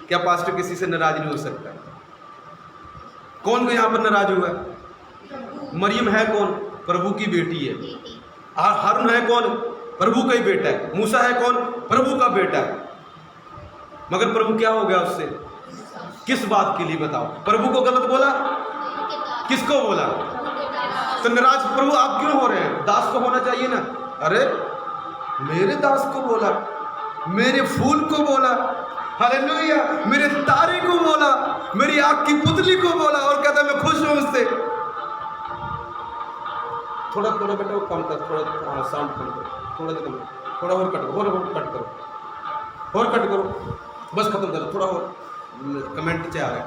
क्या पास्टर किसी से नाराज नहीं हो सकता? कौन यहाँ पर नाराज हुआ? मरियम है कौन? प्रभु की बेटी है। हारून है कौन? प्रभु का ही बेटा है। मूसा है कौन? प्रभु का बेटा है। मगर प्रभु क्या हो गया उससे? किस बात के लिए बताओ? प्रभु को गलत बोला? किसको बोला? तो नाराज प्रभु आप क्यों हो रहे हैं? दास को होना चाहिए ना। अरे मेरे दास को बोला, मेरे फूल को बोला, हालेलुया, मेरे तारे को बोला, मेरी आँख की पुतली को बोला, और कहता मैं खुश हूं उससे। थोड़ा थोड़ा बेटा वो कम कर, थोड़ा साउंड कम करो, थोड़ा और कट करो, और कट करो, और कट करो, बस खत्म करो, थोड़ा और कमेंट से आ रहा है,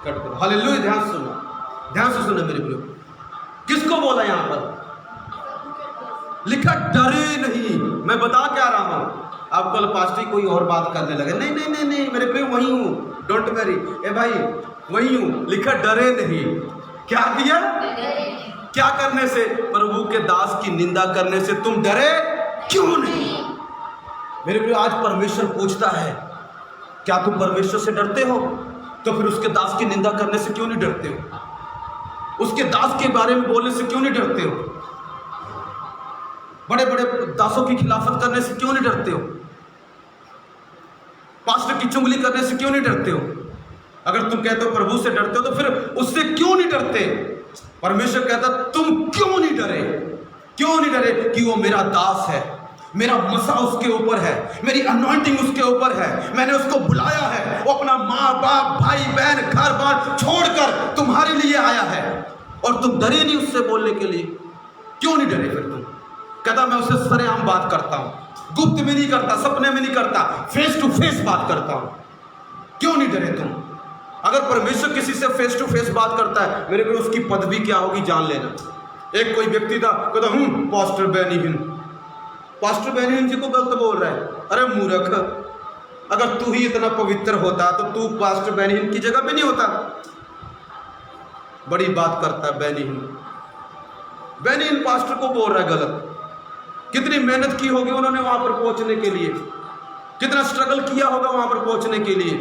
कट करो। हालेलुया, ध्यान से सुनो, ध्यान से सुनो मेरे प्रियो। किसको बोला यहाँ पर? लिखा डरे नहीं। मैं बता क्या रहा हूँ आपको, पास्टर कोई और बात करने लगे, नहीं नहीं नहीं नहीं मेरे प्रियो वही हूँ, डोंट वरी, ए भाई वही हूँ। लिखा डरे नहीं। क्या किया? क्या करने से? प्रभु के दास की निंदा करने से तुम डरे क्यों नहीं? मेरे प्रियो आज परमेश्वर पूछता है, क्या तुम परमेश्वर से डरते हो? तो फिर उसके दास की निंदा करने से क्यों नहीं डरते हो? उसके दास के बारे में बोलने से क्यों नहीं डरते हो? बड़े बड़े दासों की खिलाफत करने से क्यों नहीं डरते हो? पास्टर की चुगली करने से क्यों नहीं डरते हो? अगर तुम कहते हो प्रभु से डरते हो तो फिर उससे क्यों नहीं डरते? परमेश्वर कहता तुम क्यों नहीं डरे? क्यों नहीं डरे? कि वो मेरा दास है, मेरा मसा उसके ऊपर है, मेरी अनॉइंटिंग उसके ऊपर है, मैंने उसको बुलाया है, वो अपना माँ बाप भाई बहन घर बार छोड़कर तुम्हारे लिए आया है, और तुम डरे नहीं उससे बोलने के लिए? क्यों नहीं डरे? फिर तुम कहता मैं उससे सरेआम बात करता हूं, गुप्त में नहीं करता, सपने में नहीं करता, फेस टू फेस बात करता हूं। क्यों नहीं डरे तुम? अगर परमेश्वर किसी से फेस टू फेस बात करता है मेरे को, उसकी पदवी क्या होगी जान लेना। एक कोई व्यक्ति था, कहता पास्टर बेनी हिन, पास्टर बेनी हिन जी को गलत बोल रहा है। अरे मूर्ख, अगर तू ही इतना पवित्र होता तो तू पास्टर बेनी हिन की जगह पे नहीं होता। बड़ी बात करता है बेनी हिन। बेनी हिन पास्टर को बोल रहा है गलत। कितनी मेहनत की होगी उन्होंने वहां पर पहुंचने के लिए, कितना स्ट्रगल किया होगा वहां पर पहुंचने के लिए।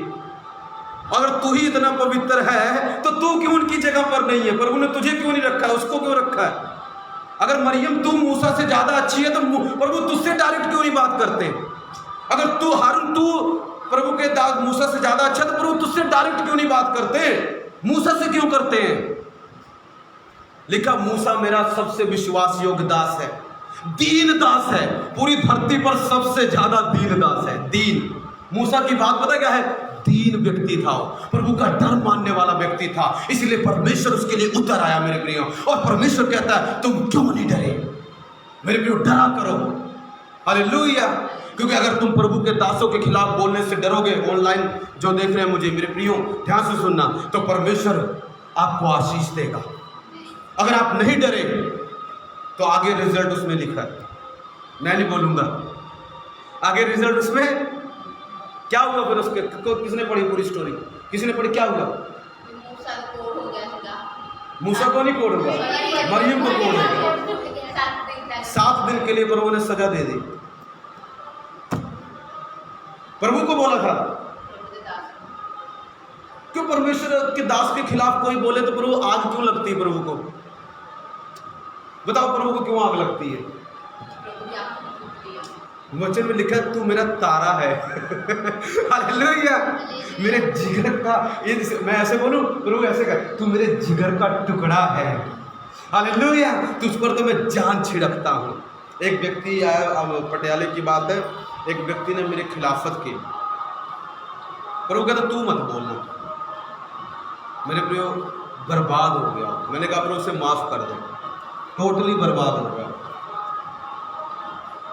अगर तू ही इतना पवित्र है तो तू क्यों उनकी जगह पर नहीं है? प्रभु ने तुझे क्यों नहीं रखा है? उसको क्यों रखा है? अगर मरियम तू मूसा से ज्यादा अच्छी है तो प्रभु तुझसे डायरेक्ट क्यों नहीं बात करते? अगर तू हारून तू प्रभु के दास मूसा से ज्यादा अच्छा तो प्रभु तुझसे डायरेक्ट क्यों नहीं बात करते? मूसा से क्यों करते हैं? लिखा मूसा मेरा सबसे विश्वास योग्य दास है, दीन दास है, पूरी धरती पर सबसे ज्यादा दीन दास है। दीन मूसा की बात पता क्या है? दीन व्यक्ति था, प्रभु का डर मानने वाला व्यक्ति था, इसलिए परमेश्वर उसके लिए उतर आया मेरे प्रियो। और परमेश्वर कहता है तुम क्यों नहीं डरे? मेरे प्रियो डरा करो। हालेलुया। क्योंकि अगर तुम प्रभु के दासों के खिलाफ बोलने से डरोगे, ऑनलाइन जो देख रहे हैं मुझे मेरे प्रियो ध्यान से सुनना, तो परमेश्वर आपको आशीष देगा। अगर आप नहीं डरे तो आगे रिजल्ट उसमें लिखा है, मैं नहीं बोलूंगा। आगे रिजल्ट उसमें क्या हुआ? फिर उसके किसने पढ़ी पूरी स्टोरी? किसी ने पढ़ी? क्या हुआ? मूसा को कोड़ हो गया था। मूसा को नहीं कोड़ हुआ, मरियम को कोड़ हो गया। 7 दिन के लिए प्रभु ने सजा दे दी। प्रभु को बोला था क्यों परमेश्वर के दास के खिलाफ कोई बोले तो प्रभु आग क्यों लगती है? प्रभु को बताओ, प्रभु को क्यों आग लगती है? वचन में लिखा तू मेरा तारा है। हालेलुया। मेरे जिगर का, ये मैं ऐसे बोलूं प्रभु ऐसे कर, तू मेरे जिगर का टुकड़ा है। हालेलुया। तुझ पर तो मैं जान छिड़कता हूँ। एक व्यक्ति आया, अब पटियाले की बात है, एक व्यक्ति ने मेरे खिलाफत की। प्रभु कहता तू मत बोलना। मेरे प्रियो बर्बाद हो गया। मैंने कहा प्रभु उसे माफ कर दे, टोटली बर्बाद हो गया।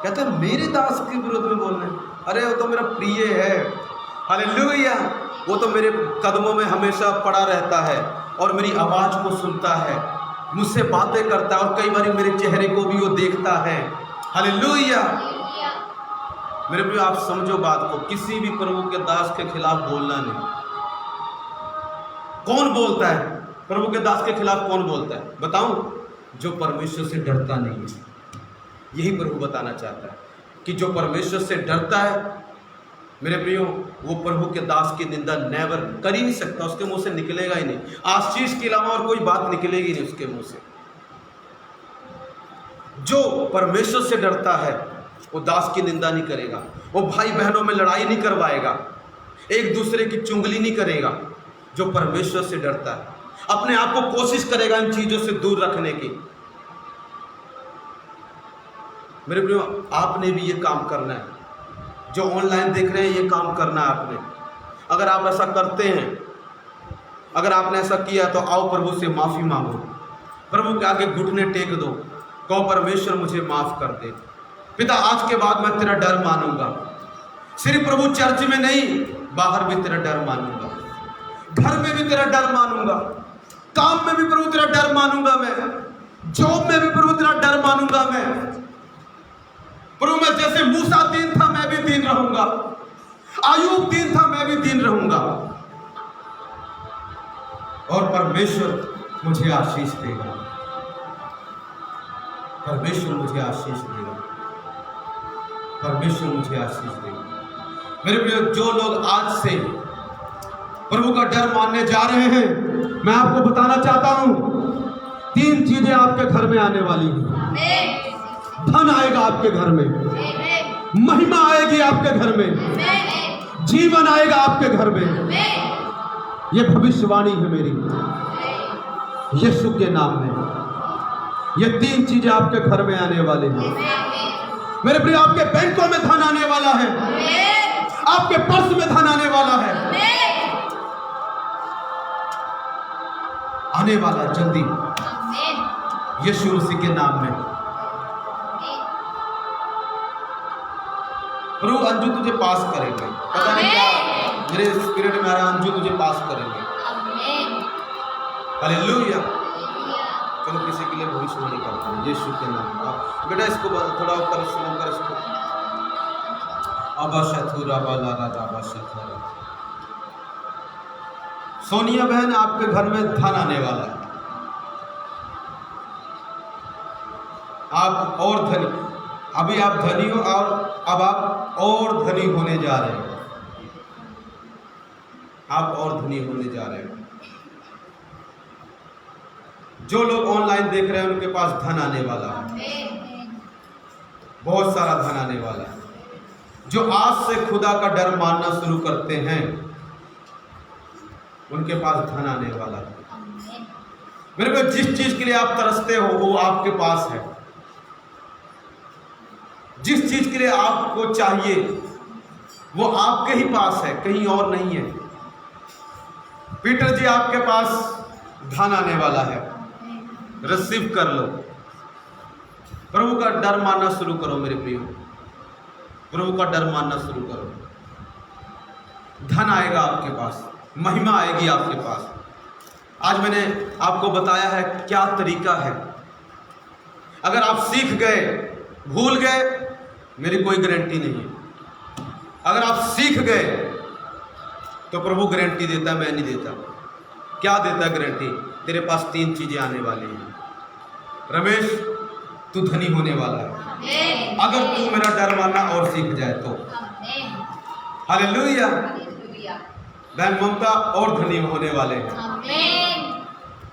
कहता मेरे दास के विरोध में बोलने? अरे वो तो मेरा प्रिय है। हालेलुया। वो तो मेरे कदमों में हमेशा पड़ा रहता है और मेरी आवाज़ को सुनता है, मुझसे बातें करता है और कई बार मेरे चेहरे को भी वो देखता है। हालेलुया। मेरे प्रिय आप समझो बात को, किसी भी प्रभु के दास के खिलाफ बोलना नहीं। कौन बोलता है प्रभु के दास के खिलाफ? कौन बोलता है बताऊं? जो परमेश्वर से डरता नहीं है। यही प्रभु बताना चाहता है कि जो परमेश्वर से डरता है मेरे प्रियो, वो प्रभु के दास की निंदा नेवर कर ही नहीं सकता, उसके मुंह से निकलेगा ही नहीं। आशीष के अलावा और कोई बात निकलेगी नहीं उसके मुंह से। जो परमेश्वर से डरता है वो दास की निंदा नहीं करेगा, वो भाई बहनों में लड़ाई नहीं करवाएगा, एक दूसरे की चुगली नहीं करेगा। जो परमेश्वर से डरता है अपने आप को कोशिश करेगा इन चीजों से दूर रखने की। मेरे प्रियो आपने भी ये काम करना है, जो ऑनलाइन देख रहे हैं ये काम करना है आपने। अगर आप ऐसा करते हैं, अगर आपने ऐसा किया तो आओ प्रभु से माफ़ी मांगो, प्रभु के आगे घुटने टेक दो, कहो परमेश्वर मुझे माफ़ कर दे पिता, आज के बाद मैं तेरा डर मानूंगा। सिर्फ प्रभु चर्च में नहीं, बाहर भी तेरा डर मानूंगा। घर में भी तेरा डर मानूंगा, काम में भी प्रभु तेरा डर मानूंगा मैं, जॉब में भी प्रभु तेरा डर मानूंगा मैं। प्रभु मैं जैसे मूसा दीन था मैं भी दीन रहूंगा, आयूब दीन था मैं भी दीन रहूंगा, और परमेश्वर मुझे आशीष देगा, परमेश्वर मुझे आशीष देगा, परमेश्वर मुझे आशीष देगा। मेरे प्रिय, जो लोग आज से प्रभु का डर मानने जा रहे हैं, मैं आपको बताना चाहता हूं 3 चीजें आपके घर में आने वाली हैं। धन आएगा आपके घर में, महिमा आएगी आपके घर में, जीवन आएगा आपके घर में। ये भविष्यवाणी है मेरी यीशु के नाम में। ये 3 चीजें आपके घर में आने वाले हैं। मेरे प्रिय, आपके बैंकों में धन आने वाला है, आपके पर्स में धन आने वाला है, आने वाला जल्दी यीशु मसीह के नाम में। प्रभु अंजू तुझे पास करेंगे, पता नहीं क्या मेरे स्पिरिट में आ रहा है, अंजू तुझे पास करेंगे। हालेलुया। चलो किसी के लिए भविष्यवाणी करते हैं यीशु के नाम में। बेटा इसको थोड़ा ऊपर सुनो कर इसको। अबाशथुरा बाला राजा अबाशथुरा। सोनिया बहन, आपके घर में धन आने वाला है, आप और धनी, अभी आप धनी हो और अब आप और धनी होने जा रहे हो, आप और धनी होने जा रहे हो। जो लोग ऑनलाइन देख रहे हैं उनके पास धन आने वाला है, बहुत सारा धन आने वाला है। जो आज से खुदा का डर मानना शुरू करते हैं उनके पास धन आने वाला है। मेरे को जिस चीज के लिए आप तरसते हो वो आपके पास है, जिस चीज के लिए आपको चाहिए वो आपके ही पास है, कहीं और नहीं है। पीटर जी, आपके पास धन आने वाला है, रिसीव कर लो। प्रभु का डर मानना शुरू करो मेरे प्रियो, प्रभु का डर मानना शुरू करो। धन आएगा आपके पास, महिमा आएगी आपके पास। आज मैंने आपको बताया है क्या तरीका है। अगर आप सीख गए, भूल गए, मेरी कोई गारंटी नहीं है। अगर आप सीख गए तो प्रभु गारंटी देता है, मैं नहीं देता। क्या देता है गारंटी? तेरे पास 3 चीजें आने वाली हैं। रमेश, तू धनी होने वाला है अगर तू मेरा डर मानना और सीख जाए तो। हालेलुया। बहन ममता, और धनी होने वाले हैं।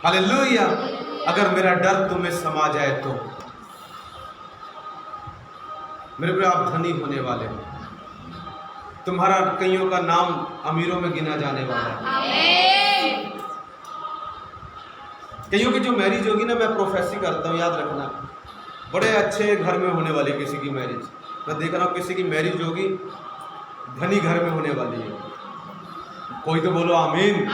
हालेलुया। अगर मेरा डर तुम्हें समा जाए तो मेरे प्रिय, आप धनी होने वाले हो। तुम्हारा कईयों का नाम अमीरों में गिना जाने वाला है। कईयों की जो मैरिज होगी ना, मैं प्रोफेसी करता हूँ, याद रखना, बड़े अच्छे घर में होने वाली किसी की मैरिज। मैं देख रहा हूँ किसी की मैरिज होगी धनी घर में होने वाली है। कोई तो बोलो आमीन।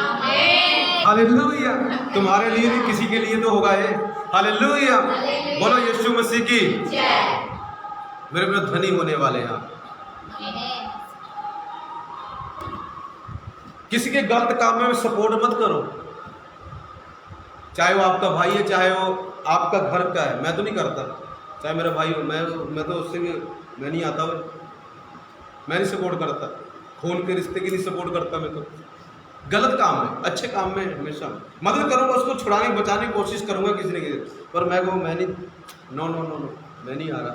हालेलुया। तुम्हारे लिए भी किसी के लिए तो होगा ये। हालेलुया। बोलो यीशु मसीह की जय। मेरे प्रिय, धनी होने वाले हैं आप। किसी के गलत काम में सपोर्ट मत करो, चाहे वो आपका भाई है, चाहे वो आपका घर का है। मैं तो नहीं करता, चाहे मेरा भाई हो, मैं तो उससे भी मैं नहीं आता, मैं नहीं सपोर्ट करता। खून के रिश्ते की नहीं सपोर्ट करता मैं तो। गलत काम में, अच्छे काम में हमेशा मदद करूँगा, उसको छुड़ाने बचाने की कोशिश करूँगा किसी न किसी, पर मैं कहूँ मैं नहीं, नो नो नो नो, मैं नहीं आ रहा।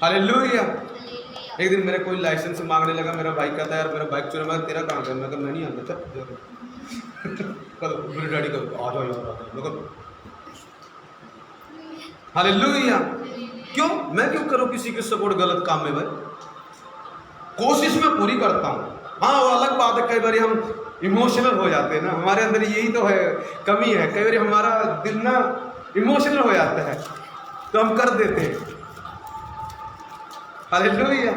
हालेलुया। एक दिन मेरे कोई लाइसेंस मांगने लगा, मेरा बाइक का था यार, मेरा बाइक चुरा, मैं तेरा कहाँ गया? मैं कहा मैं नहीं आता। कल मेरे डैडी का आ जाओ यार। हालेलुया। क्यों? मैं क्यों करूँ किसी के सपोर्ट गलत काम में? भाई कोशिश मैं पूरी करता हूँ। हाँ, वो अलग बात है, कई बार हम इमोशनल हो जाते हैं ना, हमारे अंदर यही तो है, कमी है। कई बार हमारा दिल ना इमोशनल हो जाता है तो हम कर देते हैं। हालेलुया।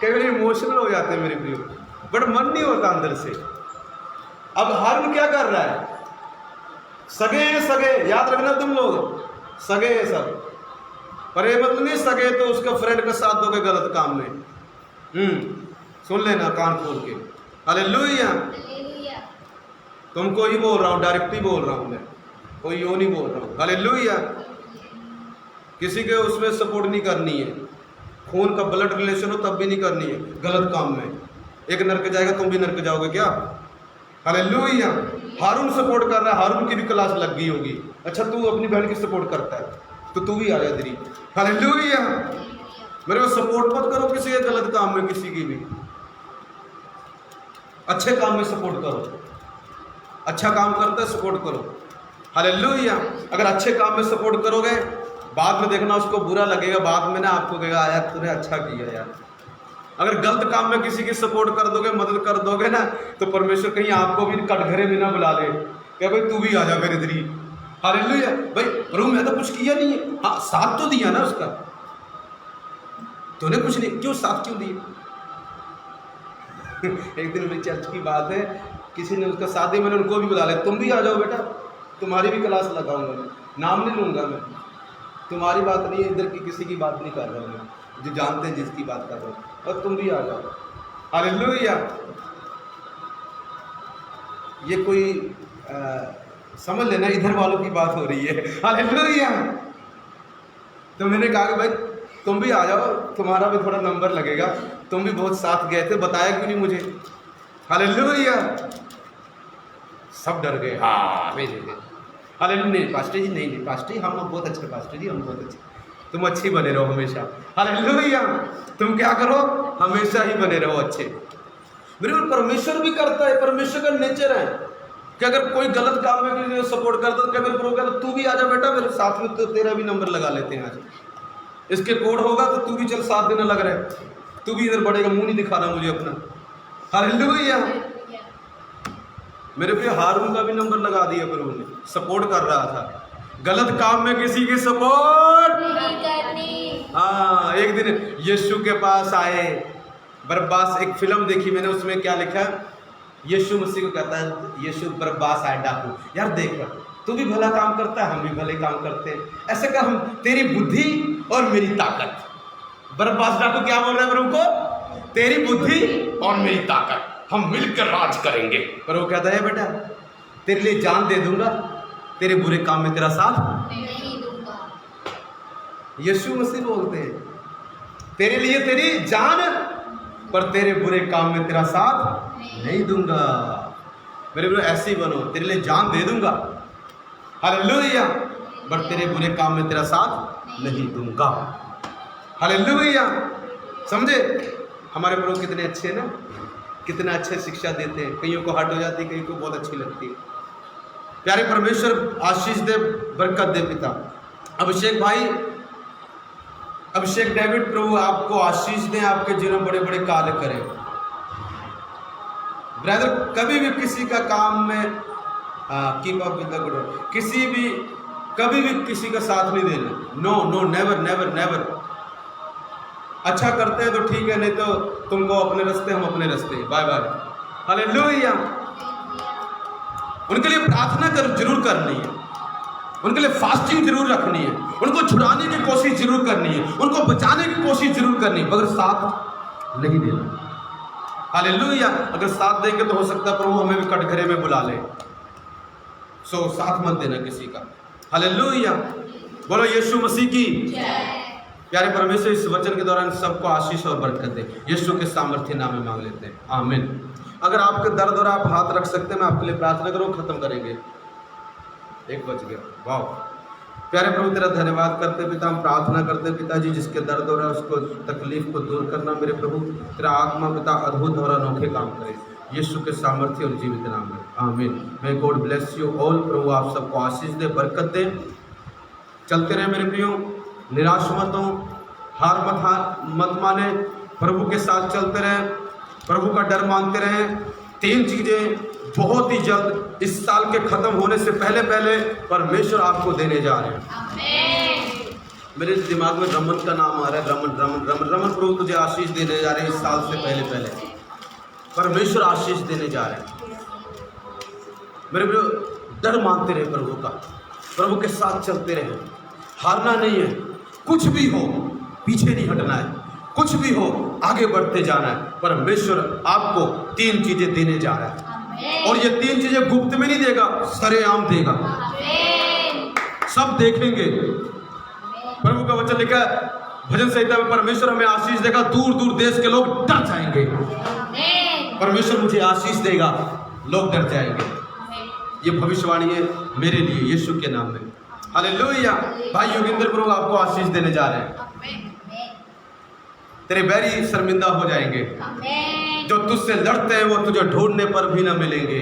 कई बार इमोशनल हो जाते हैं मेरे प्रियो, बट मन नहीं होता अंदर से। अब हारून क्या कर रहा है? सगे हैं, सगे, याद रखना तुम लोग, सगे हैं सब, पर ये मतलब नहीं सगे तो उसका फ्रेंड का साथ दोगे गलत काम में। सुन लेना कान खोल के। हालेलुया। तुमको ही बोल रहा हूँ, डायरेक्ट ही बोल रहा हूँ मैं, कोई यो नहीं बोल रहा हूँ। हालेलुया। किसी के उसमें सपोर्ट नहीं करनी है, खून का ब्लड रिलेशन हो तब भी नहीं करनी है गलत काम में। एक नरक जाएगा तुम भी नरक जाओगे क्या? हालेलुया। हारून सपोर्ट कर रहा है, हारून की भी क्लास लग गई होगी। अच्छा तू अपनी बहन की सपोर्ट करता है तो तू भी आ जा तेरी। हालेलुया। मेरे को सपोर्ट मत करो किसी के गलत काम में, किसी की भी। अच्छे काम में सपोर्ट करो, अच्छा काम करता है सपोर्ट करो। हालेलुया। अगर अच्छे काम में सपोर्ट करोगे, बाद में देखना उसको बुरा लगेगा, बाद में ना आपको कहेगा यार तूने अच्छा किया यार। अगर गलत काम में किसी की सपोर्ट कर दोगे, मदद कर दोगे ना, तो परमेश्वर कहीं आपको भी कटघरे में ना बुला ले, क्या भाई तू भी आ जा मेरे इधर ही। हालेलुया। भाई प्रभु मैं तो कुछ किया नहीं है, हाँ साथ तो दिया ना उसका, तूने कुछ नहीं, क्यों साथ क्यों दिया? एक दिन मेरी चर्च की बात है, किसी ने उसका साथ दिया, मैंने उनको भी बुला लिया, तुम भी आ जाओ बेटा, तुम्हारी भी क्लास लगाऊंगा मैं, नाम नहीं लूंगा मैं, तुम्हारी बात नहीं है, इधर की किसी की बात नहीं कर रहा हूँ मैं, जो जानते हैं जिसकी बात कर रहा हूँ, और तुम भी आ जाओ। हालेलुया। ये कोई समझ लेना इधर वालों की बात हो रही है। हालेलुया। तो मैंने कहा कि भाई तुम भी आ जाओ, तुम्हारा भी थोड़ा नंबर लगेगा, तुम भी बहुत साथ गए थे, बताया क्यों नहीं मुझे? हालेलुया। सब डर गए, हाँ भेजेंगे। हालेलुया। नहीं पास्टर जी, नहीं पास्टर जी, हम बहुत अच्छे पास्टर जी, हम बहुत अच्छे, तुम अच्छी बने रहो हमेशा। हालेलुया। तुम क्या करो, हमेशा ही बने रहो अच्छे। मेरे परमेश्वर भी करता है, परमेश्वर का नेचर है कि अगर कोई गलत काम में किसी सपोर्ट करता तो कभी प्रो कहता तू भी आ जा बेटा मेरे साथ में, तो तेरा भी नंबर लगा लेते हैं आज, इसके कोड होगा तो तू भी चल साथ देने लग रहा है, तू भी इधर बढ़ेगा, मुंह नहीं दिखा रहा मुझे अपना। हालेलुया। मेरे पे हारून का भी नंबर लगा दिया प्रभु ने, सपोर्ट कर रहा था, गलत काम में किसी की सपोर्ट नहीं करनी। हाँ, एक दिन यीशु के पास आए, बरब्बास, एक फिल्म देखी मैंने, उसमें क्या लिखा, यीशु मसीह को कहता है यीशु बरब्बास आए डाकू, यार देख तू भी भला काम करता है, हम भी भले काम करते हैं, ऐसे कर हम तेरी बुद्धि और मेरी ताकत। बरब्बास डाकू क्या बोल रहा है प्रभु को, तेरी बुद्धि और मेरी ताकत, हम मिलकर राज करेंगे। पर वो कहता है बेटा तेरे लिए जान दे दूंगा, तेरे बुरे काम में तेरा साथ नहीं दूंगा। यीशु मसीह बोलते हैं तेरे लिए तेरी जान, पर तेरे बुरे काम में तेरा साथ नहीं दूंगा। मेरे ब्रो ऐसे ही बनो, तेरे लिए जान दे दूंगा, हालेलुया, पर तेरे बुरे काम में तेरा साथ नहीं दूंगा। हालेलुया। समझे? हमारे प्रभु कितने अच्छे हैं ना, कितना अच्छे शिक्षा देते हैं, कईयों को हट हो जाती है, कईयों को बहुत अच्छी लगती है। प्यारे परमेश्वर आशीष दे, बरकत दे पिता। अभिषेक भाई, अभिषेक डेविड, प्रभु आपको आशीष दें, आपके जीवन बड़े बड़े कार्य करें। ब्रदर कभी भी किसी का काम में keep up with the good, किसी भी कभी भी किसी का साथ नहीं देना, no no, never never never. अच्छा करते हैं तो ठीक है, नहीं तो तुमको अपने रास्ते, हम अपने रास्ते, बाय बाय। हालेलुया। उनके लिए प्रार्थना जरूर करनी है, उनके लिए फास्टिंग जरूर रखनी है, उनको छुड़ाने की कोशिश जरूर करनी है, उनको बचाने की कोशिश जरूर करनी है, मगर साथ नहीं देना। हालेलुया। अगर साथ देंगे तो हो सकता है प्रभु हमें भी कटघरे में बुला ले, सो साथ मत देना किसी का। हालेलुया। बोलो यीशु मसीह की जय। प्यारे परमेश्वर इस वचन के दौरान सबको आशीष और बरकत दे, यीशु के सामर्थ्य नाम में मांग लेते हैं, आमीन। अगर आपके दर्द हो रहा, आप हाथ रख सकते हैं, मैं आपके लिए प्रार्थना करूँ, खत्म करेंगे। 1 बज गया, वाह। प्यारे प्रभु तेरा धन्यवाद करते पिता, हम प्रार्थना करते पिताजी, जिसके दर्द हो रहा है उसको तकलीफ को दूर करना मेरे प्रभु, तेरा आत्मा पिता अद्भुत और अनोखे काम करे, यीशु के सामर्थ्य और जीवित नाम में, आमीन। May God bless you all. प्रभु आप सबको आशीष दे, बरकत दे। चलते रहे मेरे प्रियो, निराश मत हो, हार मत माने, प्रभु के साथ चलते रहे, प्रभु का डर मानते रहे। 3 चीज़ें बहुत ही जल्द इस साल के खत्म होने से पहले पहले परमेश्वर आपको देने जा रहे हैं। आमीन। मेरे दिमाग में रमन का नाम आ रहा है, रमन रमन रमन रमन। प्रभु तुझे आशीष देने जा रहे हैं इस साल से पहले पहले, परमेश्वर आशीष देने जा रहे हैं। मेरे डर मानते रहे प्रभु का, प्रभु के साथ चलते रहे, हारना नहीं है, कुछ भी हो पीछे नहीं हटना है, कुछ भी हो आगे बढ़ते जाना है। परमेश्वर आपको 3 चीजें देने जा रहा है। और ये 3 चीजें गुप्त में नहीं देगा, सरेआम देगा, सब देखेंगे। प्रभु का वचन लिखा है भजन संहिता में, परमेश्वर हमें आशीष देगा, दूर दूर देश के लोग डर जाएंगे। परमेश्वर मुझे आशीष देगा, लोग डर जाएंगे। ये भविष्यवाणी है मेरे लिए यीशु के नाम में। हालेलुया। भाई योगिंद्र प्रभु आपको आशीष देने जा रहे हैं। तेरे बैरी शर्मिंदा हो जाएंगे, जो तुझसे लड़ते हैं वो तुझे ढूंढने पर भी ना मिलेंगे।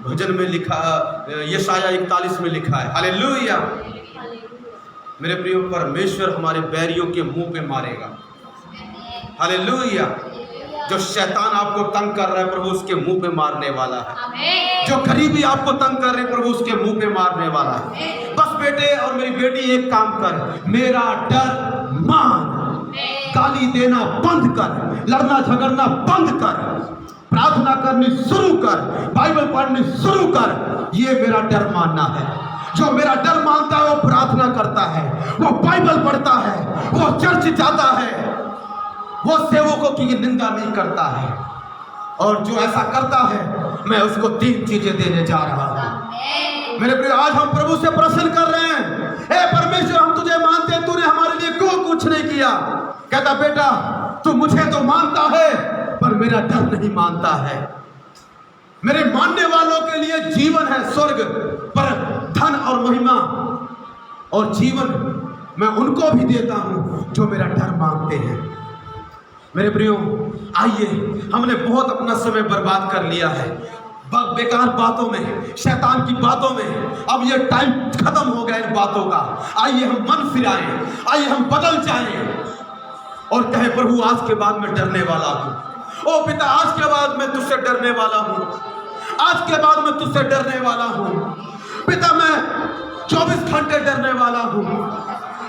भजन में लिखा, यशाया 41 में लिखा है। हालेलुया। मेरे प्रियो, परमेश्वर हमारे बैरियों के मुंह पे मारेगा। हालेलुया। जो शैतान आपको तंग कर रहा है, प्रभु उसके मुंह पे मारने वाला है। जो गरीबी आपको तंग कर रहे हैं, प्रभु उसके मुंह पे मारने वाला है। बस बेटे और मेरी बेटी एक काम कर, मेरा डर मान, गाली देना बंद कर, लड़ना झगड़ना बंद कर, प्रार्थना करनी शुरू कर, बाइबल पढ़नी शुरू कर। ये मेरा डर मानना है। जो मेरा डर मानता है वो प्रार्थना करता है, वो बाइबल पढ़ता है, वो चर्च जाता है, वो सेवकों की निंदा नहीं करता है। और जो ऐसा करता है, मैं उसको 3 चीजें देने जा रहा हूं। मेरे प्रिय, आज हम प्रभु से प्रश्न कर रहे हैं, हे परमेश्वर, हम तुझे मानते हैं, तूने हमारे लिए क्यों कुछ नहीं किया? कहता, बेटा तू मुझे तो मानता है पर मेरा डर नहीं मानता है। मेरे मानने वालों के लिए जीवन है स्वर्ग, पर धन और महिमा और जीवन मैं उनको भी देता हूं जो मेरा डर मानते हैं। मेरे प्रियो, आइए, हमने बहुत अपना समय बर्बाद कर लिया है बेकार बातों में, शैतान की बातों में। अब ये टाइम खत्म हो गया इन बातों का। आइए हम मन फिराएं, आइए हम बदल जाएं और कहें, प्रभु आज के बाद मैं डरने वाला हूं। ओ पिता, आज के बाद मैं तुझसे डरने वाला हूं। आज के बाद मैं तुझसे डरने वाला हूं। पिता, मैं 24 घंटे डरने वाला हूं।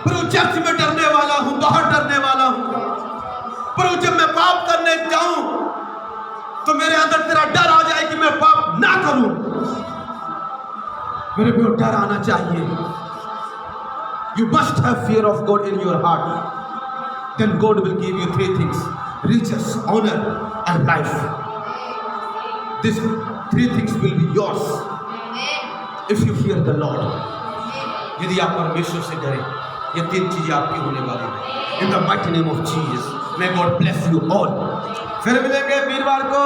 प्रभु, चर्च में डरने वाला हूं, बाहर डरने वाला हूं। प्रभु, जब मैं पाप करने जाऊं तो मेरे अंदर तेरा डर आ जाए कि मैं पाप ना करूं। मेरे प्रिय, डर आना चाहिए। You must have fear of God in your heart. Then God will give you 3 things: riches, honor, and life. These 3 things will be yours if you fear the Lord. यदि आप परमेश्वर से डरें, ये 3 चीजें आपकी होने वाली हैं। In the mighty name of Jesus, may God bless you all. फिर मिलेंगे वीरवार को,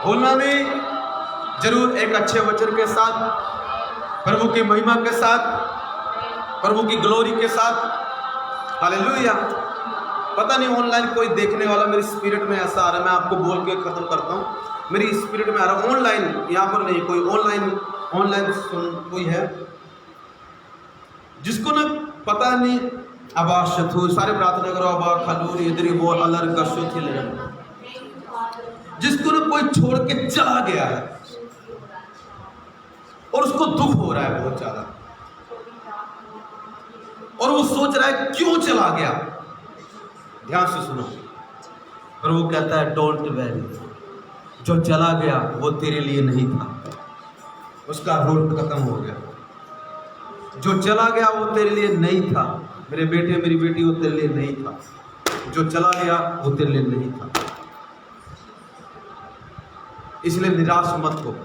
भूलना नहीं, जरूर एक अच्छे वचन के साथ, प्रभु की महिमा के साथ, प्रभु की ग्लोरी के साथ। हालेलुया। पता नहीं ऑनलाइन कोई देखने वाला, मेरी स्पिरिट में ऐसा आ रहा है, मैं आपको बोल के खत्म करता हूँ। मेरी स्पिरिट में आ रहा है, ऑनलाइन, यहाँ पर नहीं, कोई ऑनलाइन कोई है जिसको ना पता नहीं, अबा शथु सारे प्रार्थना करो, अबा खलूर इधरी वो अलर कशु थी ले, जिसको ना कोई छोड़ के चला गया है और उसको दुख हो रहा है बहुत ज्यादा, और वो सोच रहा है क्यों चला गया। ध्यान से सुनो, प्रभु कहता है, डोंट वैरी, जो चला गया वो तेरे लिए नहीं था, उसका रोल खत्म हो गया। जो चला गया वो तेरे लिए नहीं था, मेरे बेटे मेरी बेटी, वो तेरे लिए नहीं था। जो चला गया वो तेरे लिए नहीं था। इसलिए निराश मत हो,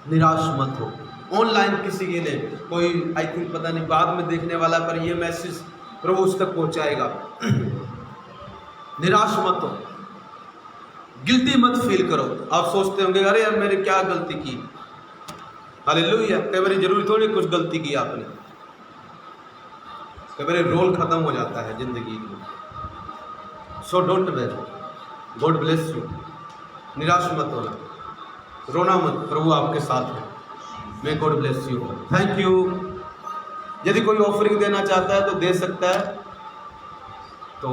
निराश मत हो। ऑनलाइन किसी के लिए कोई, आई थिंक पता नहीं, बाद में देखने वाला, पर ये मैसेज प्रभु उस तक पहुंचाएगा। निराश मत हो, गिल्टी मत फील करो। आप सोचते होंगे, अरे यार मैंने क्या गलती की। हालेलुया। कई बार जरूरी थोड़ी कुछ गलती की आपने, कई बार रोल खत्म हो जाता है जिंदगी में। So don't very, God bless you. निराश मत होना, रोना मत, प्रभु आपके साथ है। मे God bless you. Thank you. यदि कोई ऑफरिंग देना चाहता है तो दे सकता है। तो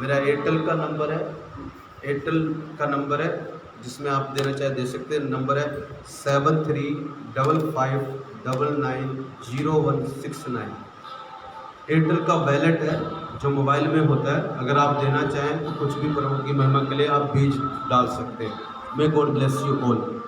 मेरा एयरटेल का नंबर है, एयरटेल का नंबर है जिसमें आप देना चाहे दे सकते हैं। नंबर है 7355990169। एयरटेल का वैलेट है जो मोबाइल में होता है। अगर आप देना चाहें तो कुछ भी प्रभु की महिमा के लिए आप बीज डाल सकते हैं। मे गॉड ब्लेस यू ऑल।